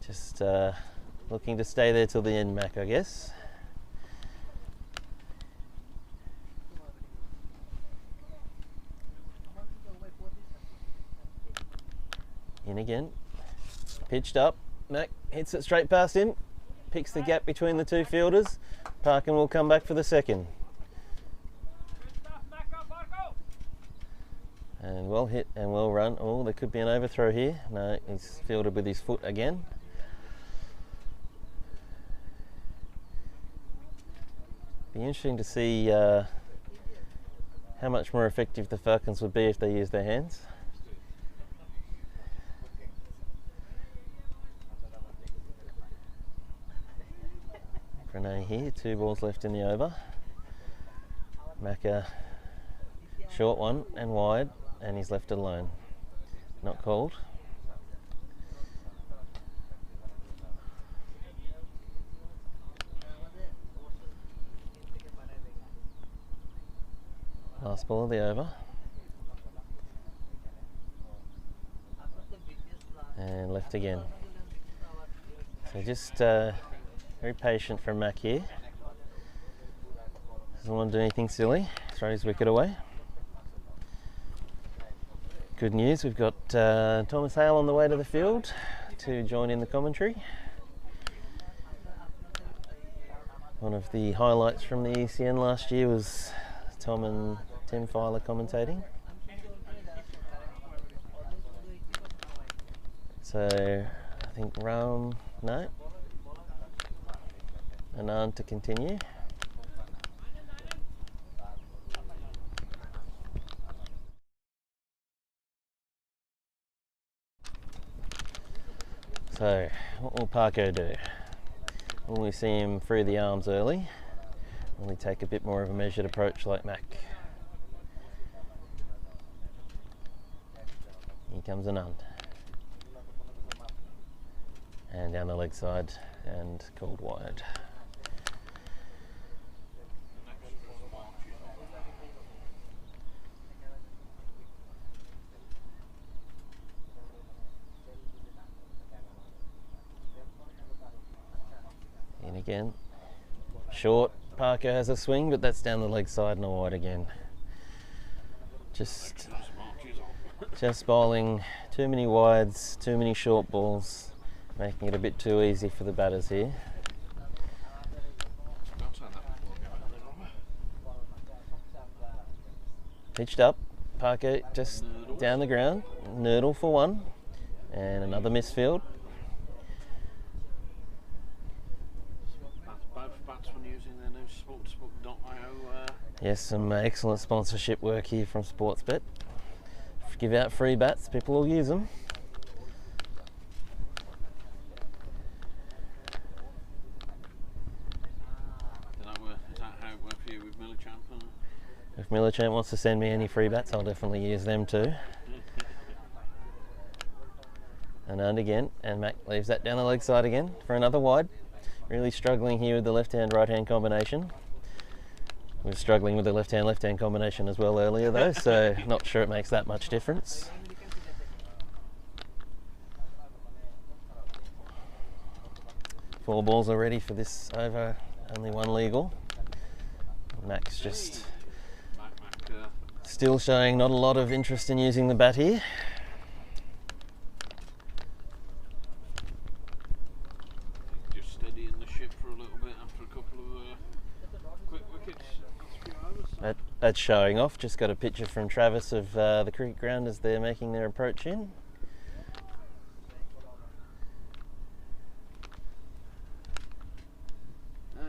Just looking to stay there till the end, Mac, I guess. In again. Pitched up. Mac hits it straight past him. Picks the gap between the two fielders. Parkin will come back for the second. And well hit and well run. Oh, there could be an overthrow here. No, he's fielded with his foot again. Be interesting to see how much more effective the Falcons would be if they used their hands. Pranay here, 2 balls left in the over. Macca, short one and wide, and he's left alone. Not called. Last ball of the over. And left again. So just very patient from Mac here. Doesn't want to do anything silly. Throw his wicket away. Good news, we've got Thomas Hale on the way to the field to join in the commentary. One of the highlights from the ECN last year was Tom and Tim Filer commentating. So I think Anand to continue. So, what will Parco do? Will we see him through the arms early? Will we take a bit more of a measured approach like Mac? Here comes Anand. And down the leg side and called wide. In again. Short. Parco has a swing, but that's down the leg side and a wide again. Just bowling too many wides, too many short balls, making it a bit too easy for the batters here. Pitched up. Parco just down the ground. Nurdle for one. And another misfield. Yes, some excellent sponsorship work here from Sportsbet. Give out free bats, people will use them. Is that how it worked for you with Millichamp? If Millichamp wants to send me any free bats, I'll definitely use them too. And again, and Mac leaves that down the leg side again for another wide. Really struggling here with the left-hand, right-hand combination. We were struggling with the left-hand combination as well earlier though, so not sure it makes that much difference. Four balls already for this over, only one legal. Mac's just still showing not a lot of interest in using the bat here. Just steadying the ship for a little bit after a couple of quick wickets. That's showing off. Just got a picture from Travis of the cricket ground as they're making their approach in.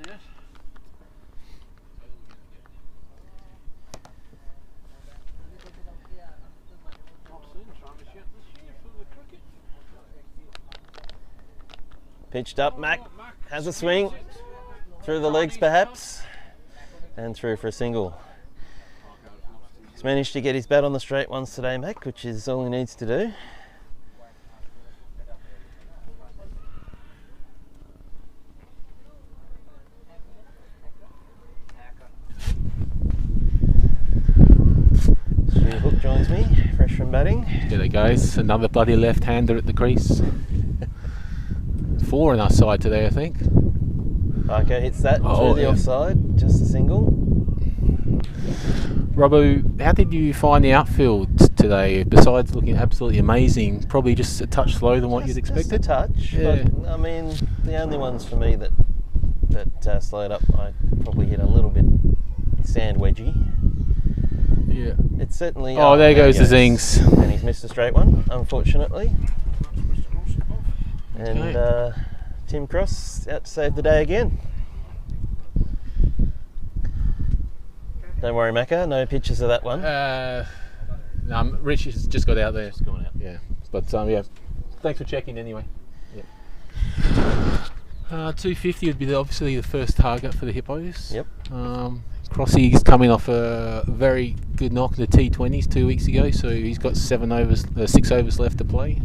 Yes. Pitched up, Mac has a swing. Through the legs perhaps. And through for a single. He's managed to get his bat on the straight ones today, Mac, which is all he needs to do. Stu Hook joins me, fresh from batting. G'day guys, another bloody left-hander at the crease. 4 on our side today, I think. Parco hits that through the offside, just a single. Robbo, how did you find the outfield today? Besides looking absolutely amazing, probably just a touch slower than what you'd expected? Just a touch, yeah. But I mean, the only ones for me that slowed up, I probably hit a little bit sand wedgy. Yeah. It's certainly... there goes the zings. And he's missed a straight one, unfortunately. And Tim Cross out to save the day again. Don't worry, Macca, no pictures of that one. No, Rich has just got out there. Just gone out. Yeah, but yeah, thanks for checking anyway. Yeah. 250 would be obviously the first target for the Hippos. Yep. Crossy's coming off a very good knock in the T20s 2 weeks ago, so he's got 6 overs left to play.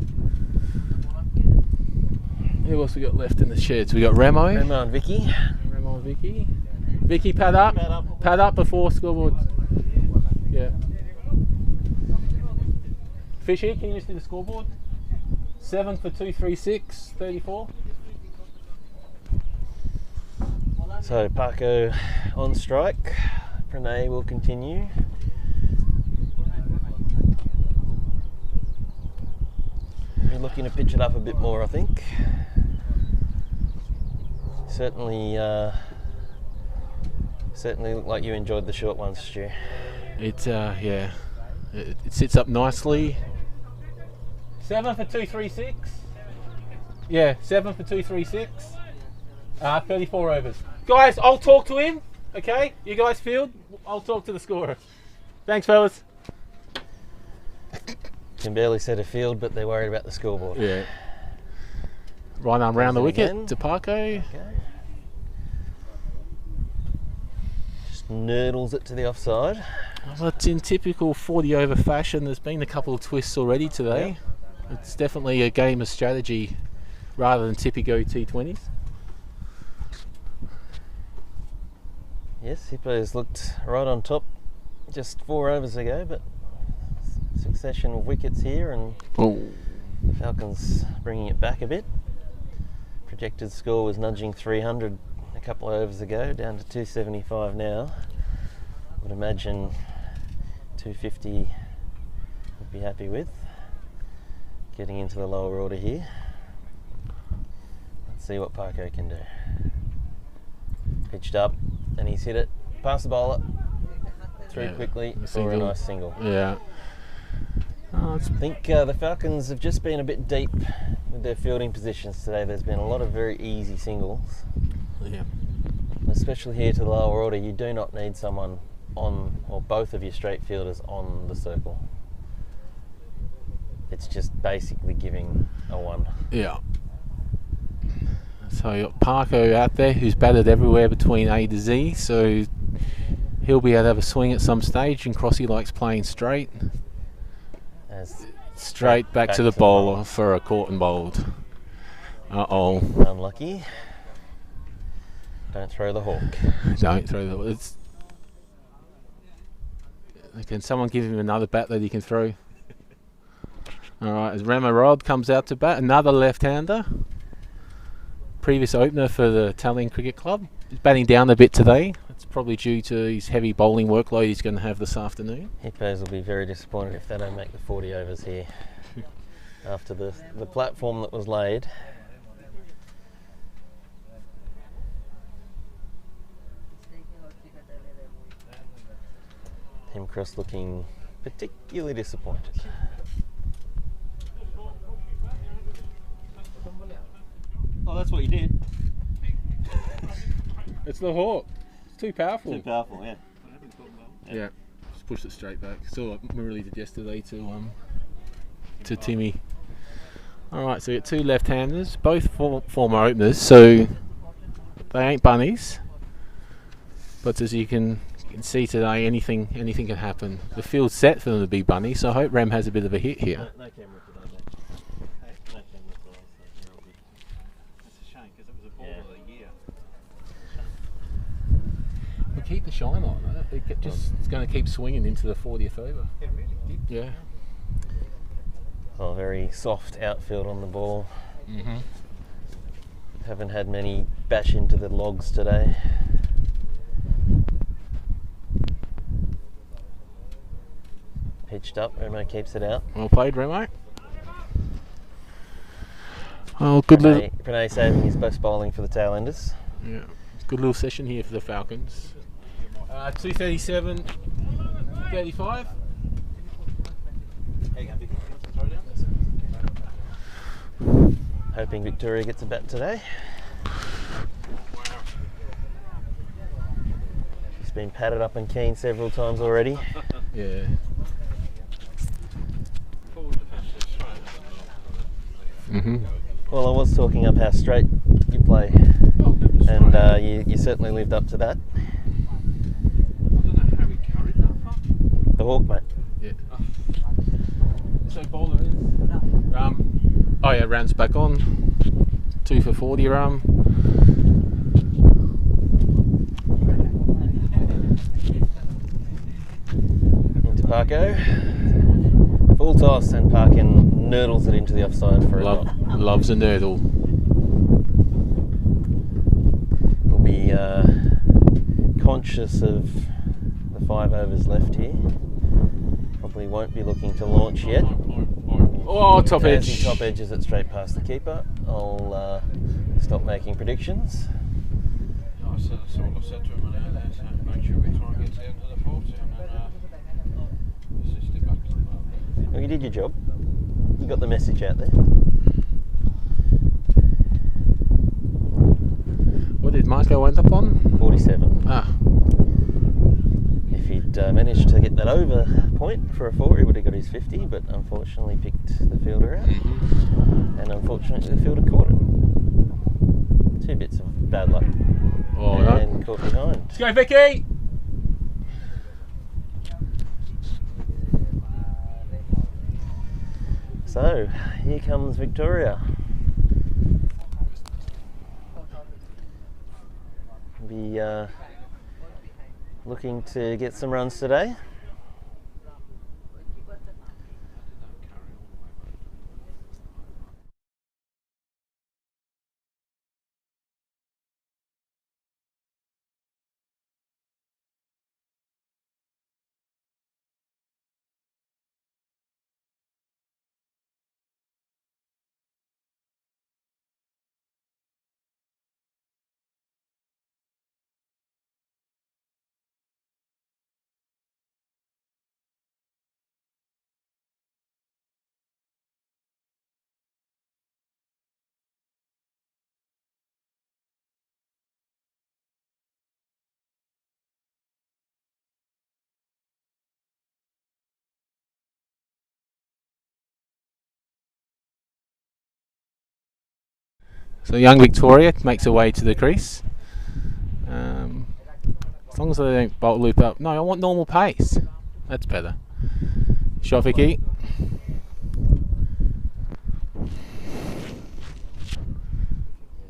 Who else we got left in the sheds? We got Remo and Vicky. Remo and Vicky. Vicky, pad up. Pad up before scoreboard. Yeah. Fishy, can you just do the scoreboard? 7 for 236, 34. So Parco on strike. Pranay will continue. We're looking to pitch it up a bit more, I think. Certainly looked like you enjoyed the short ones, Stu. It yeah, it sits up nicely. 7 for 236. Yeah, 7 for 236. 34 overs. Guys, I'll talk to him. Okay, you guys field. I'll talk to the scorer. Thanks, fellas. Can barely set a field, but they're worried about the scoreboard. Yeah. Right arm round the Goes in wicket again. to Parco. Okay. Just nurdles it to the offside. Well, it's in typical 40 over fashion. There's been a couple of twists already today. It's definitely a game of strategy rather than typical T20s. Yes, Hippos looked right on top just 4 overs ago, but succession of wickets here, and the Falcons bringing it back a bit. Projected score was nudging 300 a couple of overs ago, down to 275 now. Would imagine 250 would be happy with. Getting into the lower order here. Let's see what Parco can do. Pitched up, and he's hit it past the bowler. Through quickly for a nice single. Yeah. I think the Falcons have just been a bit deep with their fielding positions today. There's been a lot of very easy singles. Yeah. Especially here to the lower order, you do not need someone on, or both of your straight fielders on the circle. It's just basically giving a one. Yeah. So you got Parco out there who's batted everywhere between A to Z, so he'll be able to have a swing at some stage, and Crossy likes playing straight. As Straight back to the bowler for a caught and bowled. Uh-oh. unlucky. Don't throw the hawk. Don't throw the... It's, can someone give him another bat that he can throw? Alright, as Ramarod comes out to bat, another left-hander. Previous opener for the Tallinn Cricket Club. He's batting down a bit today. It's probably due to his heavy bowling workload he's going to have this afternoon. Hippos will be very disappointed if they don't make the 40 overs here. After the platform that was laid. Tim Cross looking particularly disappointed. Oh, that's what you did. It's the hawk. It's too powerful. Too powerful, yeah. Yeah. Just pushed it straight back. Still like Murali did yesterday to Timmy. Alright, so we got two left-handers, both former openers, so they ain't bunnies. But as you can see today, anything can happen. The field's set for them to be bunnies, so I hope Ram has a bit of a hit here. No camera today, mate. No camera today, so you'll be... That's a shame, because it was a ball of the year. We keep the shine on it. It's going to keep swinging into the 40th over. Yeah, really deep. Yeah. Oh, very soft outfield on the ball. Mm-hmm. Haven't had many bash into the logs today. Pitched up, Remo keeps it out. Well played, Remo. Oh, good little... Pranay saving his best bowling for the tailenders. Yeah, good little session here for the Falcons. 237, 35. Hoping Victoria gets a bat today. She's been patted up and keen several times already. Yeah. Mm-hmm. Well, I was talking up how straight you play, and you certainly lived up to that. The hawk, mate. Yeah. So bowler is oh yeah, Ram's back on. 2 for 40, Ram. Into Parco. Full toss, and Parkin nurdles it into the offside for a dot. Loves a nurdle. We'll be conscious of the 5 overs left here. Probably won't be looking to launch yet. Oh, top edge. Top edge is it straight past the keeper. I'll stop making predictions. I said that's all I said to him earlier there, so make sure we try and get down to the 40 and then assist it back to the ball. Well, you did your job. You got the message out there. What did Marco end up on? He'd managed to get that over point for a 4. He would have got his 50, but unfortunately picked the fielder out. And unfortunately the fielder caught it. 2 bits of bad luck. Oh, and caught behind. Let's go, Vicky! So, here comes Victoria. Be looking to get some runs today. So young Victoria makes her way to the crease. As long as they don't bolt loop up. No, I want normal pace. That's better. Shot, Vicky.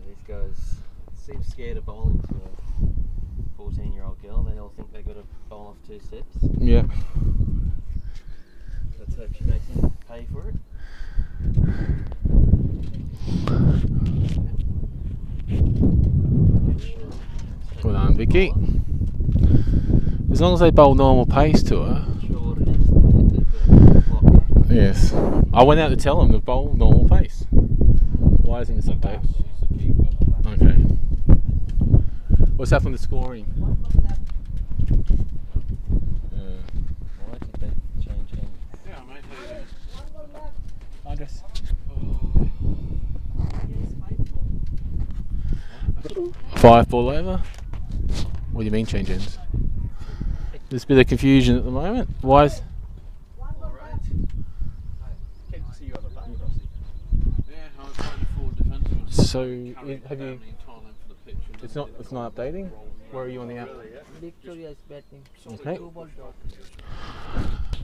These guys seem scared of bowling to a 14-year-old girl. They all think they've got to bowl off 2 steps. Yeah. Let's hope she makes him pay for it. Well done, Vicky. As long as they bowl normal pace to her. Not sure what it is. They've got a block. Yes. I went out to tell them to bowl normal pace. Why isn't this update? Okay. What's happened to scoring? Why did they change ends? Yeah, mate. Address. 5 ball over. What do you mean change ends? There's a bit of confusion at the moment. Why is... Alright. Keen to see you on the back, Rossi. Yeah, I was playing forward defensive. So, have you... It's not updating? Where are you on the app? Victoria is batting. Okay. 2 ball dot.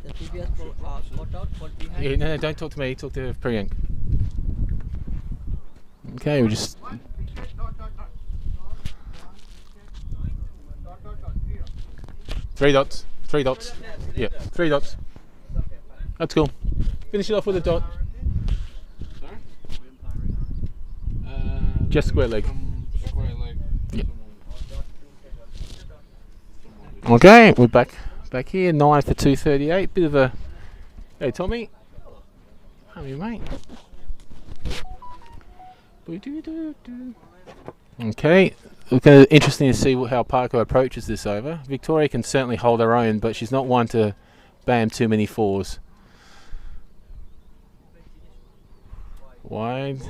The previous ball got out, but behind. Yeah, no, don't talk to me. Talk to Priyank. Okay, we just... Three dots. Yeah, 3 dots. That's cool. Finish it off with a dot. Sorry? Just square leg. Square leg. Yeah. Okay, we're back here. 9 for 238. Bit of a... Hey, Tommy. How are you, mate? Okay. Interesting to see how Parco approaches this over. Victoria can certainly hold her own, but she's not one to bam too many 4s. Wide.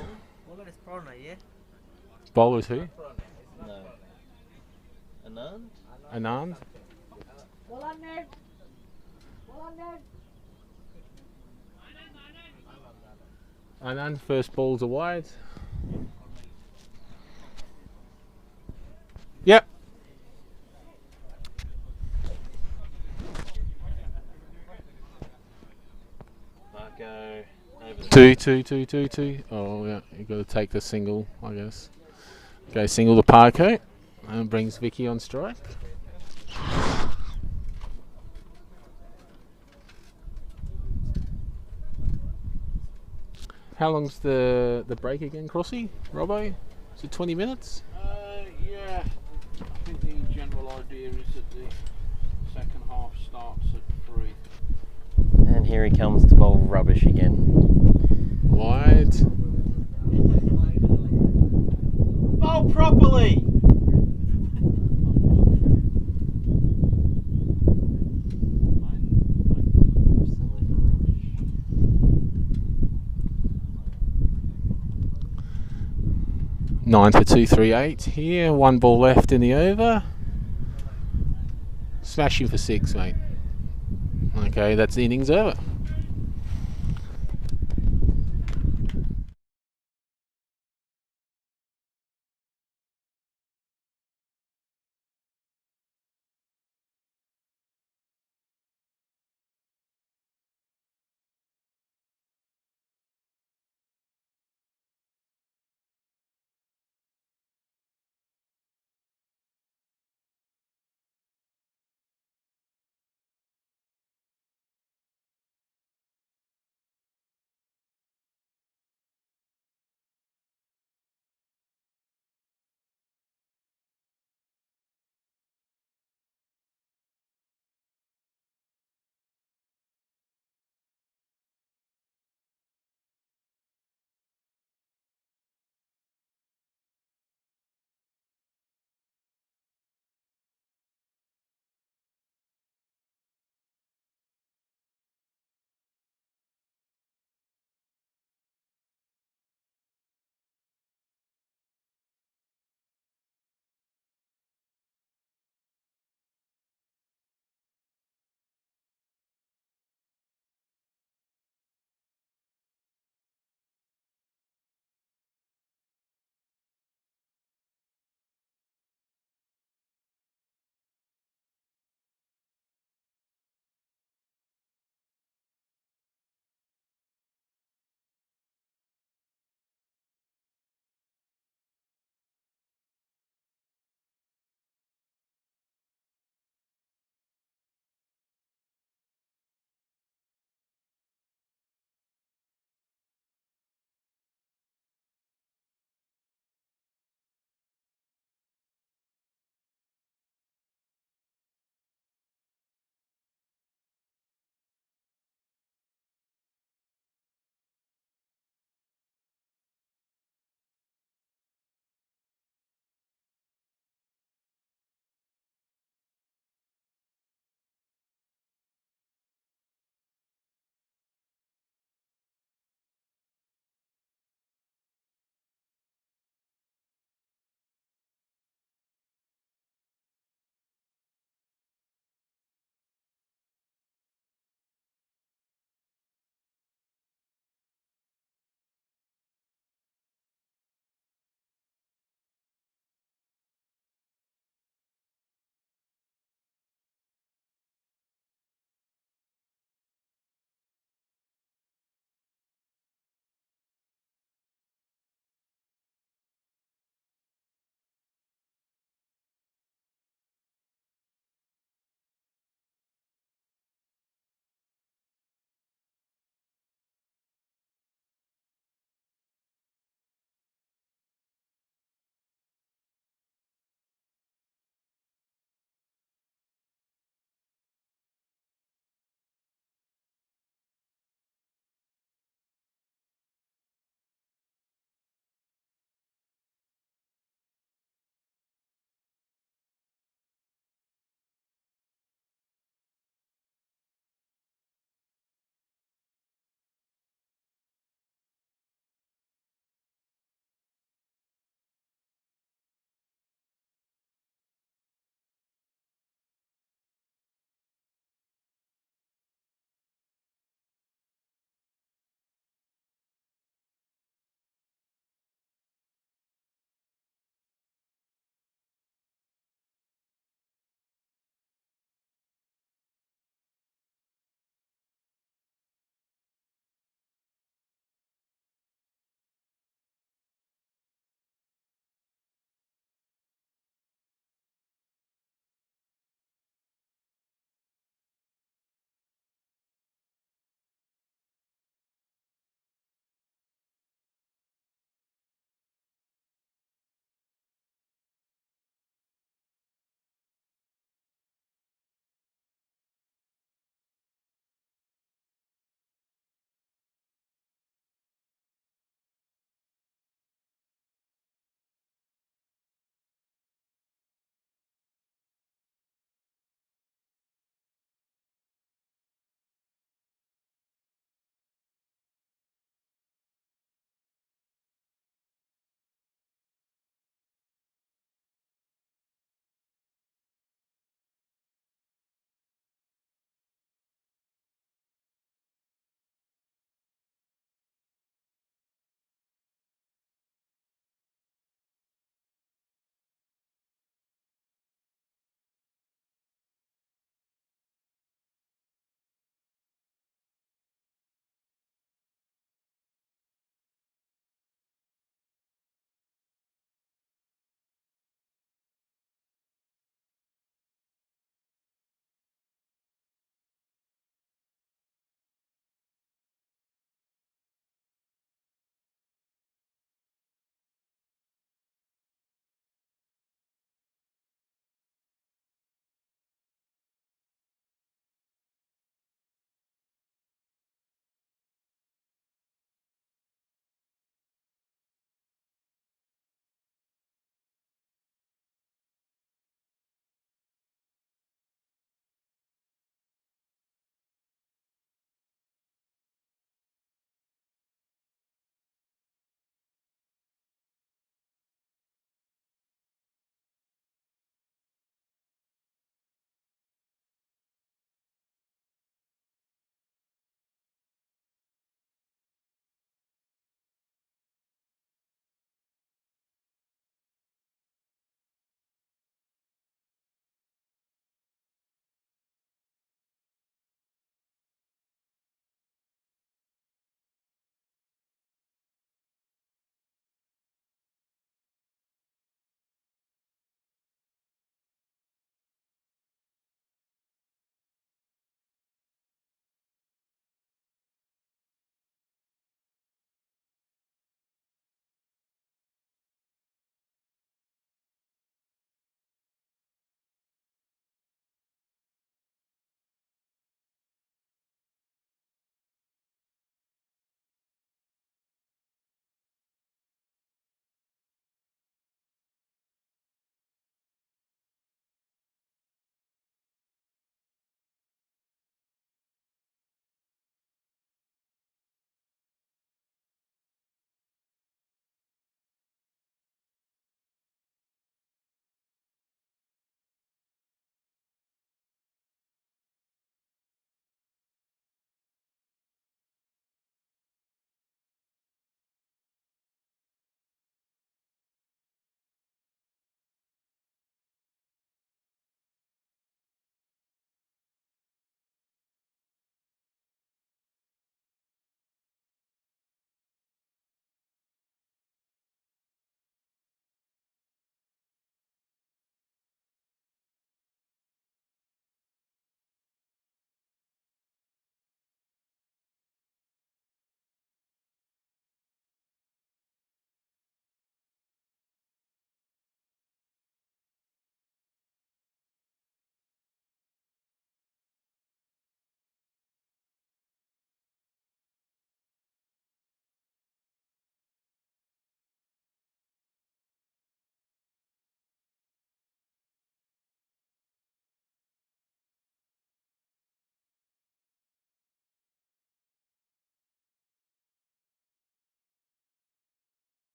Bowlers who? No. Anand? Anand. Anand, first balls are wide. Yep. Parco over the 2. Oh yeah, you got to take the single, I guess. Okay, single to Parco, and brings Vicky on strike. How long's the break again, Crossy? Robbo? Is it 20 minutes? Yeah. I think the general idea is that the second half starts at 3. And here he comes to bowl rubbish again. Wide. Bowl properly! 9 for 238 here. 1 ball left in the over. Smash him for 6, mate. Okay, that's the innings over.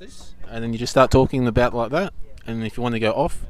this, and then you just start talking about like that. And if you want to go off,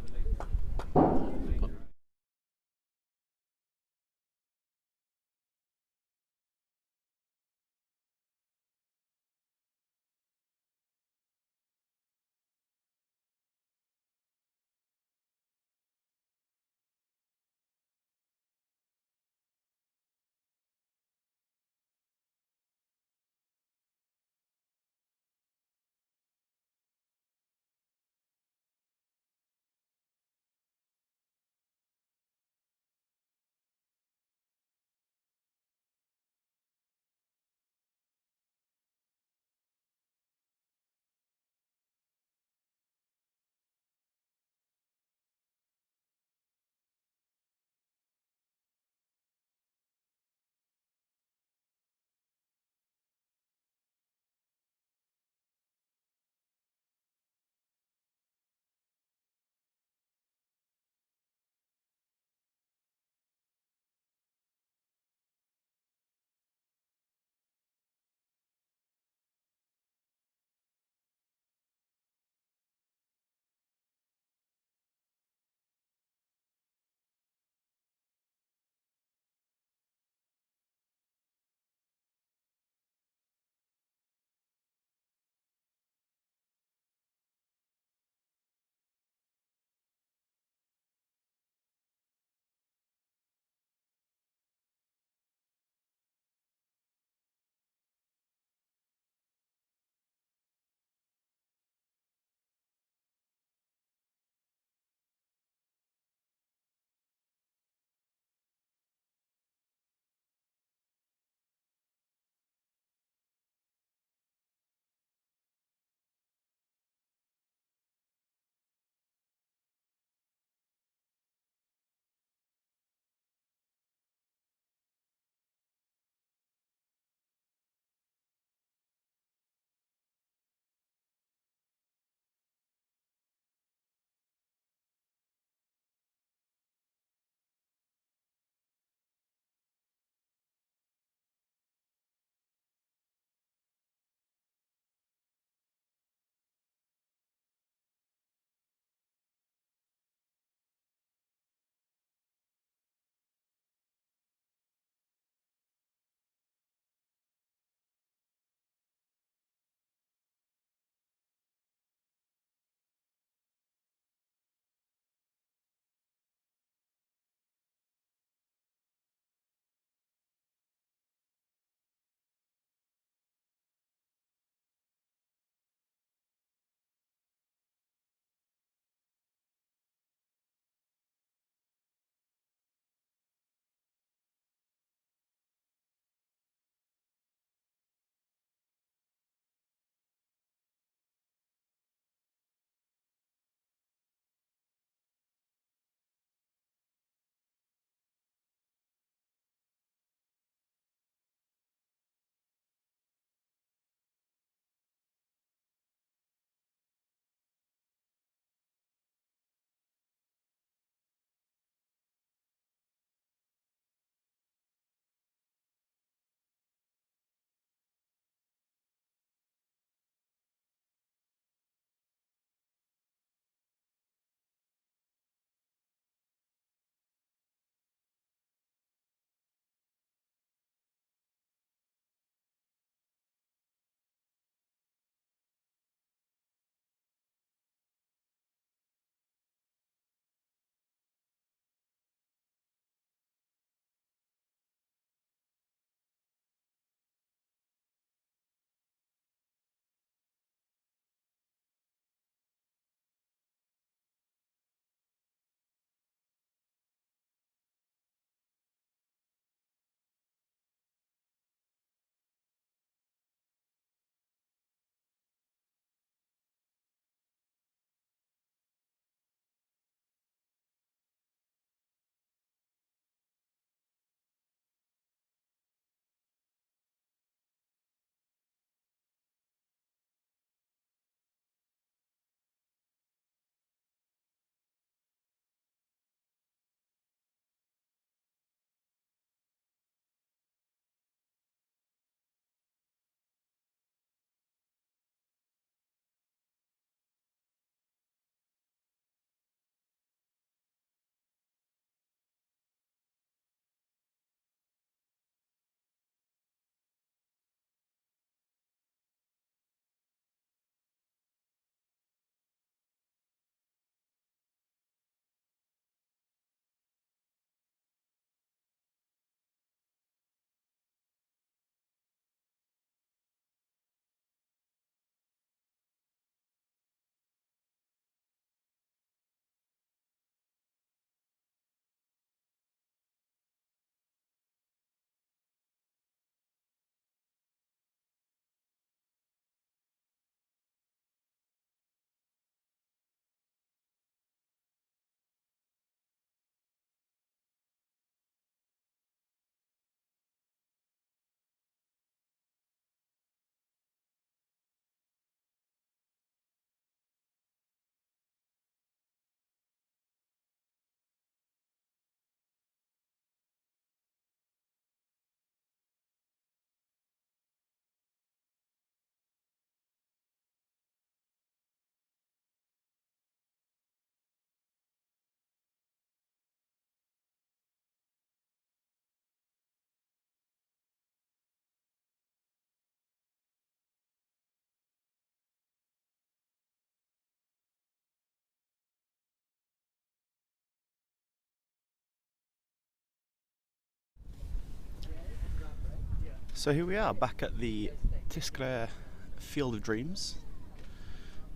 So here we are back at the Tiskre Field of Dreams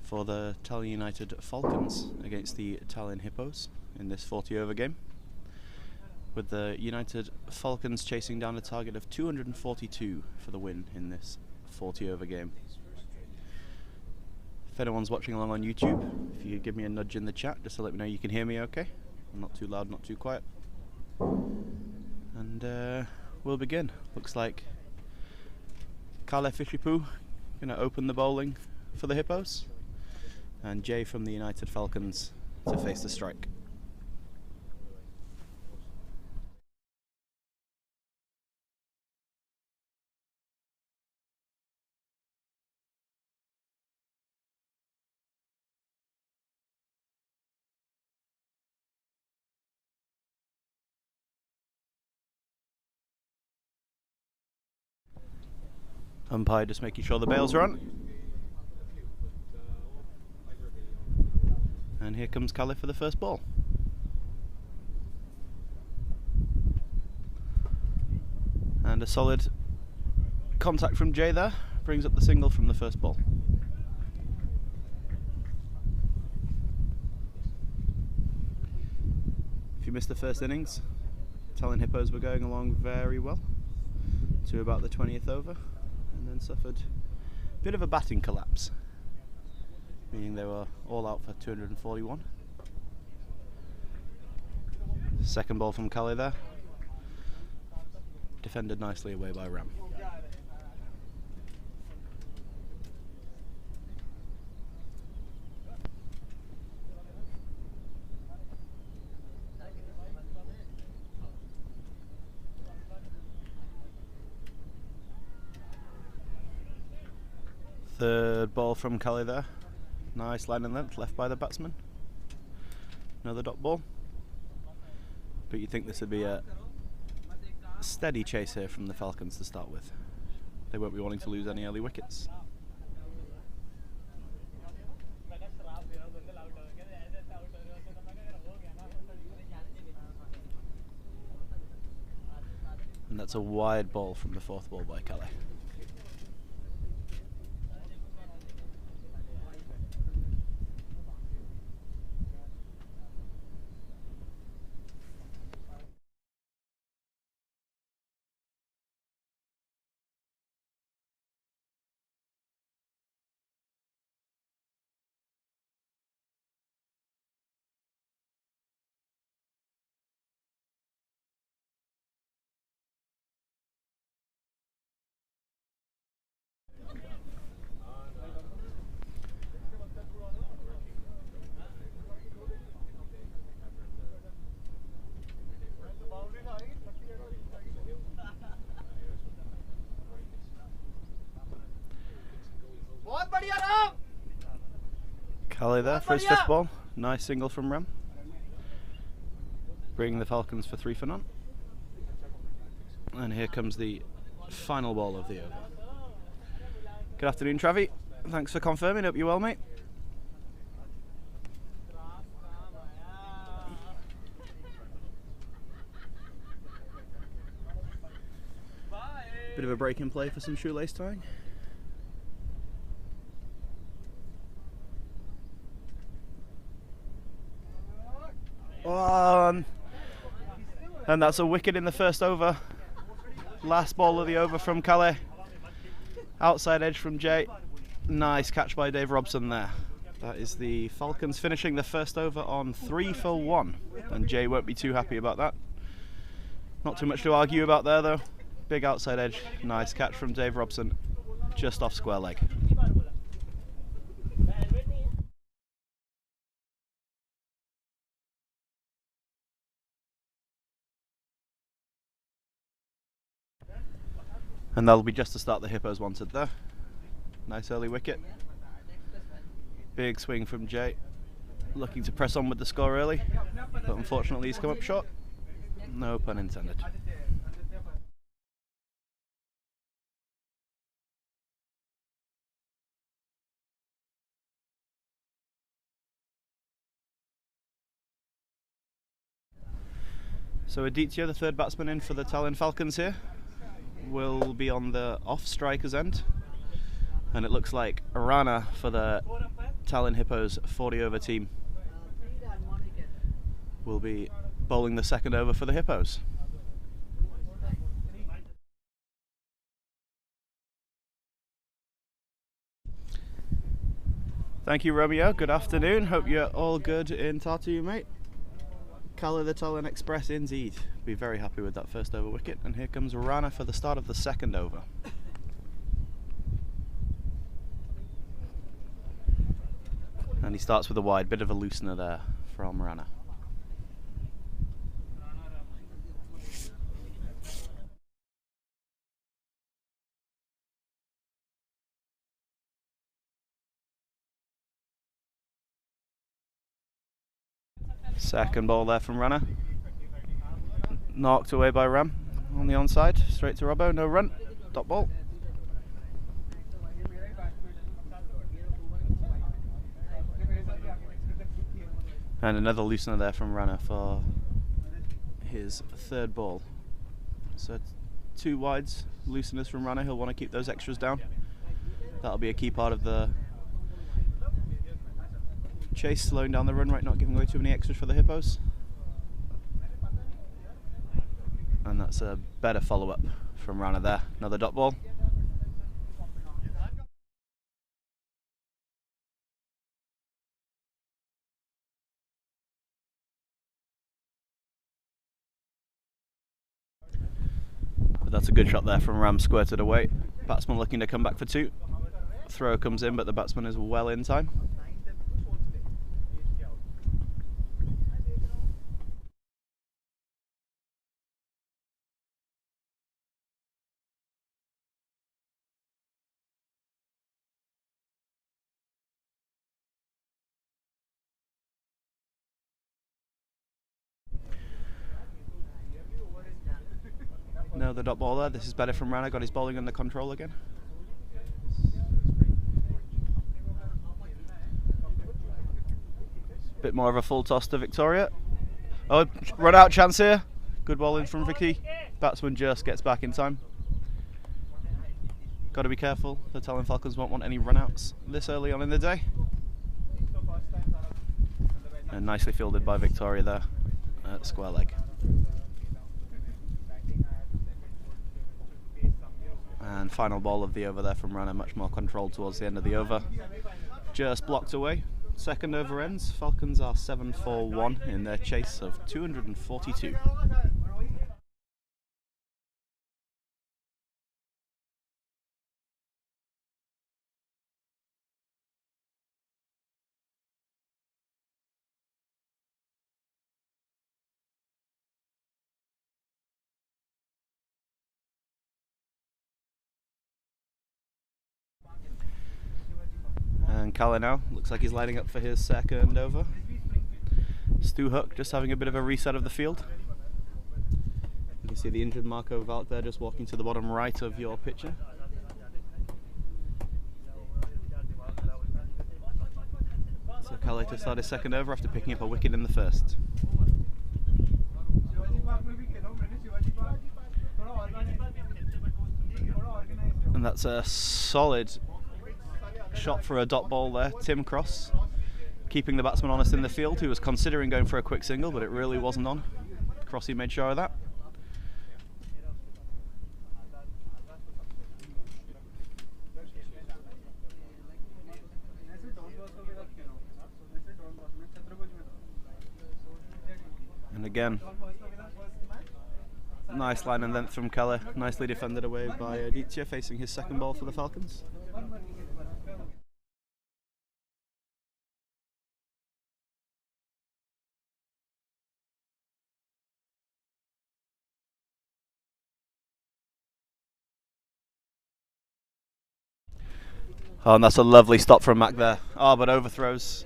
for the Tallinn United Falcons against the Tallinn Hippos in this 40 over game, with the United Falcons chasing down a target of 242 for the win in this 40 over game. If anyone's watching along on YouTube, if you could give me a nudge in the chat just to let me know you can hear me okay. I'm not too loud, not too quiet. And we'll begin. Looks like F40 going to open the bowling for the Hippos, and Jay from the United Falcons to face the strike. Umpire just making sure the bails are on. And here comes Caliph for the first ball. And a solid contact from Jay there brings up the single from the first ball. If you missed the first innings, Tallinn Hippos were going along very well to about the 20th over, and then suffered a bit of a batting collapse, meaning they were all out for 241. Second ball from Kali there, defended nicely away by Ram. Third ball from Kali there. Nice line and length left by the batsman. Another dot ball. But you'd think this would be a steady chase here from the Falcons to start with. They won't be wanting to lose any early wickets. And that's a wide ball from the fourth ball by Kali. Kali there for his fifth ball. Nice single from Ram, bringing the Falcons for 3 for none. And here comes the final ball of the over. Good afternoon, Travi. Thanks for confirming. Hope you're well, mate. Bit of a break in play for some shoelace tying. And that's a wicket in the first over. Last ball of the over from Kali. Outside edge from Jay. Nice catch by Dave Robson there. That is the Falcons finishing the first over on 3 for 1. And Jay won't be too happy about that. Not too much to argue about there though. Big outside edge. Nice catch from Dave Robson. Just off square leg. And that'll be just to start the Hippos wanted there. Nice early wicket. Big swing from Jay. Looking to press on with the score early, but unfortunately he's come up short. No pun intended. So Aditya, the third batsman in for the Tallinn Falcons here. will be on the off striker's end, and it looks like Rana for the Tallinn Hippos 40 over team will be bowling the second over for the Hippos. Thank you, Romeo. Good afternoon. Hope you're all good in Tartu, mate. Kalle the Tallinn Express indeed. Be very happy with that first over wicket. And here comes Rana for the start of the second over. And he starts with a wide, bit of a loosener there from Rana. Second ball there from Rana. Knocked away by Ram on the onside. Straight to Robbo, no run. Dot ball. And another loosener there from Rana for his third ball. So 2 wides, looseners from Rana. He'll want to keep those extras down. That'll be a key part of the chase, slowing down the run rate, not giving away too many extras for the Hippos. And that's a better follow-up from Rana there. Another dot ball. But that's a good shot there from Ram, squirted away. Batsman looking to come back for 2. Throw comes in, but the batsman is well in time. No, the dot ball there. This is better from Rana. Got his bowling under control again. Bit more of a full toss to Victoria. Oh, run out chance here. Good bowling from Vicky. Batsman just gets back in time. Got to be careful. The Tallinn Falcons won't want any run outs this early on in the day. And nicely fielded by Victoria there at square leg. And final ball of the over there from Rana, much more controlled towards the end of the over. Just blocked away. Second over ends. Falcons are 7-4-1 in their chase of 242. And Kalle now looks like he's lining up for his second over. Stu Hook just having a bit of a reset of the field. You can see the injured Marco Valk there just walking to the bottom right of your picture. So Kalle to start his second over after picking up a wicket in the first. And that's a solid shot for a dot ball there. Tim Cross keeping the batsman honest in the field, who was considering going for a quick single, but it really wasn't on. Crossy made sure of that. And again, nice line and length from Kalle, nicely defended away by Aditya, facing his second ball for the Falcons. Oh, and that's a lovely stop from Mac there. Oh, but overthrows.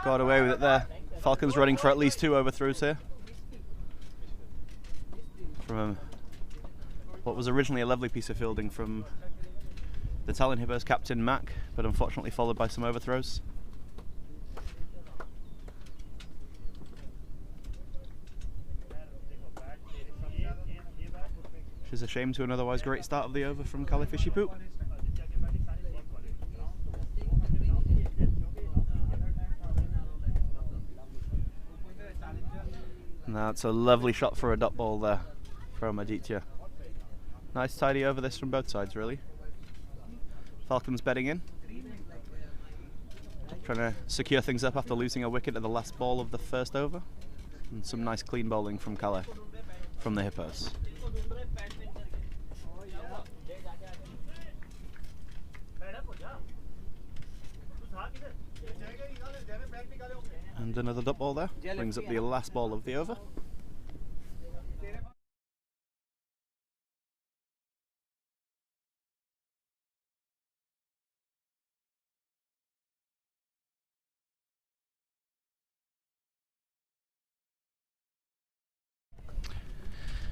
Got away with it there. Falcons running for at least 2 overthrows here. From what was originally a lovely piece of fielding from the Tallinn Hippos captain Mac, but unfortunately followed by some overthrows. which is a shame to an otherwise great start of the over from Kalle Fishipu. And that's a lovely shot for a dot ball there from Aditya. Nice tidy over this from both sides, really. Falcons bedding in. Trying to secure things up after losing a wicket at the last ball of the first over. And some nice clean bowling from Kalle from the Hippos. And another dot ball there. Brings up the last ball of the over.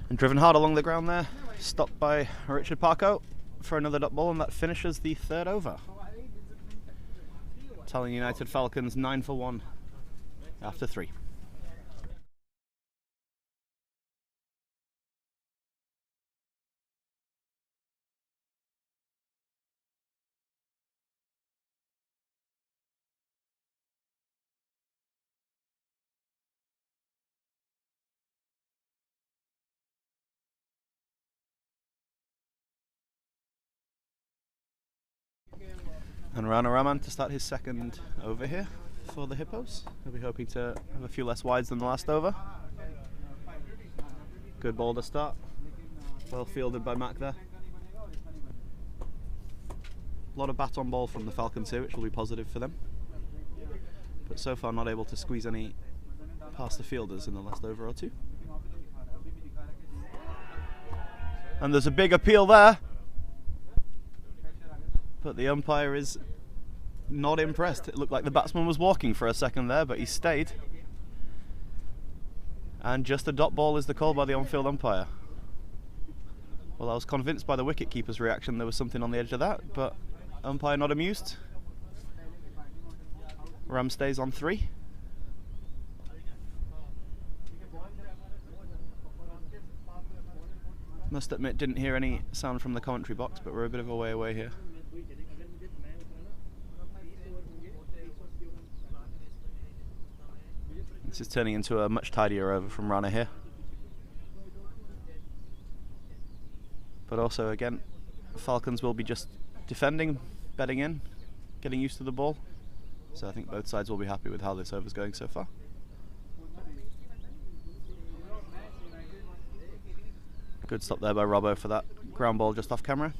And driven hard along the ground there, stopped by Richard Parco for another dot ball, and that finishes the third over. Tallinn United Falcons 9 for 1 after 3. And Rana Raman to start his second over here for the Hippos. He'll be hoping to have a few less wides than the last over. Good ball to start. Well fielded by Mac there. A lot of bat on ball from the Falcons here, which will be positive for them. But so far not able to squeeze any past the fielders in the last over or two. And there's a big appeal there. But the umpire is not impressed. It looked like the batsman was walking for a second there, but he stayed. And just a dot ball is the call by the on-field umpire. Well, I was convinced by the wicket-keeper's reaction there was something on the edge of that, but umpire not amused. Ram stays on 3. Must admit, didn't hear any sound from the commentary box, but we're a bit of a way away here. This is turning into a much tidier over from Rana here. But also, again, Falcons will be just defending, bedding in, getting used to the ball. So I think both sides will be happy with how this over's going so far. Good stop there by Robbo for that ground ball just off camera.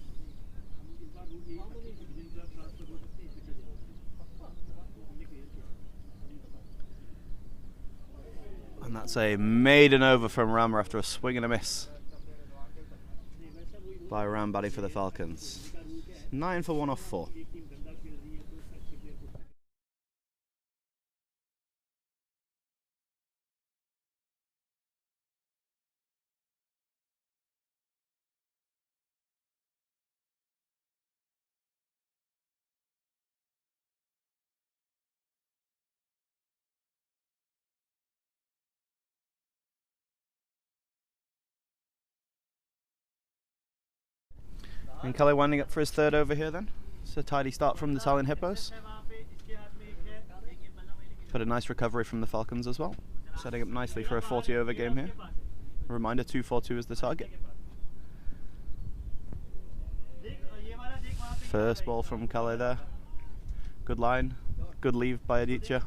And that's a maiden over from Ram after a swing and a miss by Ram batting for the Falcons. 9 for 1 off 4. And Kalle winding up for his third over here then. It's a tidy start from the Tallinn Hippos. But a nice recovery from the Falcons as well. Setting up nicely for a 40 over game here. A reminder, 242 is the target. First ball from Kalle there. Good line. Good leave by Aditya.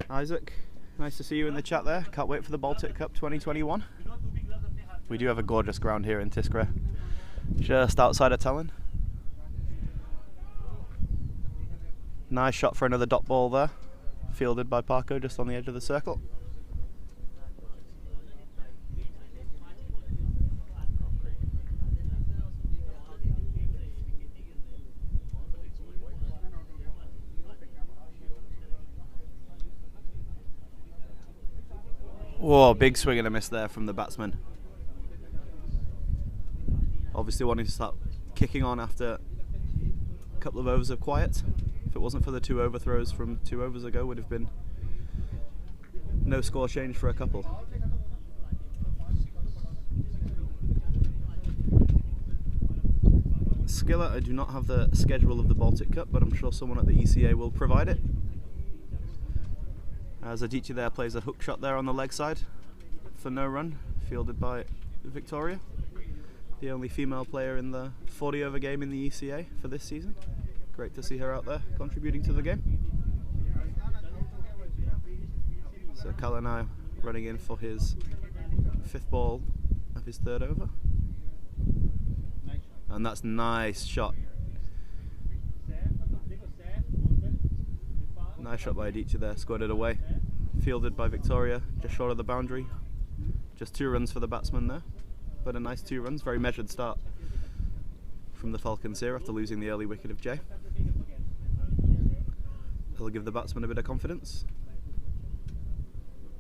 Isaac, nice to see you in the chat there. Can't wait for the Baltic Cup 2021. We do have a gorgeous ground here in Tiskre, just outside of Tallinn. Nice shot for another dot ball there, fielded by Parco just on the edge of the circle. Whoa, big swing and a miss there from the batsman. Obviously wanting to start kicking on after couple of overs of quiet. If it wasn't for the 2 overthrows from 2 overs ago, would have been no score change for a couple. Skiller, I do not have the schedule of the Baltic Cup, but I'm sure someone at the ECA will provide it. As Aditya there plays a hook shot there on the leg side for no run, fielded by Victoria, the only female player in the 40 over game in the ECA for this season. Great to see her out there contributing to the game. So Kalle now running in for his 5th ball of his 3rd over. And that's nice shot. Nice shot by Aditya there, squared it away. Fielded by Victoria, just short of the boundary. Just 2 runs for the batsman there, but a nice 2 runs. Very measured start from the Falcons here after losing the early wicket of Jay. It'll give the batsman a bit of confidence.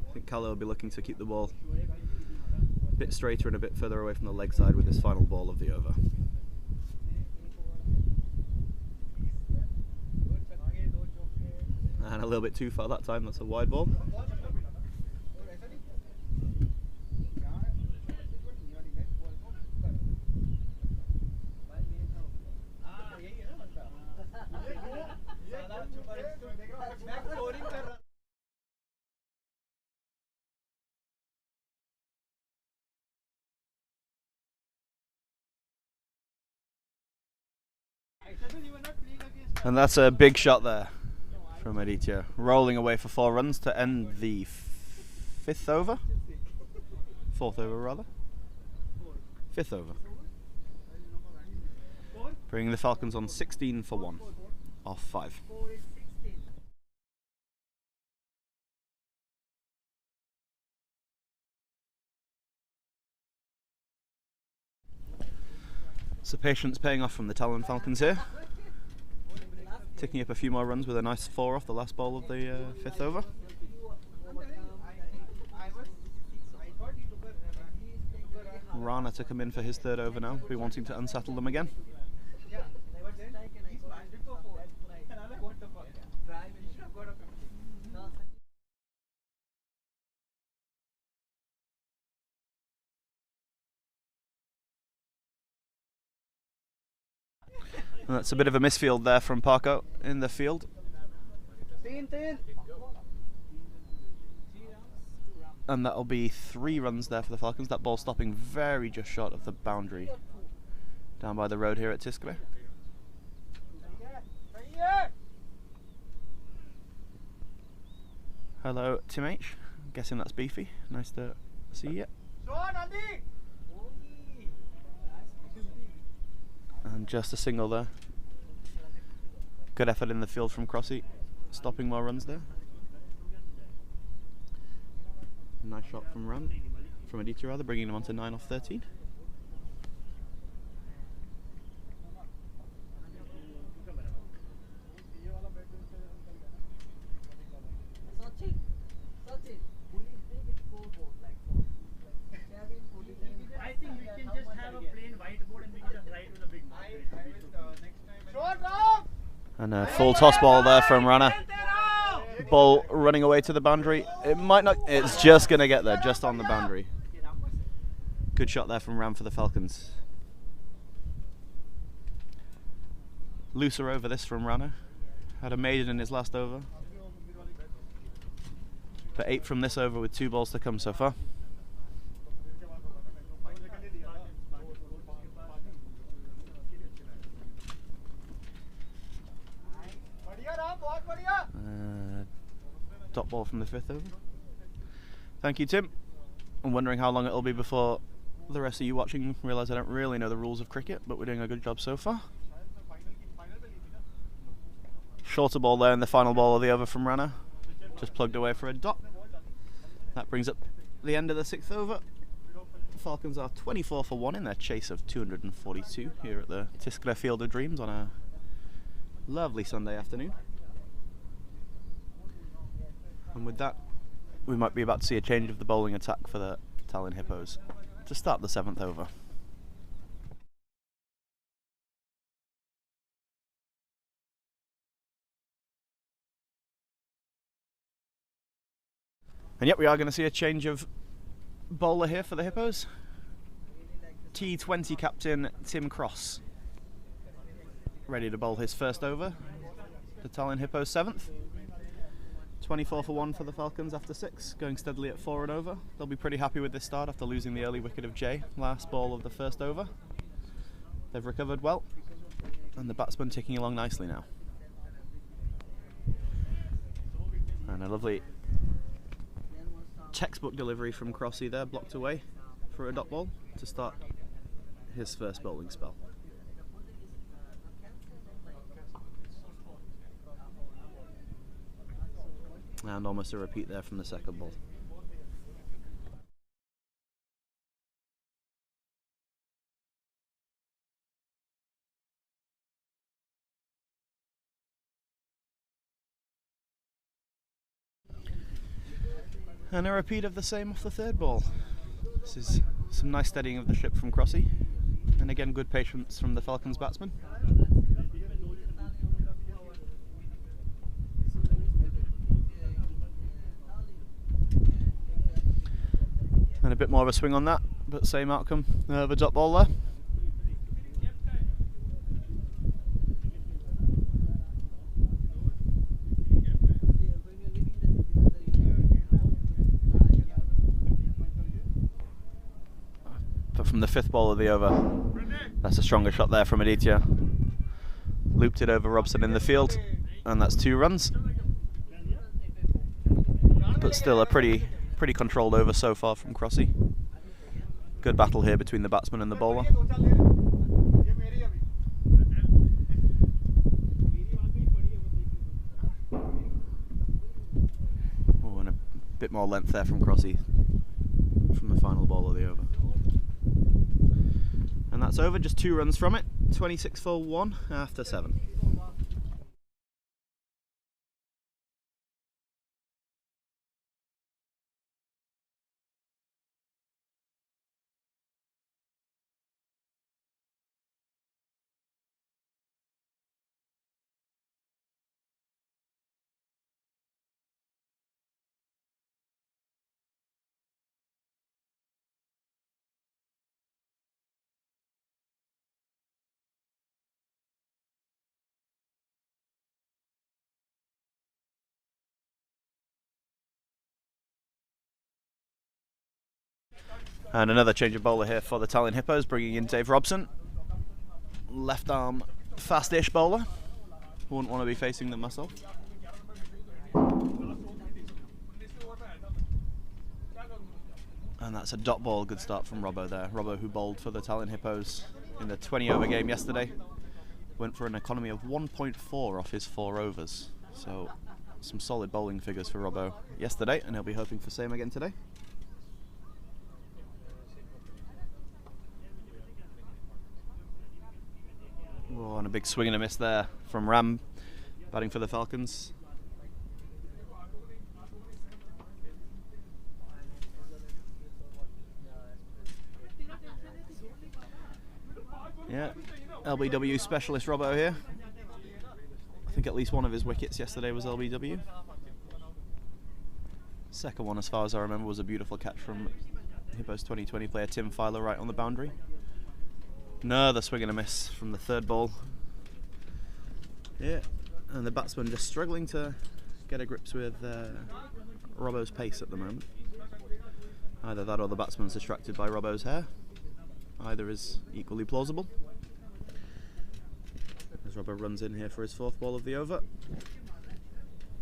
I think Kalle will be looking to keep the ball a bit straighter and a bit further away from the leg side with his final ball of the over. And a little bit too far that time, that's a wide ball. And that's a big shot there from Aditya, rolling away for 4 runs to end the 5th over. 4th over rather. 5th over. Bringing the Falcons on 16 for 1 off 5. So patience paying off from the Tallinn Falcons here. Ticking up a few more runs with a nice 4 off the last ball of the 5th over. Rana to come in for his 3rd over now, be wanting to unsettle them again. And that's a bit of a misfield there from Parco in the field. And that'll be 3 runs there for the Falcons. That ball stopping very just short of the boundary down by the road here at Tiskele. Hello, Tim H. I'm guessing that's Beefy. Nice to see you. And just a single there. Good effort in the field from Crossy, stopping more runs there. Nice shot from Aditya rather, bringing him on to 9 off 13. I think we can just have a plain whiteboard and we can just write with a big mark. And a full toss ball there from Rana. Ball running away to the boundary. It might not, it's just going to get there, just on the boundary. Good shot there from Ram for the Falcons. Looser over this from Rana. Had a maiden in his last over. But 8 from this over with 2 balls to come so far. Top ball from the 5th over. Thank you, Tim. I'm wondering how long it'll be before the rest of you watching realise I don't really know the rules of cricket, but we're doing a good job so far. Shorter ball there in the final ball of the over from Rana. Just plugged away for a dot. That brings up the end of the 6th over. The Falcons are 24 for 1 in their chase of 242 here at the Tiskele Field of Dreams on a lovely Sunday afternoon. And with that, we might be about to see a change of the bowling attack for the Tallinn Hippos to start the 7th over. And yep, we are going to see a change of bowler here for the Hippos. T20 captain Tim Cross, ready to bowl his first over. The Tallinn Hippos 7th. 24 for 1 for the Falcons after 6, going steadily at 4 and over. They'll be pretty happy with this start after losing the early wicket of Jay, last ball of the first over. They've recovered well, and the batsman ticking along nicely now. And a lovely textbook delivery from Crossy there, blocked away for a dot ball to start his first bowling spell. And almost a repeat there from the second ball. And a repeat of the same off the third ball. This is some nice steadying of the ship from Crossy. And again, good patience from the Falcons batsman. And a bit more of a swing on that, but same outcome of a dot ball there. But from the fifth ball of the over, that's a stronger shot there from Aditya. Looped it over Robson in the field, and that's 2 runs. But still a pretty controlled over so far from Crossy. Good battle here between the batsman and the bowler. Oh, and a bit more length there from Crossy from the final ball of the over. And that's over, just 2 runs from it. 26 for 1 after 7. And another change of bowler here for the Tallinn Hippos, bringing in Dave Robson. Left arm fast-ish bowler. Wouldn't want to be facing them myself. And that's a dot ball, good start from Robbo there. Robbo, who bowled for the Tallinn Hippos in the 20 over game yesterday, went for an economy of 1.4 off his 4 overs. So some solid bowling figures for Robbo yesterday, and he'll be hoping for same again today. Oh, and a big swing and a miss there from Ram, batting for the Falcons. Yeah, LBW specialist Robbo here. I think at least one of his wickets yesterday was LBW. Second one, as far as I remember, was a beautiful catch from Hippos 2020 player Tim Filer right on the boundary. Another swing and a miss from the third ball. Yeah, and the batsman just struggling to get a grips with Robbo's pace at the moment. Either that or the batsman's distracted by Robbo's hair. Either is equally plausible. As Robbo runs in here for his 4th ball of the over.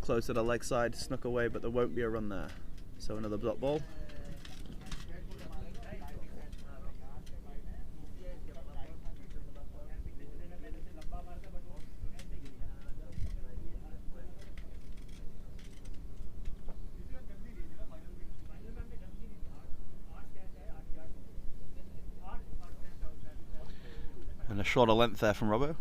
Close to the leg side, snuck away, but there won't be a run there. So another dot ball. And a shorter length there from Robbo.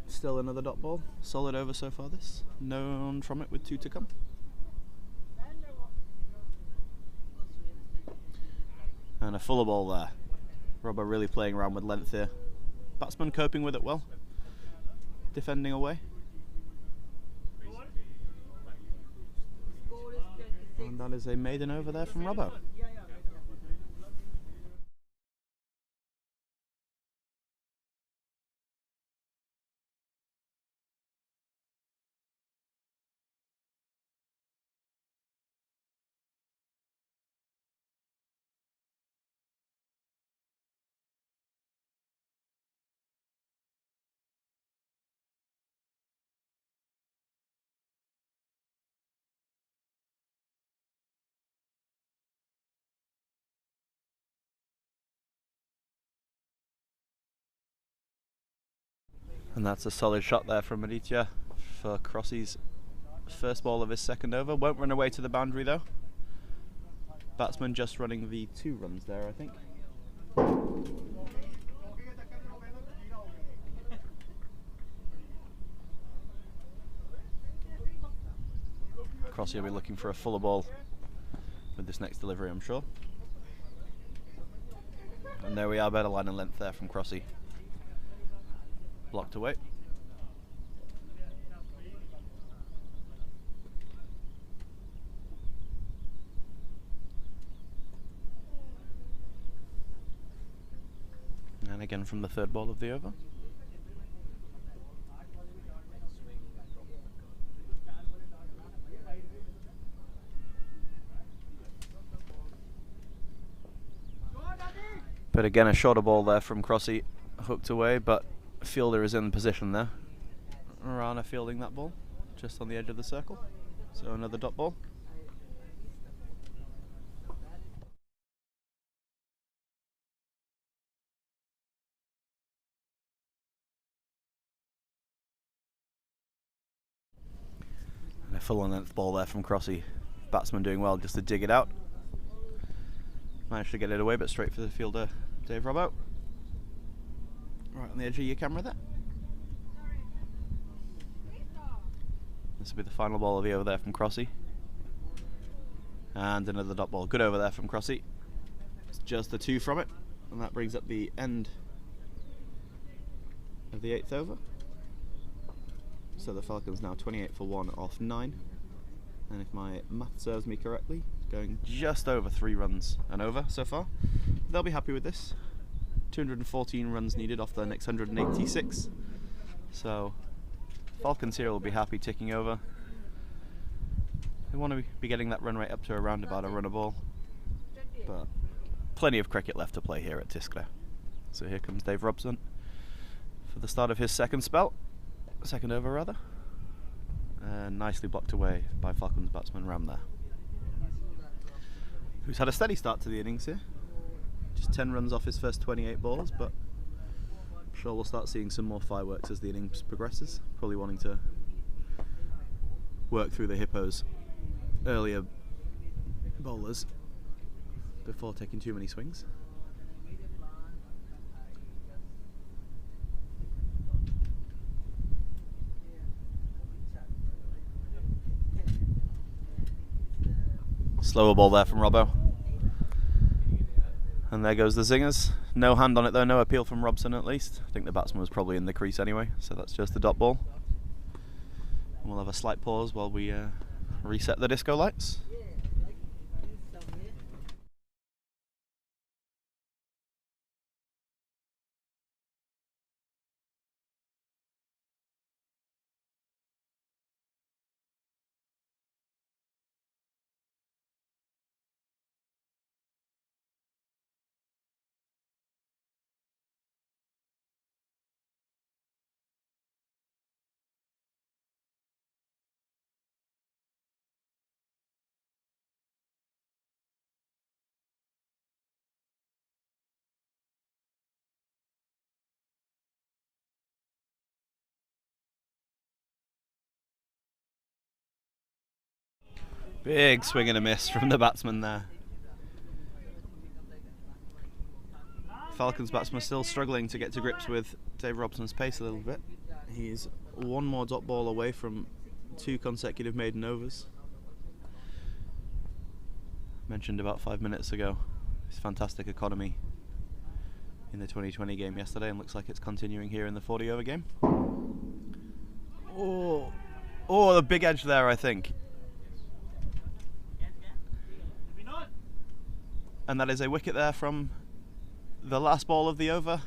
Still another dot ball. Solid over so far this. Known from it with 2 to come. And a fuller ball there. Robbo really playing around with length here. Batsman coping with it well. Defending away. And that is a maiden over there from Robbo. And that's a solid shot there from Aditya for Crossy's first ball of his second over. Won't run away to the boundary though. Batsman just running the 2 runs there, I think. Crossy will be looking for a fuller ball with this next delivery, I'm sure. And there we are, better line and length there from Crossy. Blocked away. And again from the third ball of the over. But again, a shorter ball there from Crossy, hooked away, but fielder is in position there. Rana fielding that ball, just on the edge of the circle. So another dot ball. And a full length ball there from Crossy. Batsman doing well just to dig it out. Managed to get it away, but straight for the fielder, Dave Robbo. Right on the edge of your camera there. This will be the final ball of the over there from Crossy. And another dot ball. Good over there from Crossy. It's just the 2 from it. And that brings up the end of the 8th over. So the Falcons now 28 for 1 off 9. And if my math serves me correctly, going just over 3 runs and over so far. They'll be happy with this. 214 runs needed off their next 186. So Falcons here will be happy ticking over. They want to be getting that run rate up to around about a run a ball. But plenty of cricket left to play here at Tiskler. So here comes Dave Robson for the start of his second spell. Second over rather. Nicely blocked away by Falcons batsman Ram there, who's had a steady start to the innings here. Just 10 runs off his first 28 balls, but I'm sure we'll start seeing some more fireworks as the innings progresses. Probably wanting to work through the Hippos' earlier bowlers before taking too many swings. Slower ball there from Robbo. And there goes the zingers. No hand on it though, no appeal from Robson at least. I think the batsman was probably in the crease anyway, so that's just the dot ball. And we'll have a slight pause while we reset the disco lights. Big swing and a miss from the batsman there. Falcons batsman still struggling to get to grips with Dave Robson's pace a little bit. He's 1 more dot ball away from 2 consecutive maiden overs. Mentioned about 5 minutes ago his fantastic economy in the 2020 game yesterday, and looks like it's continuing here in the 40 over game. Oh, the big edge there, I think. And that is a wicket there from the last ball of the over,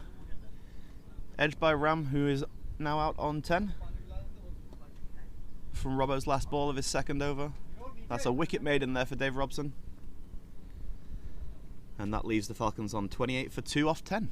edged by Ram, who is now out on 10 from Robbo's last ball of his second over. That's a wicket made in there for Dave Robson, and that leaves the Falcons on 28 for 2 off 10.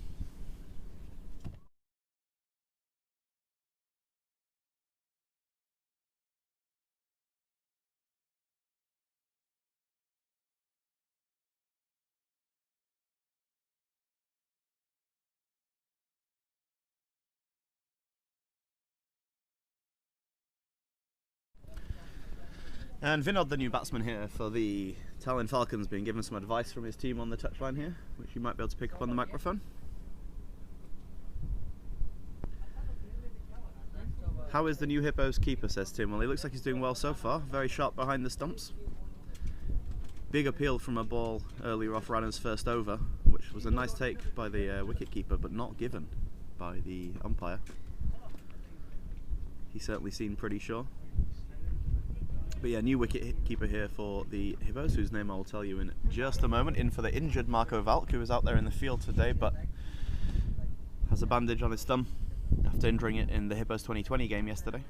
And Vinod, the new batsman here for the Tallinn Falcons, being given some advice from his team on the touchline here, which you might be able to pick up on the microphone. How is the new Hippos keeper, says Tim. Well, he looks like he's doing well so far. Very sharp behind the stumps. Big appeal from a ball earlier off Ranner's first over, which was a nice take by the wicket keeper, but not given by the umpire. He certainly seemed pretty sure. But yeah, new wicket keeper here for the Hippos, whose name I will tell you in just a moment. In for the injured Marco Valk, who is out there in the field today, but has a bandage on his thumb after injuring it in the Hippos 2020 game yesterday.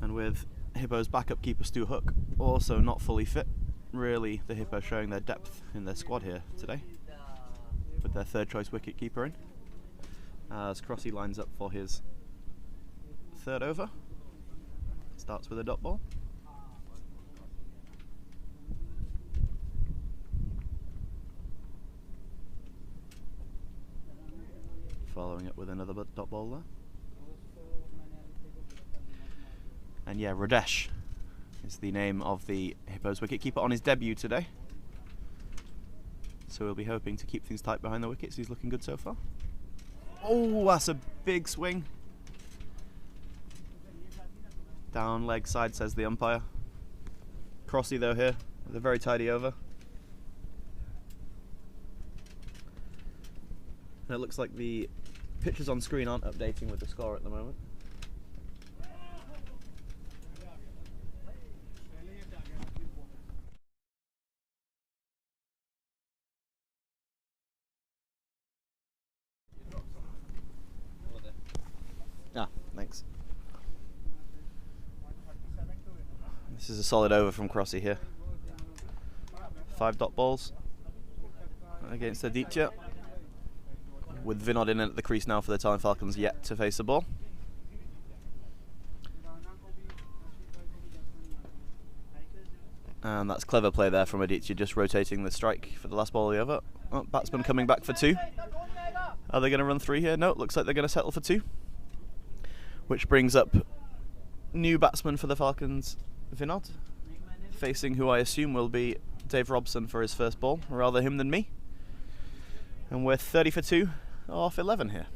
And with Hippos backup keeper Stu Hook also not fully fit, really the Hippos showing their depth in their squad here today, with their third choice wicket keeper in, as Crossy lines up for his third over. Starts with a dot ball. Following it with another dot ball there. And yeah, Radesh is the name of the Hippos wicketkeeper on his debut today. So we'll be hoping to keep things tight behind the wickets. He's looking good so far. Oh, that's a big swing. Down leg side, says the umpire. Crossy though here with a very tidy over. And it looks like the pictures on screen aren't updating with the score at the moment. Ah, thanks. This is a solid over from Crossy here. 5 dot balls against Aditya, with Vinod in at the crease now for the Tallinn Falcons, yet to face the ball. And that's clever play there from Aditya, just rotating the strike for the last ball of the over. Oh, batsman coming back for 2. Are they going to run 3 here? No, it looks like they're going to settle for 2. Which brings up new batsman for the Falcons, Vinod, facing who I assume will be Dave Robson for his first ball, or rather him than me. And we're 30 for 2 off 11 here.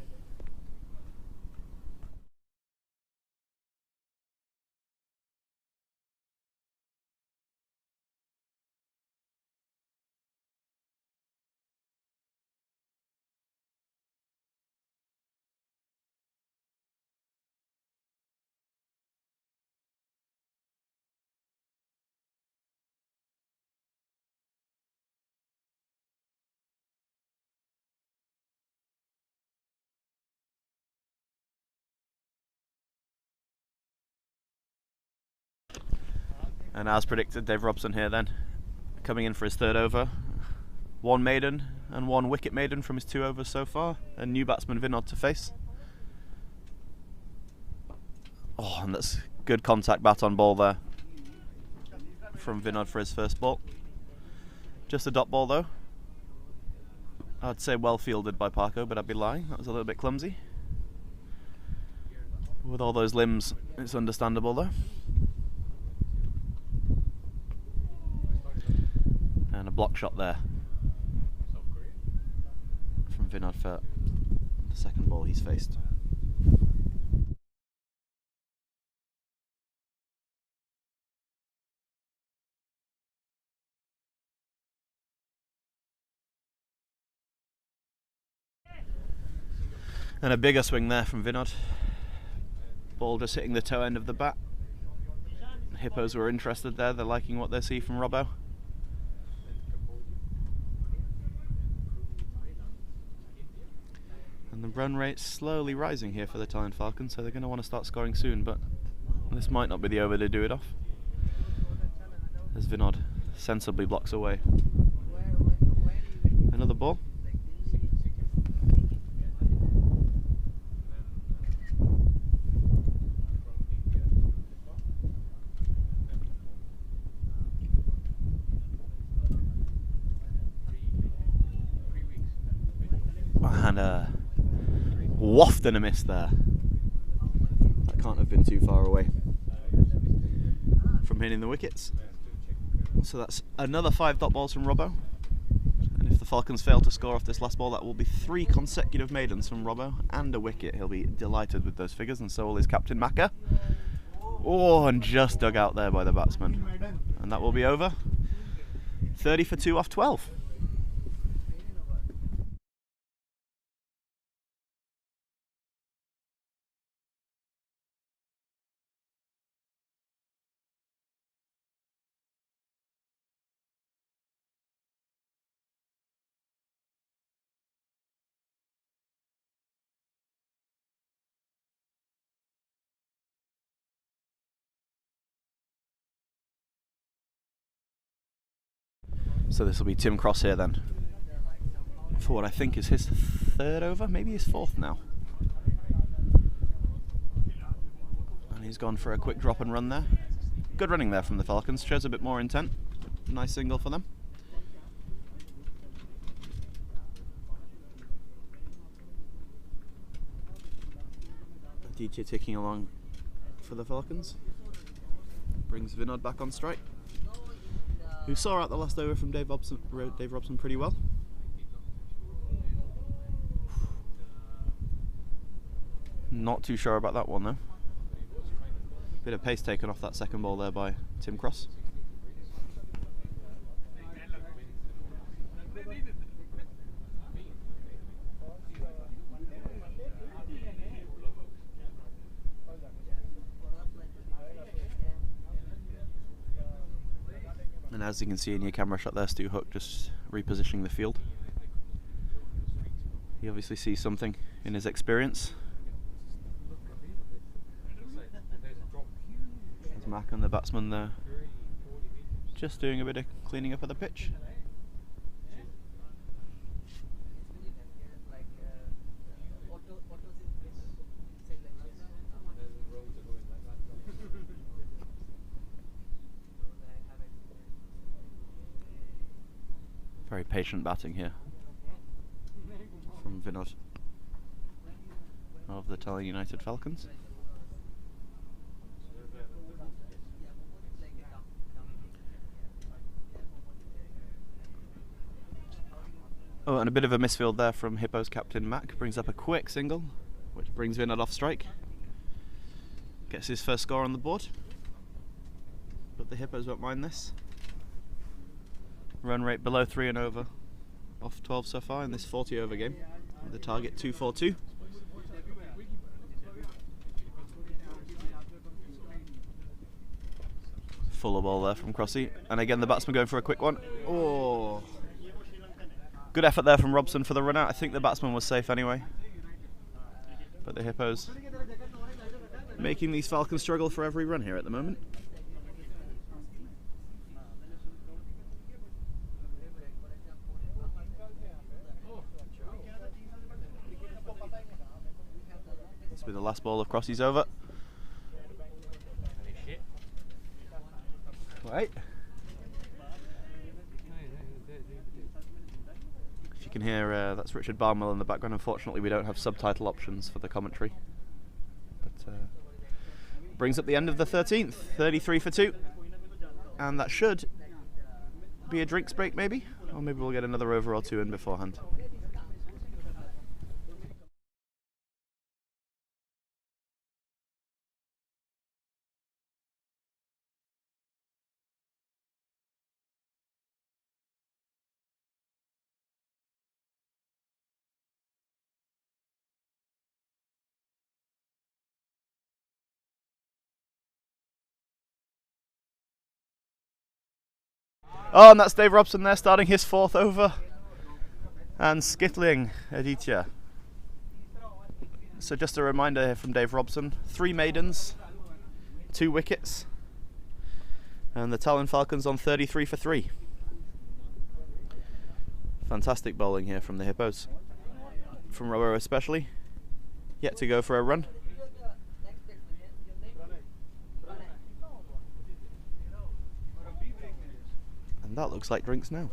And as predicted, Dave Robson here then, coming in for his third over. 1 maiden and 1 wicket maiden from his 2 overs so far. And new batsman Vinod to face. Oh, and that's good contact bat on ball there from Vinod for his first ball. Just a dot ball though. I'd say well fielded by Parco, but I'd be lying. That was a little bit clumsy. With all those limbs, it's understandable though. And a block shot there from Vinod for the second ball he's faced. And a bigger swing there from Vinod. Ball just hitting the toe end of the bat. Hippos were interested there, they're liking what they see from Robbo. Run rate slowly rising here for the Tallinn Falcons, so they're going to want to start scoring soon, but this might not be the over to do it off, as Vinod sensibly blocks away. Another ball. And a waft and a miss there. That can't have been too far away from hitting the wickets. So that's another 5 dot balls from Robbo. And if the Falcons fail to score off this last ball, that will be 3 consecutive maidens from Robbo and a wicket. He'll be delighted with those figures, and so will his captain Macca. Oh, and just dug out there by the batsman. And that will be over. 30 for 2 off 12. So this will be Tim Cross here then, for what I think is his 3rd over, maybe his 4th now. And he's gone for a quick drop and run there. Good running there from the Falcons, shows a bit more intent. Nice single for them. Aditya ticking along for the Falcons. Brings Vinod back on strike, who saw out the last over from Dave Robson pretty well. Not too sure about that one though. Bit of pace taken off that second ball there by Tim Cross. And as you can see in your camera shot there, Stu Hook just repositioning the field. He obviously sees something in his experience. There's Mac and the batsman there, just doing a bit of cleaning up of the pitch. Very patient batting here from Vinod of the Tallinn United Falcons. Oh, and a bit of a misfield there from Hippos captain Mac. Brings up a quick single, which brings Vinod off strike. Gets his first score on the board. But the Hippos won't mind this. Run rate below 3 and over off 12 so far in this 40 over game. The target 242. Fuller ball there from Crossy, and again the batsman going for a quick one. Oh, good effort there from Robson for the run out. I think the batsman was safe anyway, but the Hippos making these Falcons struggle for every run here at the moment. With the last ball of Crossy's over. Wait. If you can hear, that's Richard Barnwell in the background. Unfortunately, we don't have subtitle options for the commentary. But brings up the end of the 13th, 33 for 2. And that should be a drinks break maybe, or maybe we'll get another over or 2 in beforehand. Oh, and that's Dave Robson there starting his 4th over and skittling Aditya. So just a reminder here from Dave Robson, 3 maidens, 2 wickets, and the Tallinn Falcons on 33 for 3. Fantastic bowling here from the Hippos, from Robbo especially, yet to go for a run. And that looks like drinks now.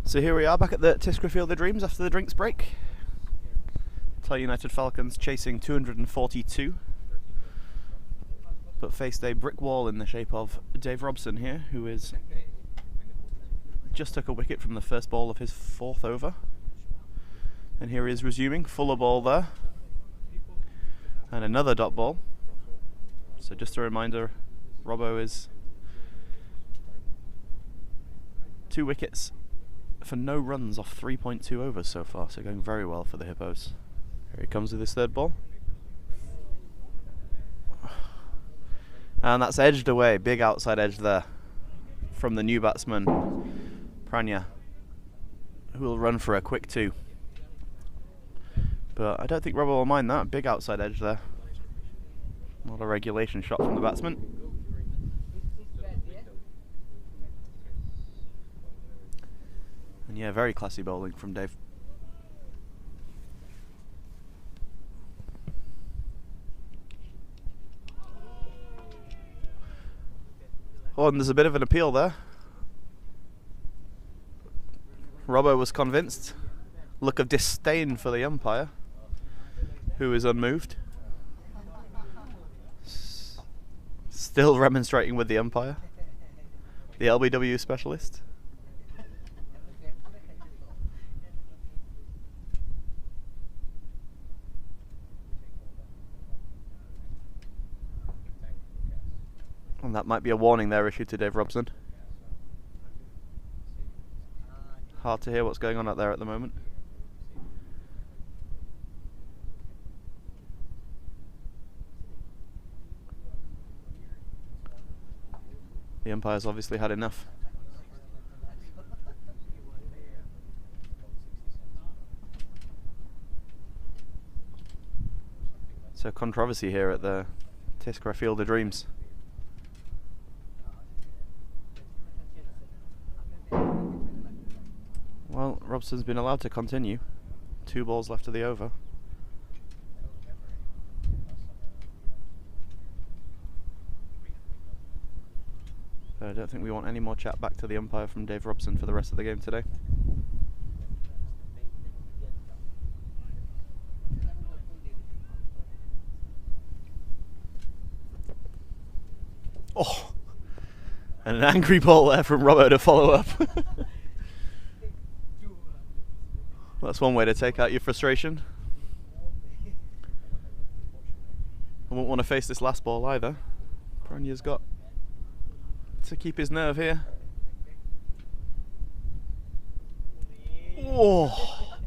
So here we are back at the Tiscra Field of Dreams after the drinks break. Tallinn United Falcons chasing 242, but faced a brick wall in the shape of Dave Robson here, who is just took a wicket from the first ball of his 4th over. And here he is resuming, fuller ball there, and another dot ball. So just a reminder, Robbo is 2 wickets for no runs off 3.2 overs so far, so going very well for the Hippos. Here he comes with his 3rd ball. And that's edged away, big outside edge there from the new batsman, Pranya, who will run for a quick 2. But I don't think Robbo will mind that, big outside edge there. Not a regulation shot from the batsman. And yeah, very classy bowling from Dave. Oh, and there's a bit of an appeal there. Robbo was convinced. Look of disdain for the umpire, who is unmoved. Still remonstrating with the umpire, the LBW specialist. And that might be a warning there issued to Dave Robson. Hard to hear what's going on out there at the moment. The umpire's obviously had enough. So controversy here at the Tiscra Field of Dreams. Well, Robson's been allowed to continue. 2 balls left of the over. But I don't think we want any more chat back to the umpire from Dave Robson for the rest of the game today. Oh! And an angry ball there from Robbo to follow up. That's one way to take out your frustration. I won't want to face this last ball either. Pranya's got to keep his nerve here. Oh!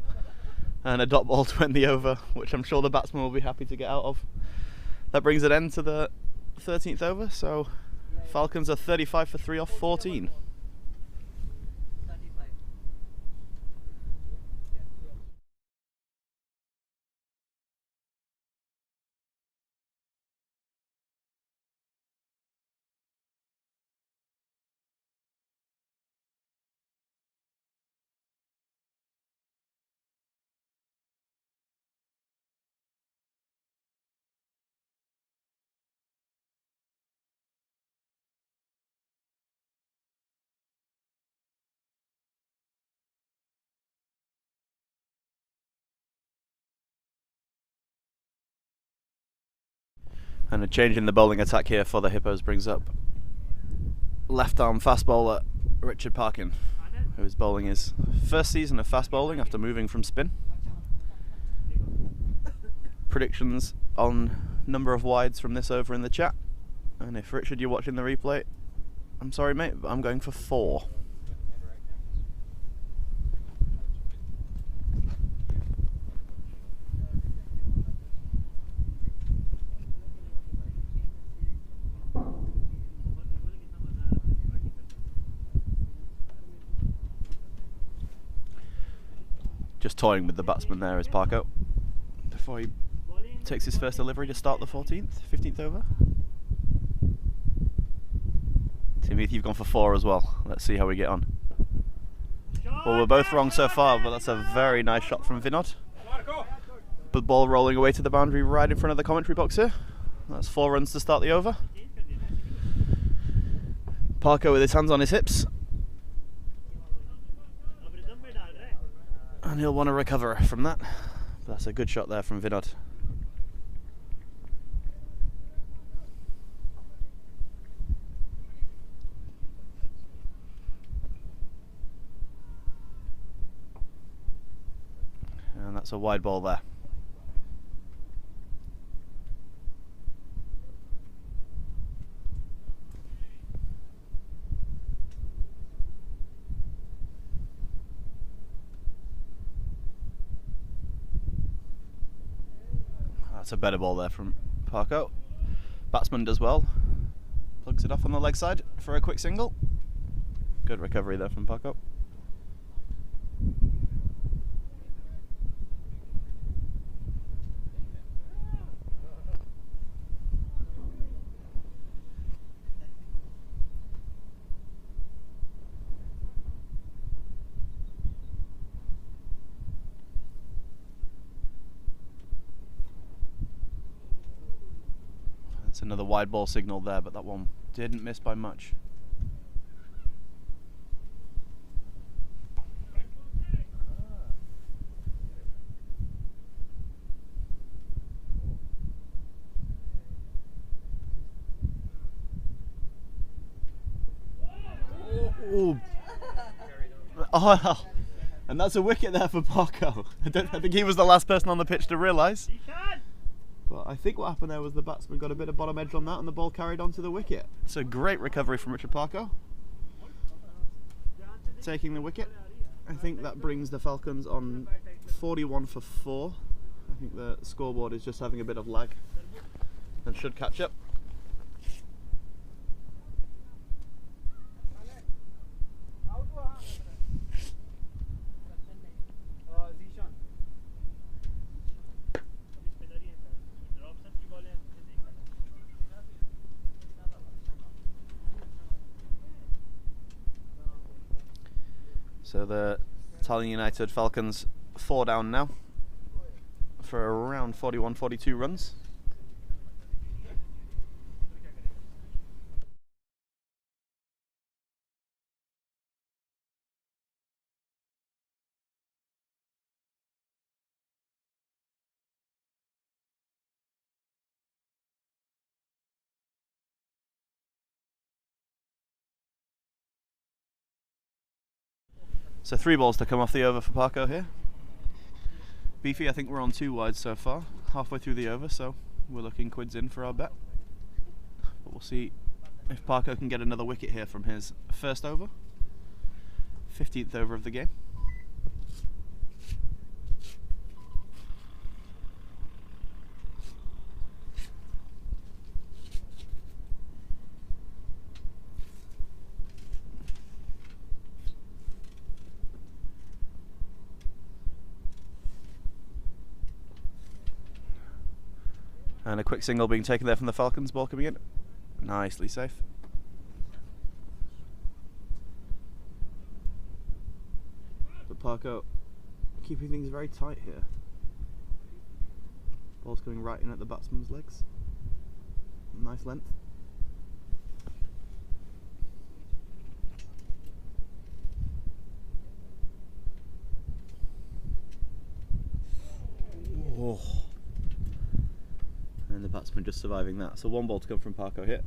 And a dot ball to end the over, which I'm sure the batsman will be happy to get out of. That brings an end to the 13th over, so Falcons are 35 for 3 off 14. And a change in the bowling attack here for the Hippos brings up left arm fast bowler Richard Parkin, who is bowling his 1st season of fast bowling after moving from spin. Predictions on number of wides from this over in the chat. And if Richard, you're watching the replay, I'm sorry mate, but I'm going for 4. Just toying with the batsman there is Parco before he takes his first delivery to start the 15th over. Timothy, you've gone for 4 as well. Let's see how we get on. Well, we're both wrong so far, but that's a very nice shot from Vinod. The ball rolling away to the boundary right in front of the commentary box here. That's 4 runs to start the over. Parco with his hands on his hips. And he'll want to recover from that. But that's a good shot there from Vinod. And that's a wide ball there. That's a better ball there from Parco. Batsman does well. Plugs it off on the leg side for a quick single. Good recovery there from Parco. It's another wide ball signal there, but that one didn't miss by much. Oh, oh, and that's a wicket there for Parco. I think he was the last person on the pitch to realise. But I think what happened there was the batsman got a bit of bottom edge on that and the ball carried on to the wicket. It's a great recovery from Richard Parco. Taking the wicket. I think that brings the Falcons on 41 for 4. I think the scoreboard is just having a bit of lag and should catch up. So the Tallinn United Falcons 4 down now for around 41-42 runs. So 3 balls to come off the over for Parco here. Beefy, I think we're on 2 wide so far, halfway through the over, so we're looking quids in for our bet. But we'll see if Parco can get another wicket here from his first over. 15th over of the game. And a quick single being taken there from the Falcons, ball coming in. Nicely safe. But Parco keeping things very tight here. Ball's coming right in at the batsman's legs. Nice length. Oh. And the batsman just surviving that. So 1 ball to come from Parco here.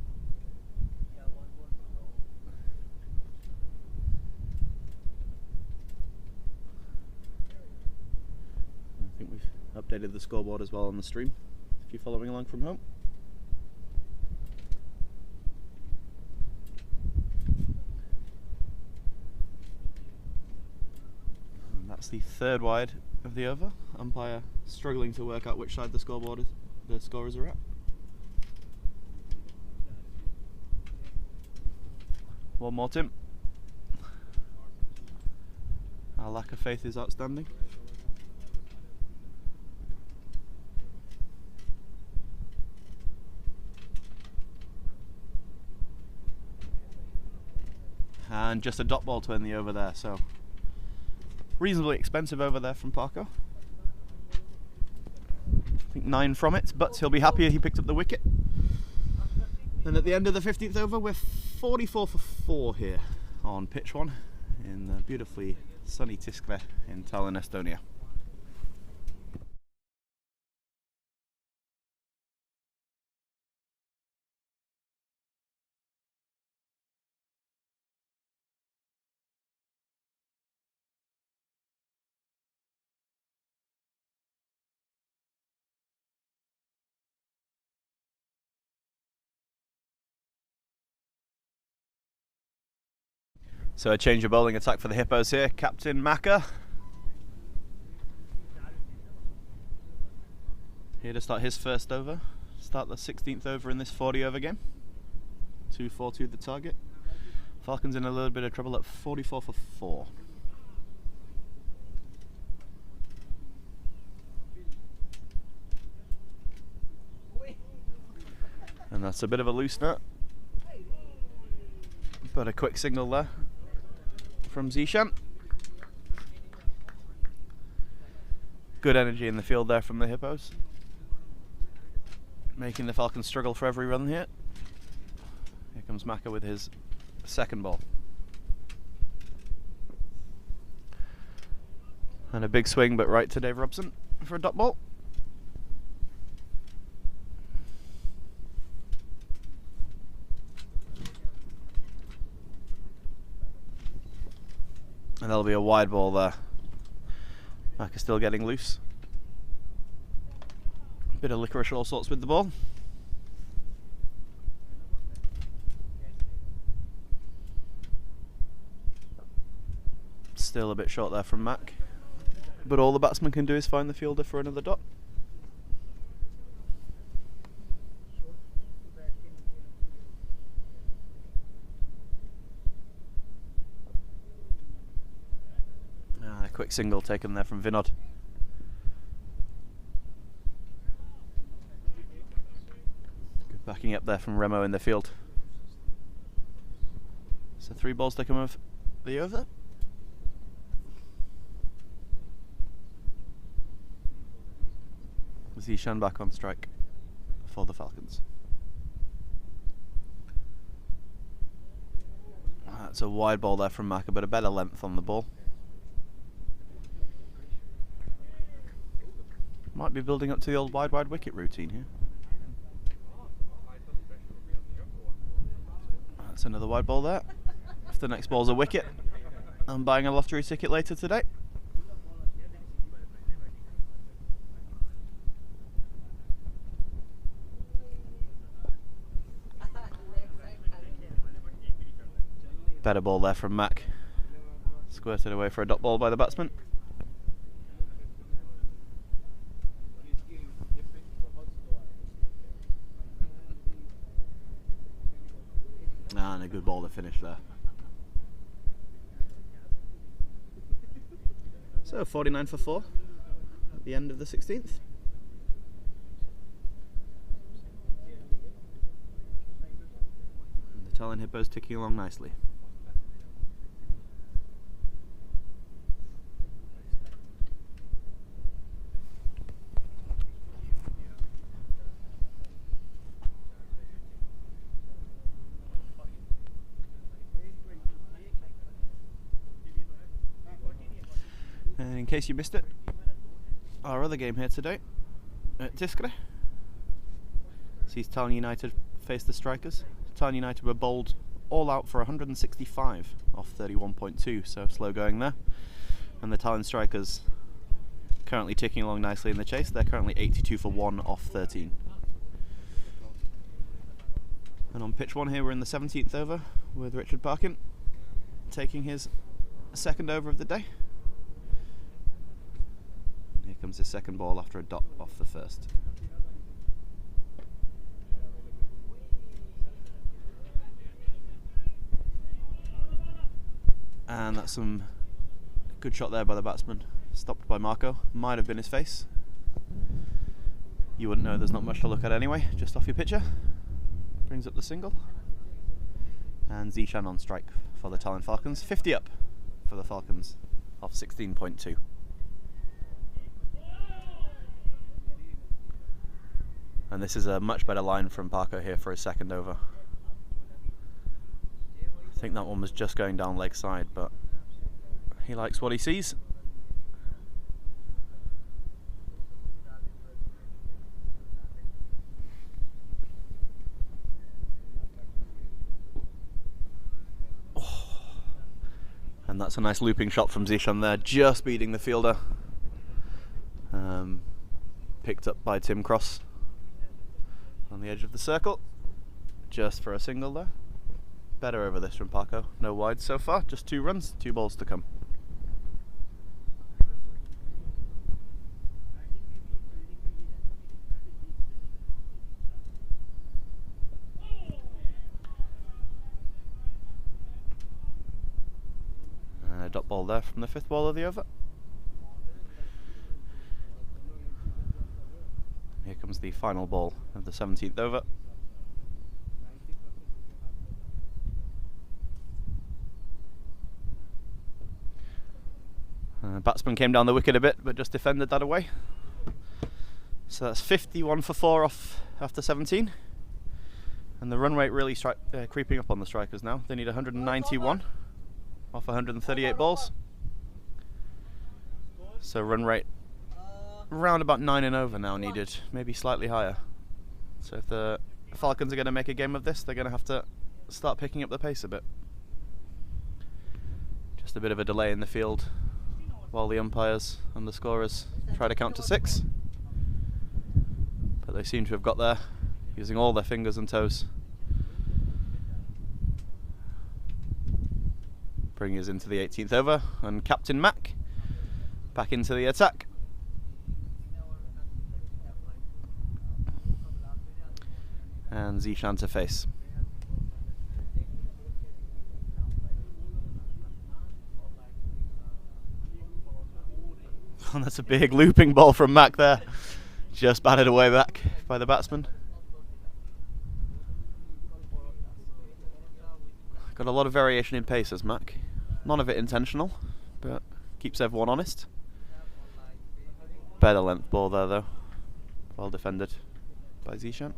I think we've updated the scoreboard as well on the stream, if you're following along from home. And that's the 3rd wide of the over. Umpire struggling to work out which side the scoreboard is. The scorers are at. One more, Tim. Our lack of faith is outstanding. And just a dot ball to end the over there, so reasonably expensive over there from Parco. I think 9 from it, but he'll be happier he picked up the wicket. And at the end of the 15th over, we're 44 for 4 here on pitch 1 in the beautifully sunny Tiskle in Tallinn, Estonia. So a change of bowling attack for the Hippos here. Captain Maka here to start his first over. Start the 16th over in this 40 over game. 2-4-2 the target. Falcons in a little bit of trouble at 44 for 4. And that's a bit of a loose nut, but a quick signal there from Zishan. Good energy in the field there from the Hippos, making the Falcons struggle for every run here. Here comes Maka with his second ball. And a big swing, but right to Dave Robson for a dot ball. And that'll be a wide ball there. Maka still getting loose. Bit of licorice all sorts with the ball. Still a bit short there from Mac. But all the batsman can do is find the fielder for another dot. Quick single taken there from Vinod. Good backing up there from Remo in the field. So 3 balls to come of the over. Zishan back on strike for the Falcons. That's a wide ball there from Maka, but a better length on the ball. Might be building up to the old wide wicket routine here. That's another wide ball there. If the next ball's a wicket, I'm buying a lottery ticket later today. Better ball there from Mac. Squirted away for a dot ball by the batsman. And a good ball to finish there. So 49 for 4 at the end of the 16th. And the Tallinn Hippos ticking along nicely. And in case you missed it, our other game here today at Tiskre sees Tallinn United face the Strikers. Tallinn United were bowled all out for 165 off 31.2, so slow going there. And the Tallinn Strikers currently ticking along nicely in the chase. They're currently 82 for 1 off 13. And on pitch 1 here we're in the 17th over with Richard Parkin taking his second over of the day. Here comes his second ball after a dot off the first. And that's some good shot there by the batsman. Stopped by Marco. Might have been his face. You wouldn't know, there's not much to look at anyway. Just off your picture. Brings up the single. And Zishan on strike for the Tallinn Falcons. 50 up for the Falcons off 16.2. And this is a much better line from Parco here for his second over. I think that one was just going down leg side, but He likes what he sees. And that's a nice looping shot from Zishan there, just beating the fielder. Picked up by Tim Cross on the edge of the circle, just for a single there. Better over this from Parco. No wides so far, just 2 runs, 2 balls to come. And a dot ball there from the 5th ball of the over. Here comes the final ball of the 17th over. Batsman came down the wicket a bit, but just defended that away. So that's 51 for 4 off after 17. And the run rate really creeping up on the strikers now. They need 191 off 138 balls. So run rate around about 9 and over now needed, maybe slightly higher. So if the Falcons are going to make a game of this, they're going to have to start picking up the pace a bit. Just a bit of a delay in the field while the umpires and the scorers try to count to 6. But they seem to have got there using all their fingers and toes. Bringing us into the 18th over, and Captain Mac back into the attack. And Zishan to face. And that's a big looping ball from Mac there. Just batted away back by the batsman. Got a lot of variation in pace as Mac. None of it intentional, but keeps everyone honest. Better length ball there though. Well defended by Zishan.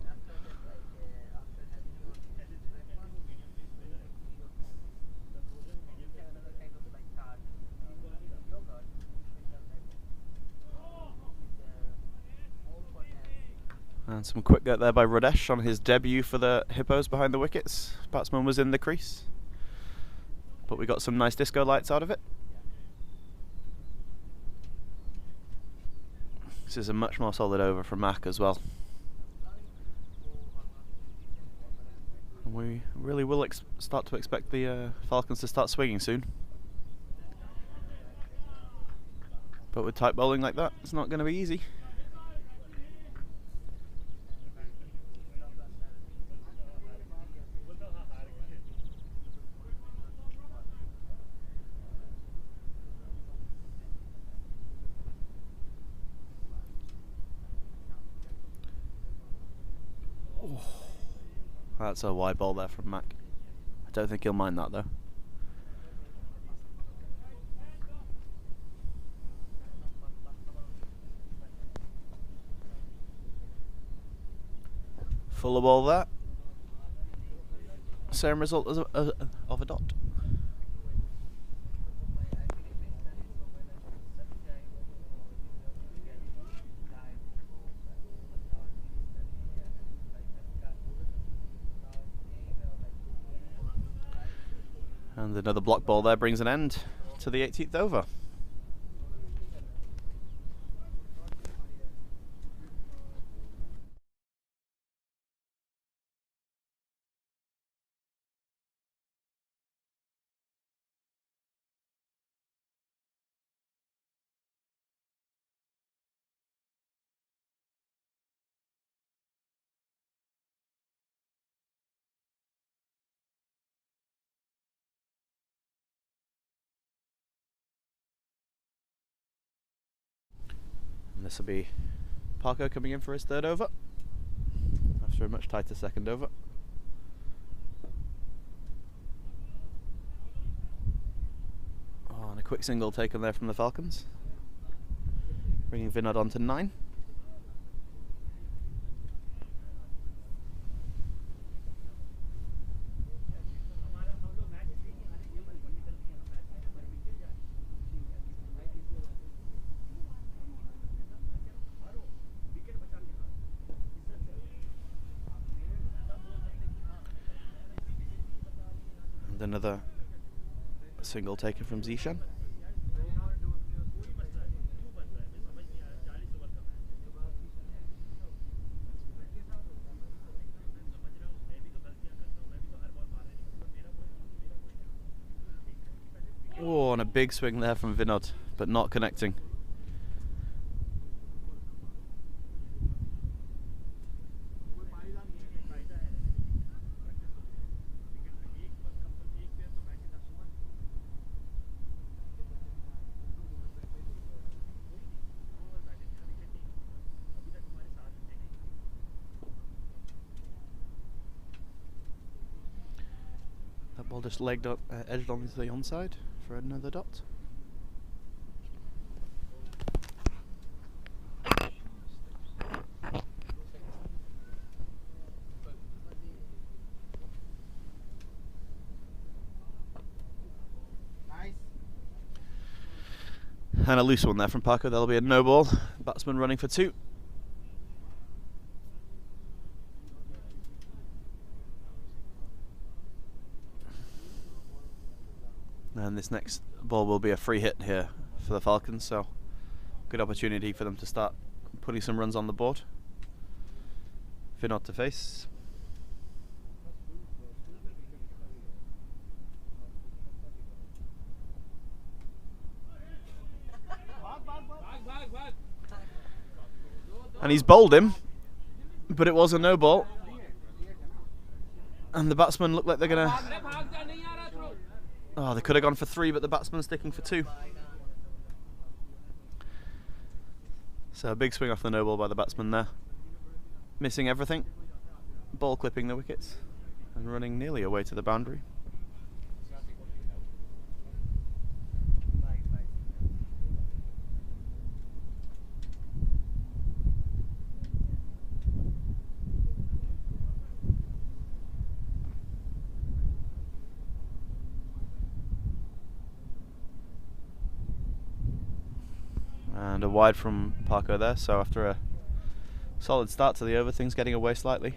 And some quick get there by Radesh on his debut for the Hippos behind the wickets. Batsman was in the crease, but we got some nice disco lights out of it. This is a much more solid over from Mac as well. And we really will start to expect the Falcons to start swinging soon. But with tight bowling like that, it's not going to be easy. That's a wide ball there from Mac. I don't think he'll mind that though. Fuller ball there. Same result as of a dot. And another block ball there brings an end to the 18th over. This will be Parco coming in for his 3rd over after a much tighter 2nd over. Oh, and a quick single taken there from the Falcons, bringing Vinod on to 9. And another single taken from Zishan. Oh, and a big swing there from Vinod, but not connecting. That ball just legged up, edged onto the onside for another dot. And a loose one there from Parco. That'll be a no ball. Batsman running for 2. And this next ball will be a free hit here for the Falcons, so good opportunity for them to start putting some runs on the board. Vinod to face. And he's bowled him, but it was a no ball. And the batsmen look like they're going to... Oh, they could have gone for 3, but the batsman's sticking for 2. So a big swing off the no ball by the batsman there. Missing everything. Ball clipping the wickets and running nearly away to the boundary. And a wide from Parco there, so after a solid start to the over, things getting away slightly.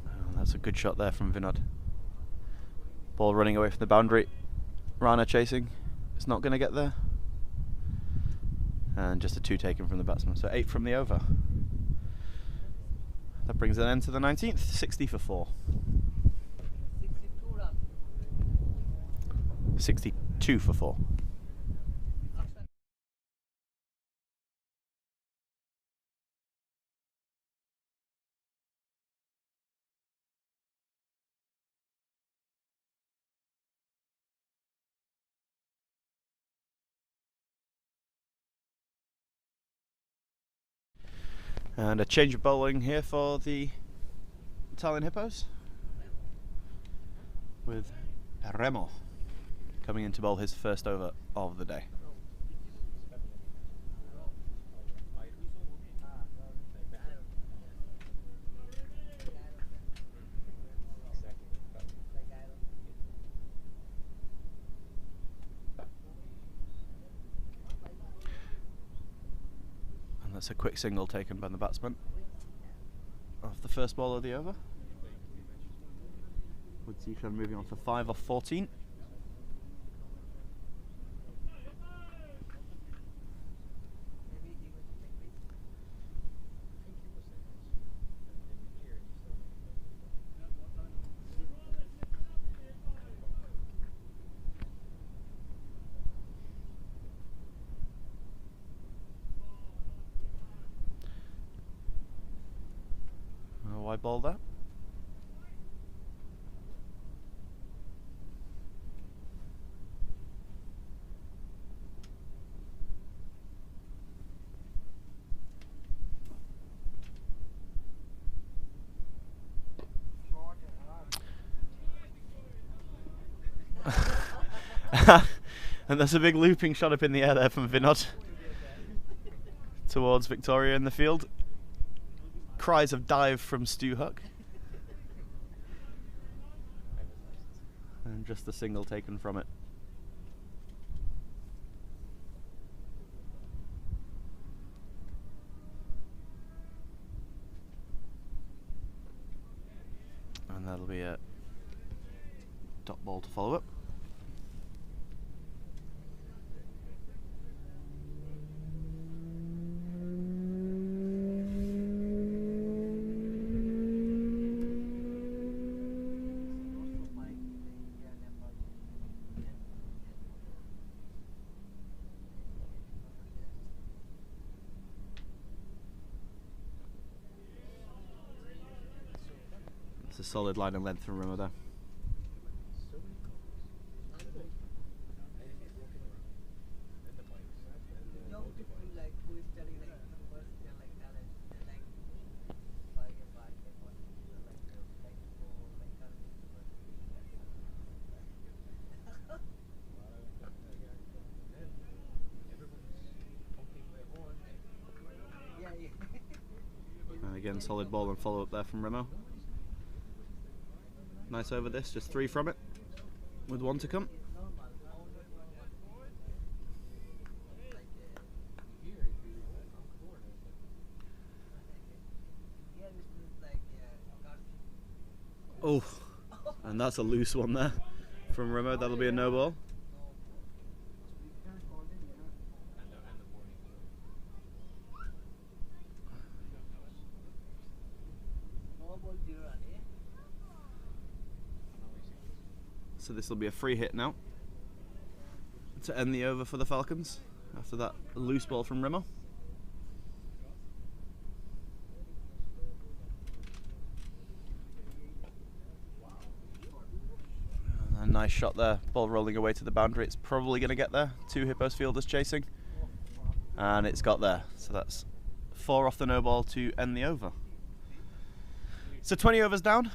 And that's a good shot there from Vinod. Ball running away from the boundary. Rana chasing. It's not going to get there. And just a 2 taken from the batsman, so 8 from the over. That brings an end to the 19th, 60 for 4. 62 for 4. And a change of bowling here for the Tallinn Hippos, with Remo coming in to bowl his first over of the day. That's a quick single taken by the batsman of the first ball of the over. With Zishan moving on for 5 off 14. Wide ball there. And there's a big looping shot up in the air there from Vinod towards Victoria in the field. Cries of dive from Stu Huck. And just a single taken from it. And that'll be a dot ball to follow up. It's a solid line and length from Rimmer there. Young people like who is studying like university and like Tallinn, they're like 5 years back, they want to like go like Tallinn University. Yeah, yeah. And again, solid ball and follow up there from Remo. Nice over this, just 3 from it, with 1 to come. Oh, and that's a loose one there from Remo. That'll be a no ball. So this will be a free hit now to end the over for the Falcons after that loose ball from Remo. A nice shot there, ball rolling away to the boundary. It's probably going to get there. 2 Hippos fielders chasing, and it's got there. So that's 4 off the no ball to end the over. So 20 overs down.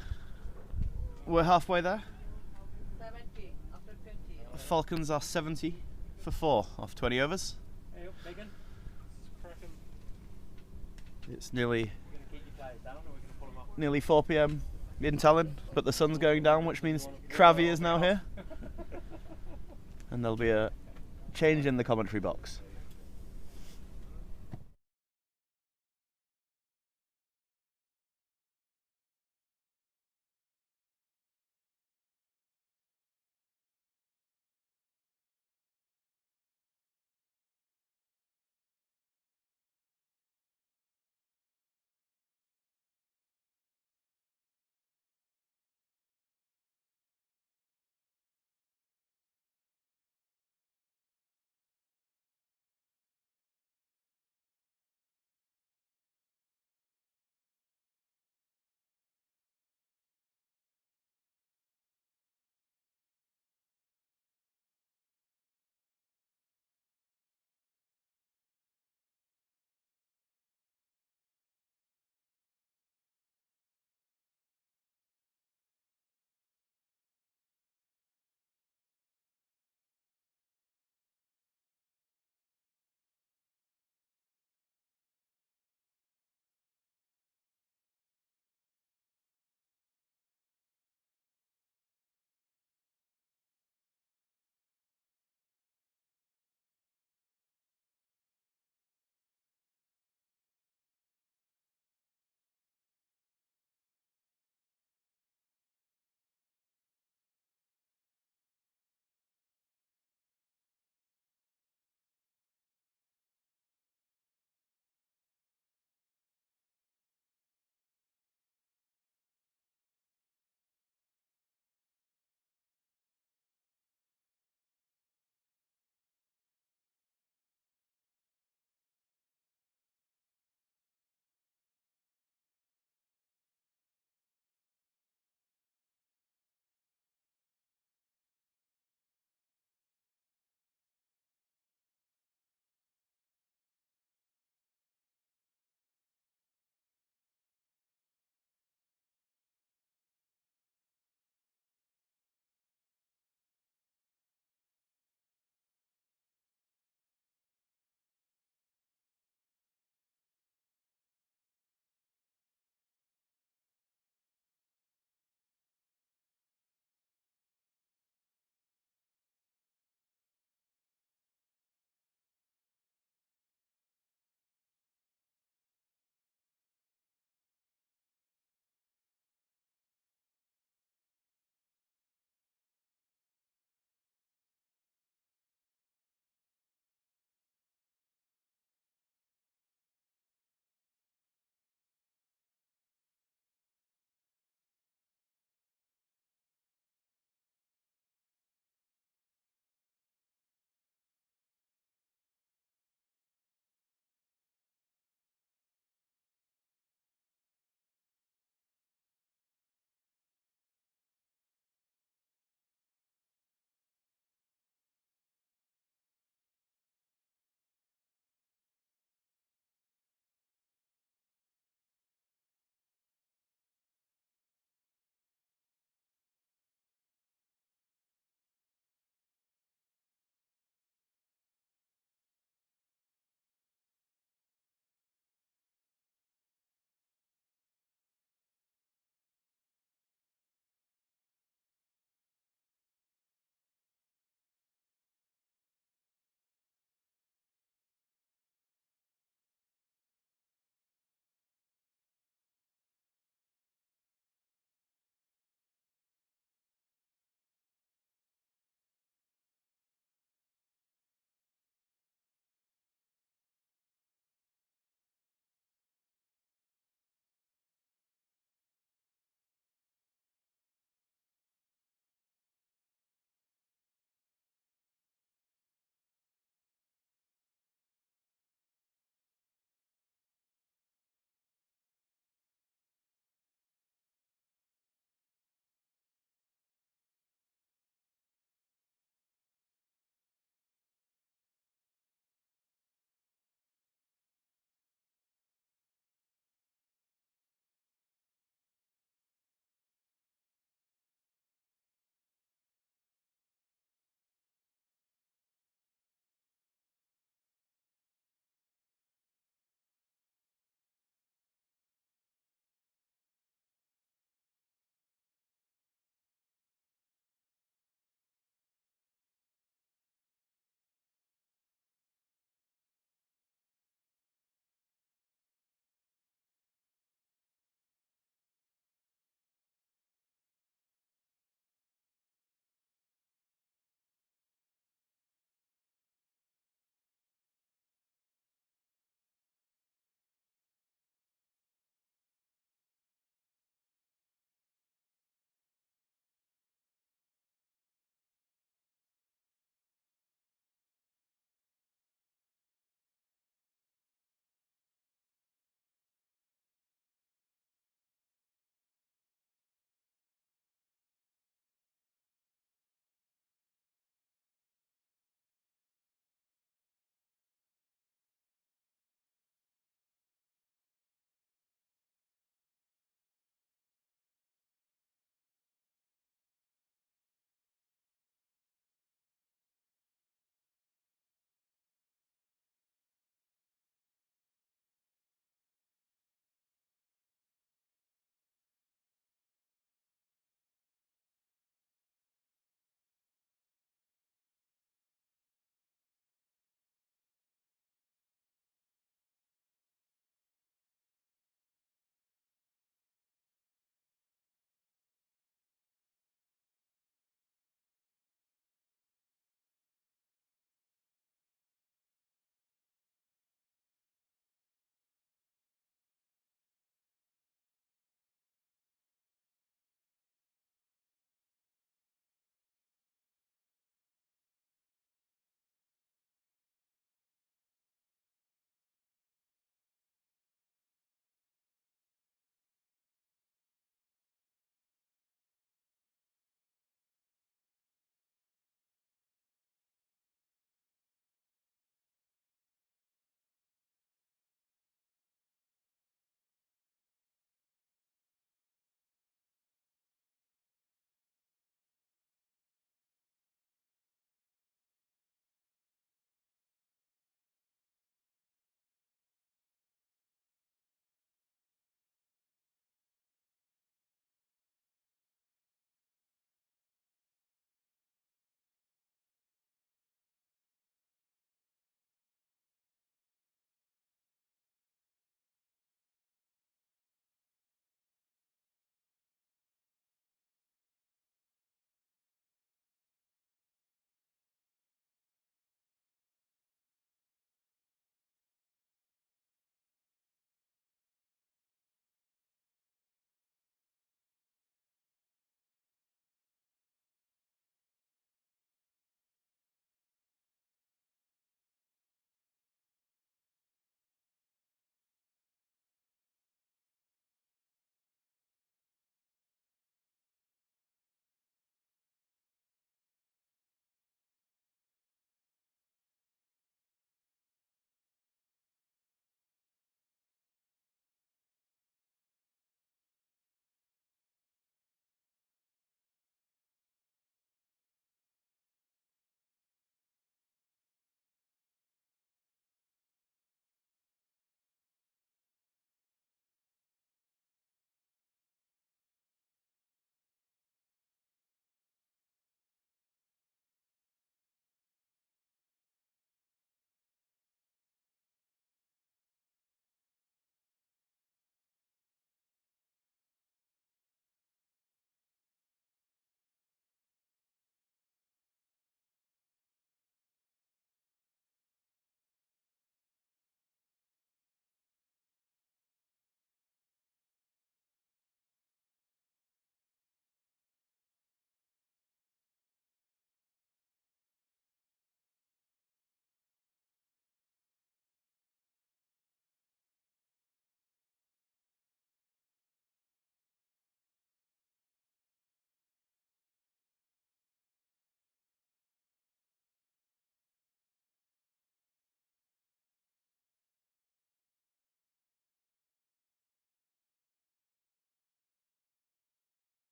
We're halfway there. 70 after 20. Falcons are 70 for 4 off 20 overs. Hey, Megan, cracking. It's nearly We're gonna keep your guys down, or we're gonna pull them up. nearly 4 p.m. in Tallinn, but the sun's going down, which means Kravi is now here. And there'll be a change in the commentary box.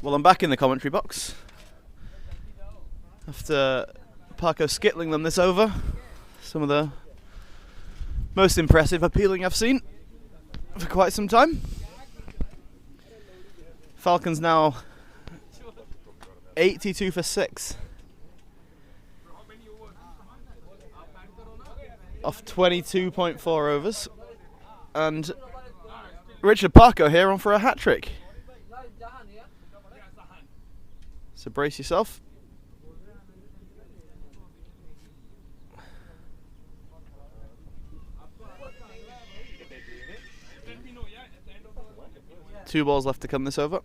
Well, I'm back in the commentary box after Parco skittling them this over. Some of the most impressive appealing I've seen for quite some time. Falcons now 82 for 6 off 22.4 overs, and Richard Parco here on for a hat trick. So brace yourself. Two balls left to come this over.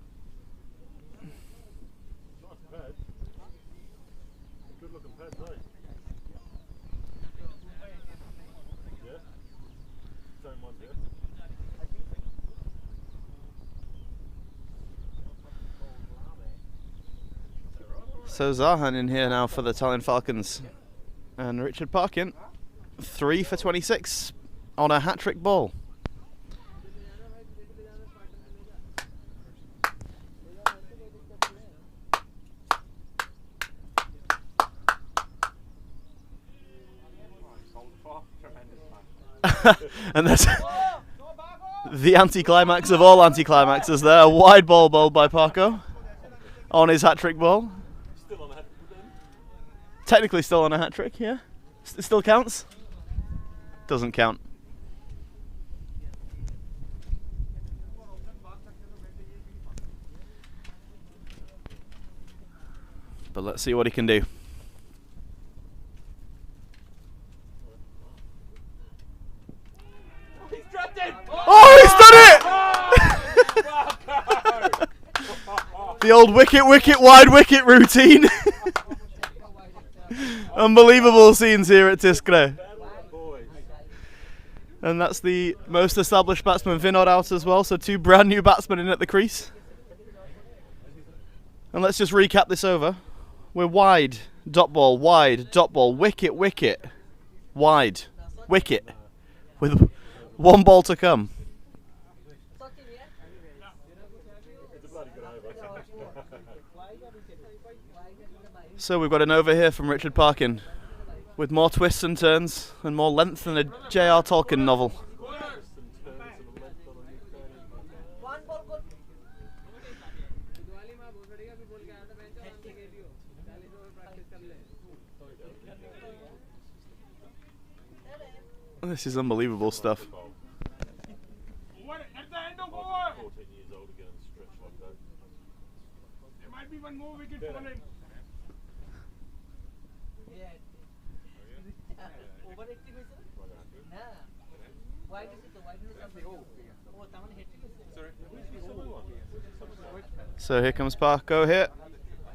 So Zahan in here now for the Tallinn Falcons, and Richard Parkin 3 for 26 on a hat-trick ball. And that's the anticlimax of all anticlimaxes there. A wide ball bowled by Parco on his hat-trick ball. Technically still on a hat-trick, yeah? It still counts? Doesn't count. But let's see what he can do. Oh, he's done it! The old wicket, wide wicket routine. Unbelievable scenes here at Tiskre. And that's the most established batsman, Vinod, out as well, so two brand new batsmen in at the crease. And let's just recap this over. We're wide, dot ball, wicket, wide, wicket, with one ball to come. So we've got an over here from Richard Parkin, with more twists and turns and more length than a J.R. Tolkien novel. This is unbelievable stuff. There might be one more wicket falling. So here comes Parco here,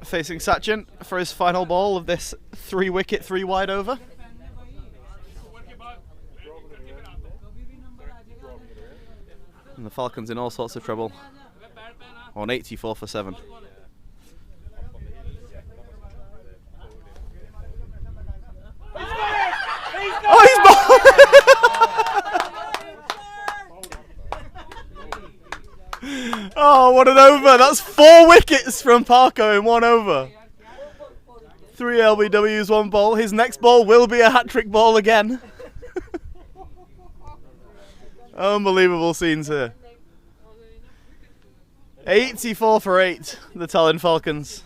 facing Sachin for his final ball of this 3-wicket, 3-wide over. And the Falcons in all sorts of trouble on 84 for 7. Oh, he's Oh, what an over! That's 4 wickets from Parco in 1 over. 3 LBWs, 1 ball. His next ball will be a hat-trick ball again. Unbelievable scenes here. 84 for 8, the Tallinn Falcons.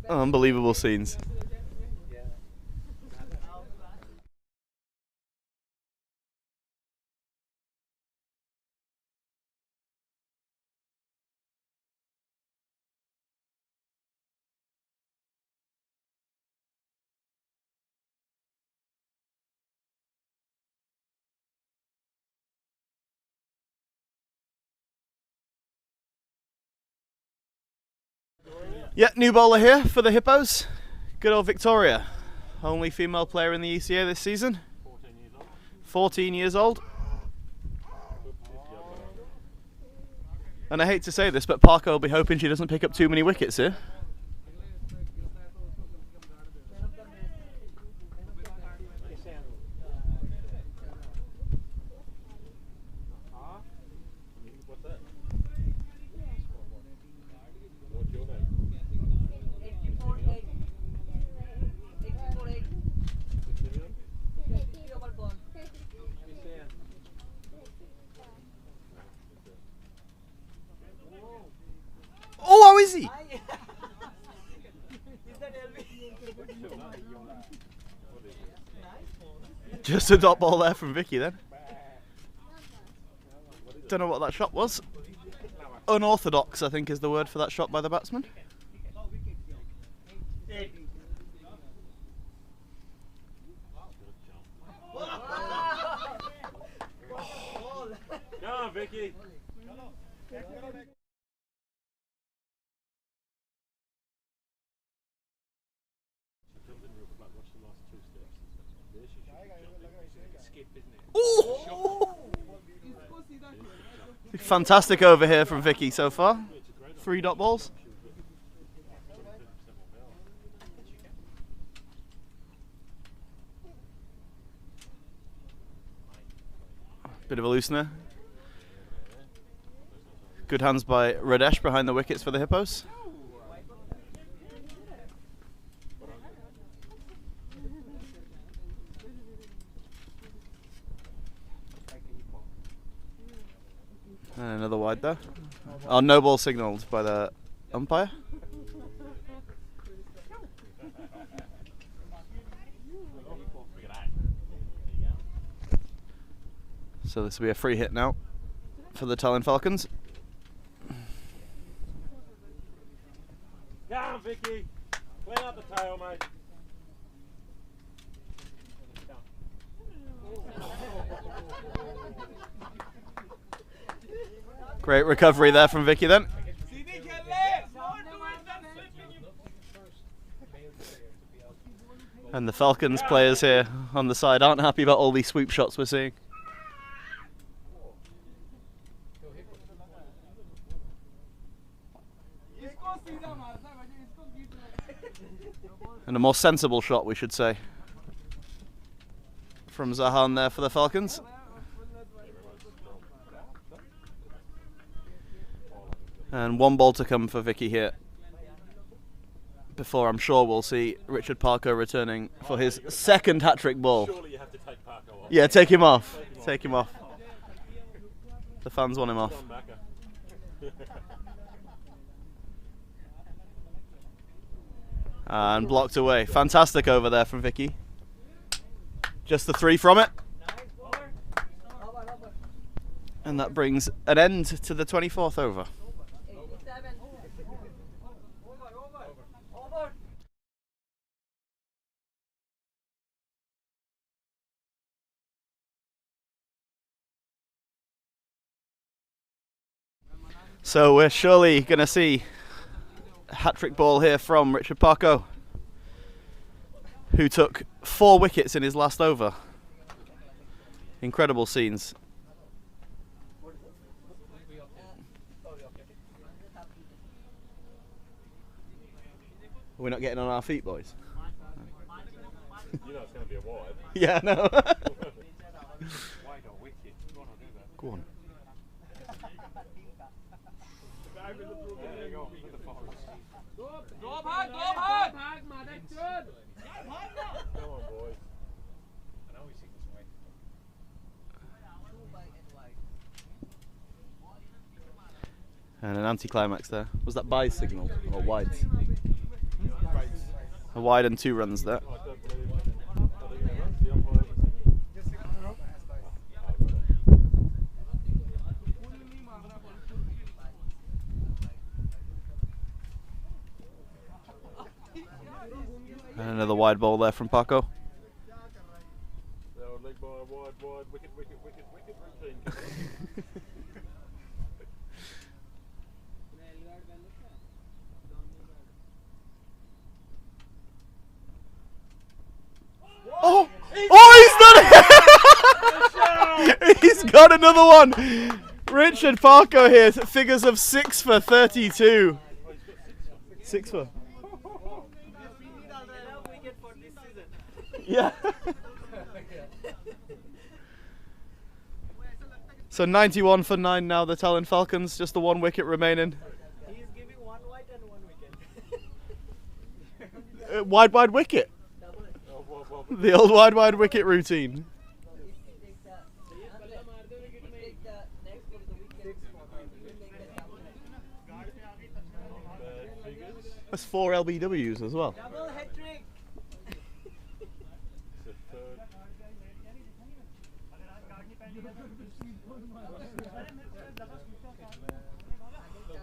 Unbelievable scenes. Yeah, new bowler here for the Hippos. Good old Victoria. Only female player in the ECA this season. 14 years old. And I hate to say this, but Parco will be hoping she doesn't pick up too many wickets here. is he? Is that LV? Just a dot ball there from Vicky then. Don't know what that shot was. Unorthodox, I think, is the word for that shot by the batsman. Come on, Vicky. Fantastic over here from Vicky so far. 3 dot balls. Bit of a loosener. Good hands by Radesh behind the wickets for the Hippos. And another wide there. Oh, no ball signalled by the umpire. So this will be a free hit now for the Tallinn Falcons. Come on, Vicky. Clean up the tail, mate. Great recovery there from Vicky then. And the Falcons players here on the side aren't happy about all these sweep shots we're seeing. And a more sensible shot, we should say, from Zahan there for the Falcons. And 1 ball to come for Vicky here, before I'm sure we'll see Richard Parco returning for his 2nd hat-trick ball. Surely you have to take Parco off. Yeah, take him off. Take him off. The fans want him off. And blocked away. Fantastic over there from Vicky. Just the 3 from it. And that brings an end to the 24th over. So we're surely going to see a hat-trick ball here from Richard Parco, who took 4 wickets in his last over. Incredible scenes. We're not getting on our feet, boys. You know it's going to be a wide. Yeah, no. Wide or wicket. Go on. And an anti-climax there. Was that by signal or wide? A wide and 2 runs there. And another wide ball there from Parco. Leg by wide, wicket routine. Oh! Oh, he's done it! He's got another one! Richard Parco here, figures of 6 for 32. 6 for. Yeah. So 91 for 9 now, the Tallinn Falcons, just the 1 wicket remaining. He's giving 1 wide and 1 wicket. Wide wicket. The old wide wicket routine. That's 4 LBWs as well. Double hat trick.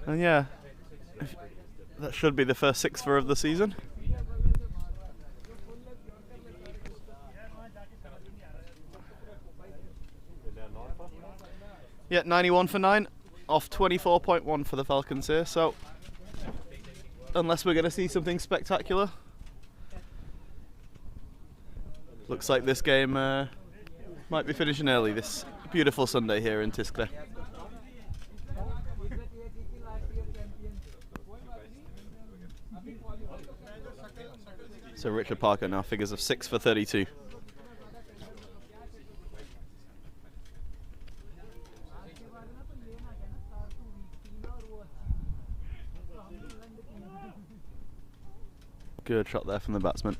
And yeah, that should be the first sixer of the season. Yeah, 91 for 9 off 24.1 for the Falcons here, so unless we're going to see something spectacular, looks like this game might be finishing early this beautiful Sunday here in Tiskle. So Richard Parco now figures of 6 for 32. Good shot there from the batsman.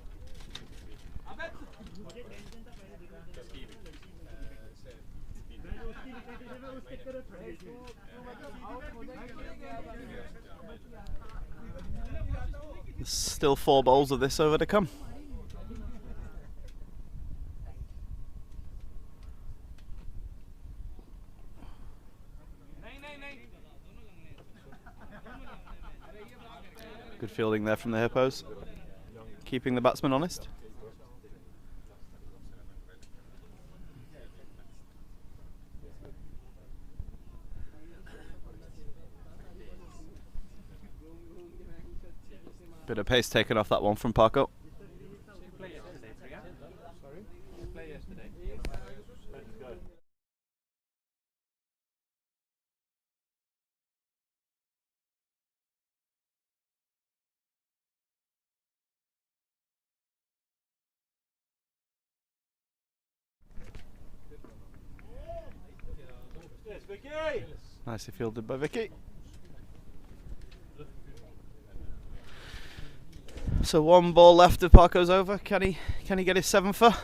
There's still 4 bowls of this over to come. Good fielding there from the Hippos, keeping the batsman honest. Bit of pace taken off that one from Parco. Nicely fielded by Vicky. So 1 ball left of Parco's over. Can he get his 7-fer?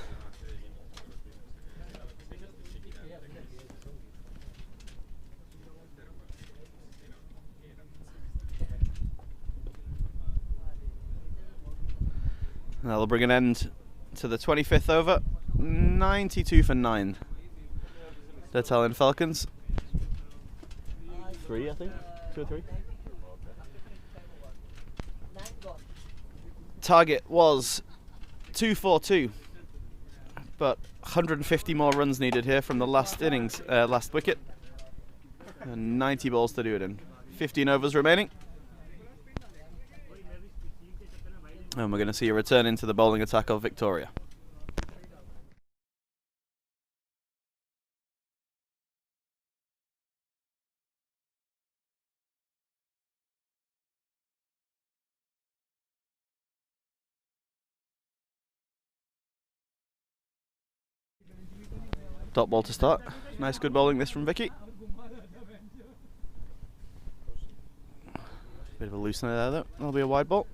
That'll bring an end to the 25th over. 92 for 9. The Tallinn Falcons. 3, I think. 2 or 3. Target was 242, but 150 more runs needed here from the last innings, last wicket, and 90 balls to do it in. 15 overs remaining, and we're going to see a return into the bowling attack of Victoria. Dot ball to start. Nice good bowling this from Vicky. Bit of a loosener there though. That'll be a wide ball.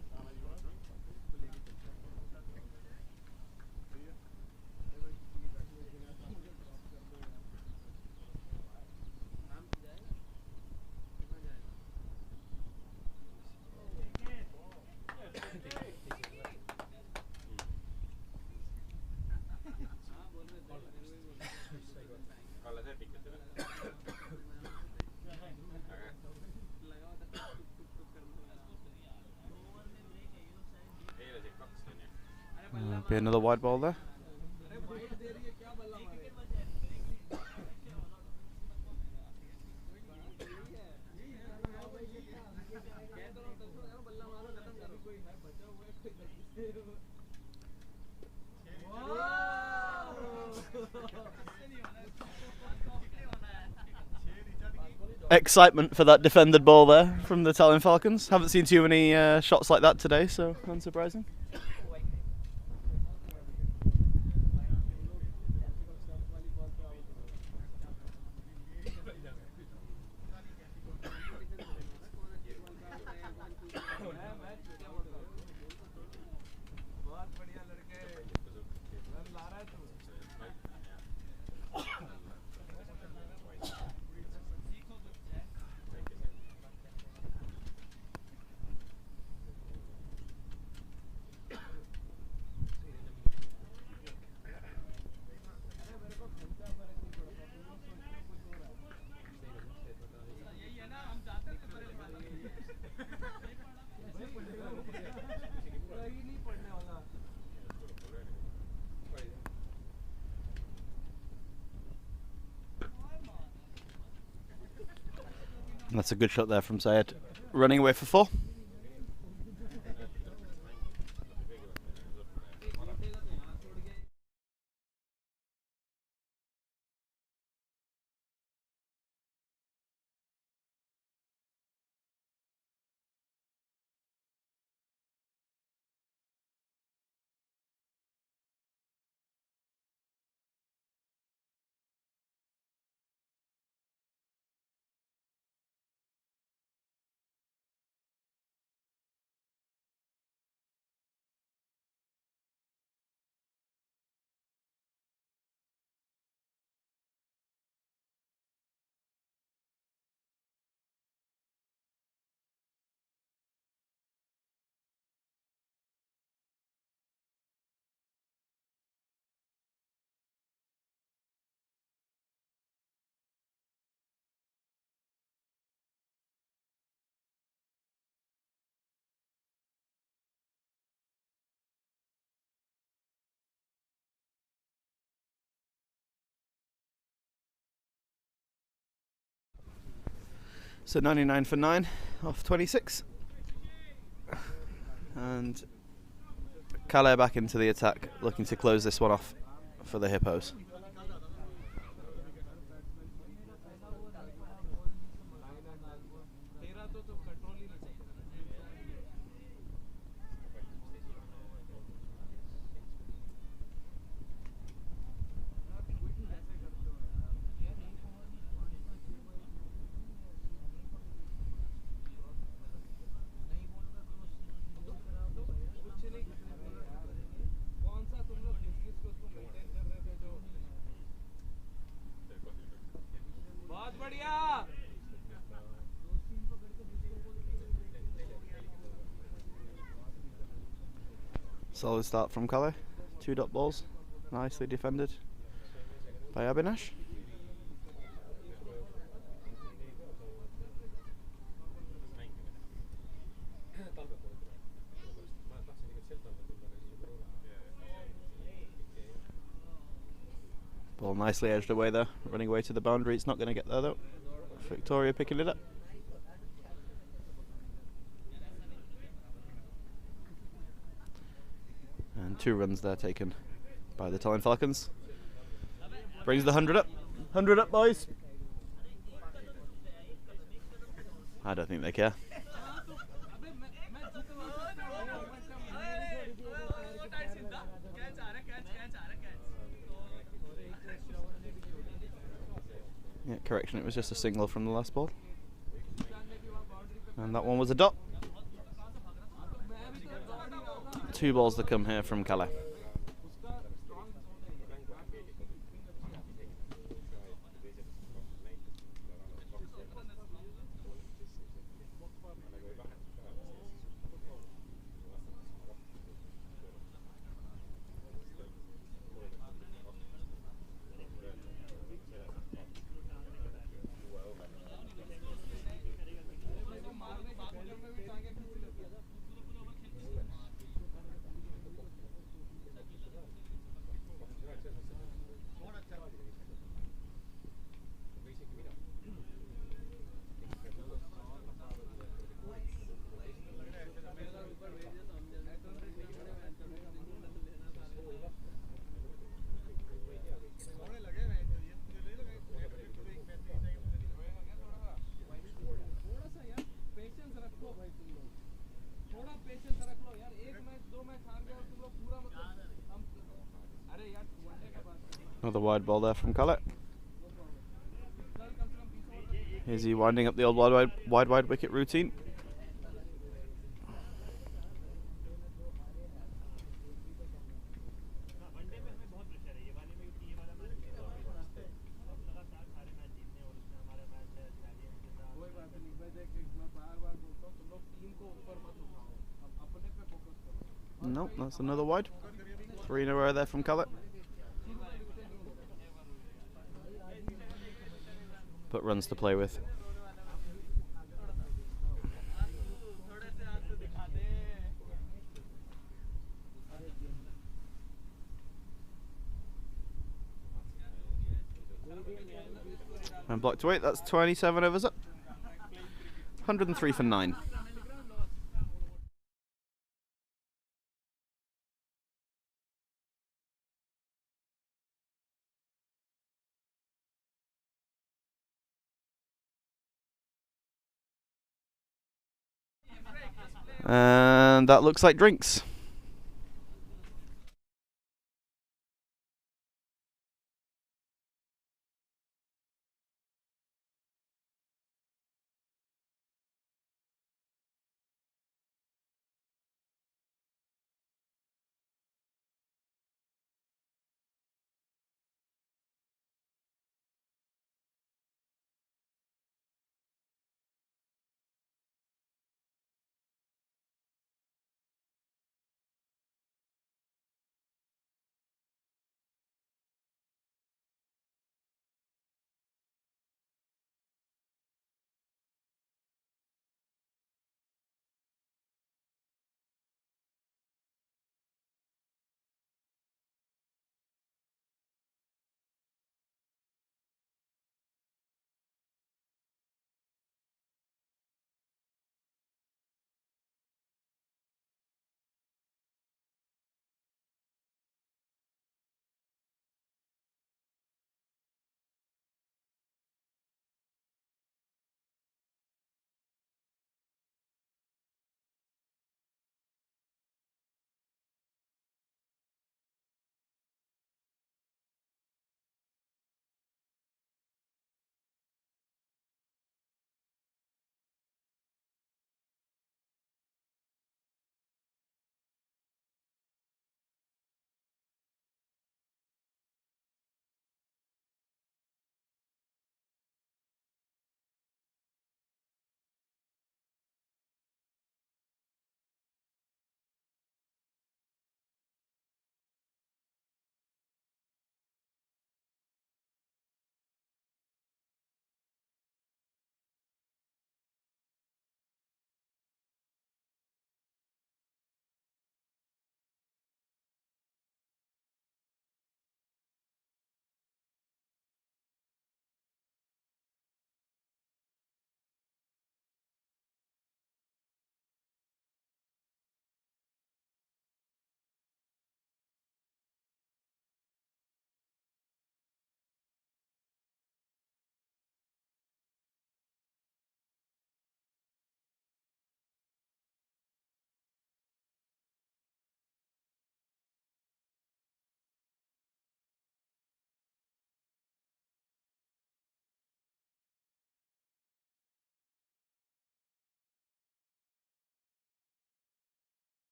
Be another wide ball there. Excitement for that defended ball there from the Tallinn Falcons. Haven't seen too many shots like that today, so unsurprising. That's a good shot there from Syed. Running away for 4. So 99 for 9 off 26. And Calais back into the attack, looking to close this one off for the Hippos. Solid start from Calais. 2 dot balls, nicely defended by Abinash. Ball nicely edged away there, running away to the boundary. It's not going to get there though. Victoria picking it up. And 2 runs there taken by the Tallinn Falcons. Brings the 100 up. 100 up, boys. I don't think they care. Yeah, correction, it was just a single from the last ball. And that one was a dot. 2 balls to come here from Calais. Another wide ball there from Calais. Is he winding up the old wide wicket routine? Nope, that's another wide. 3 in a row there from Calais. But runs to play with. And blocked to 8, that's 27 overs up. 103 for 9. And that looks like drinks.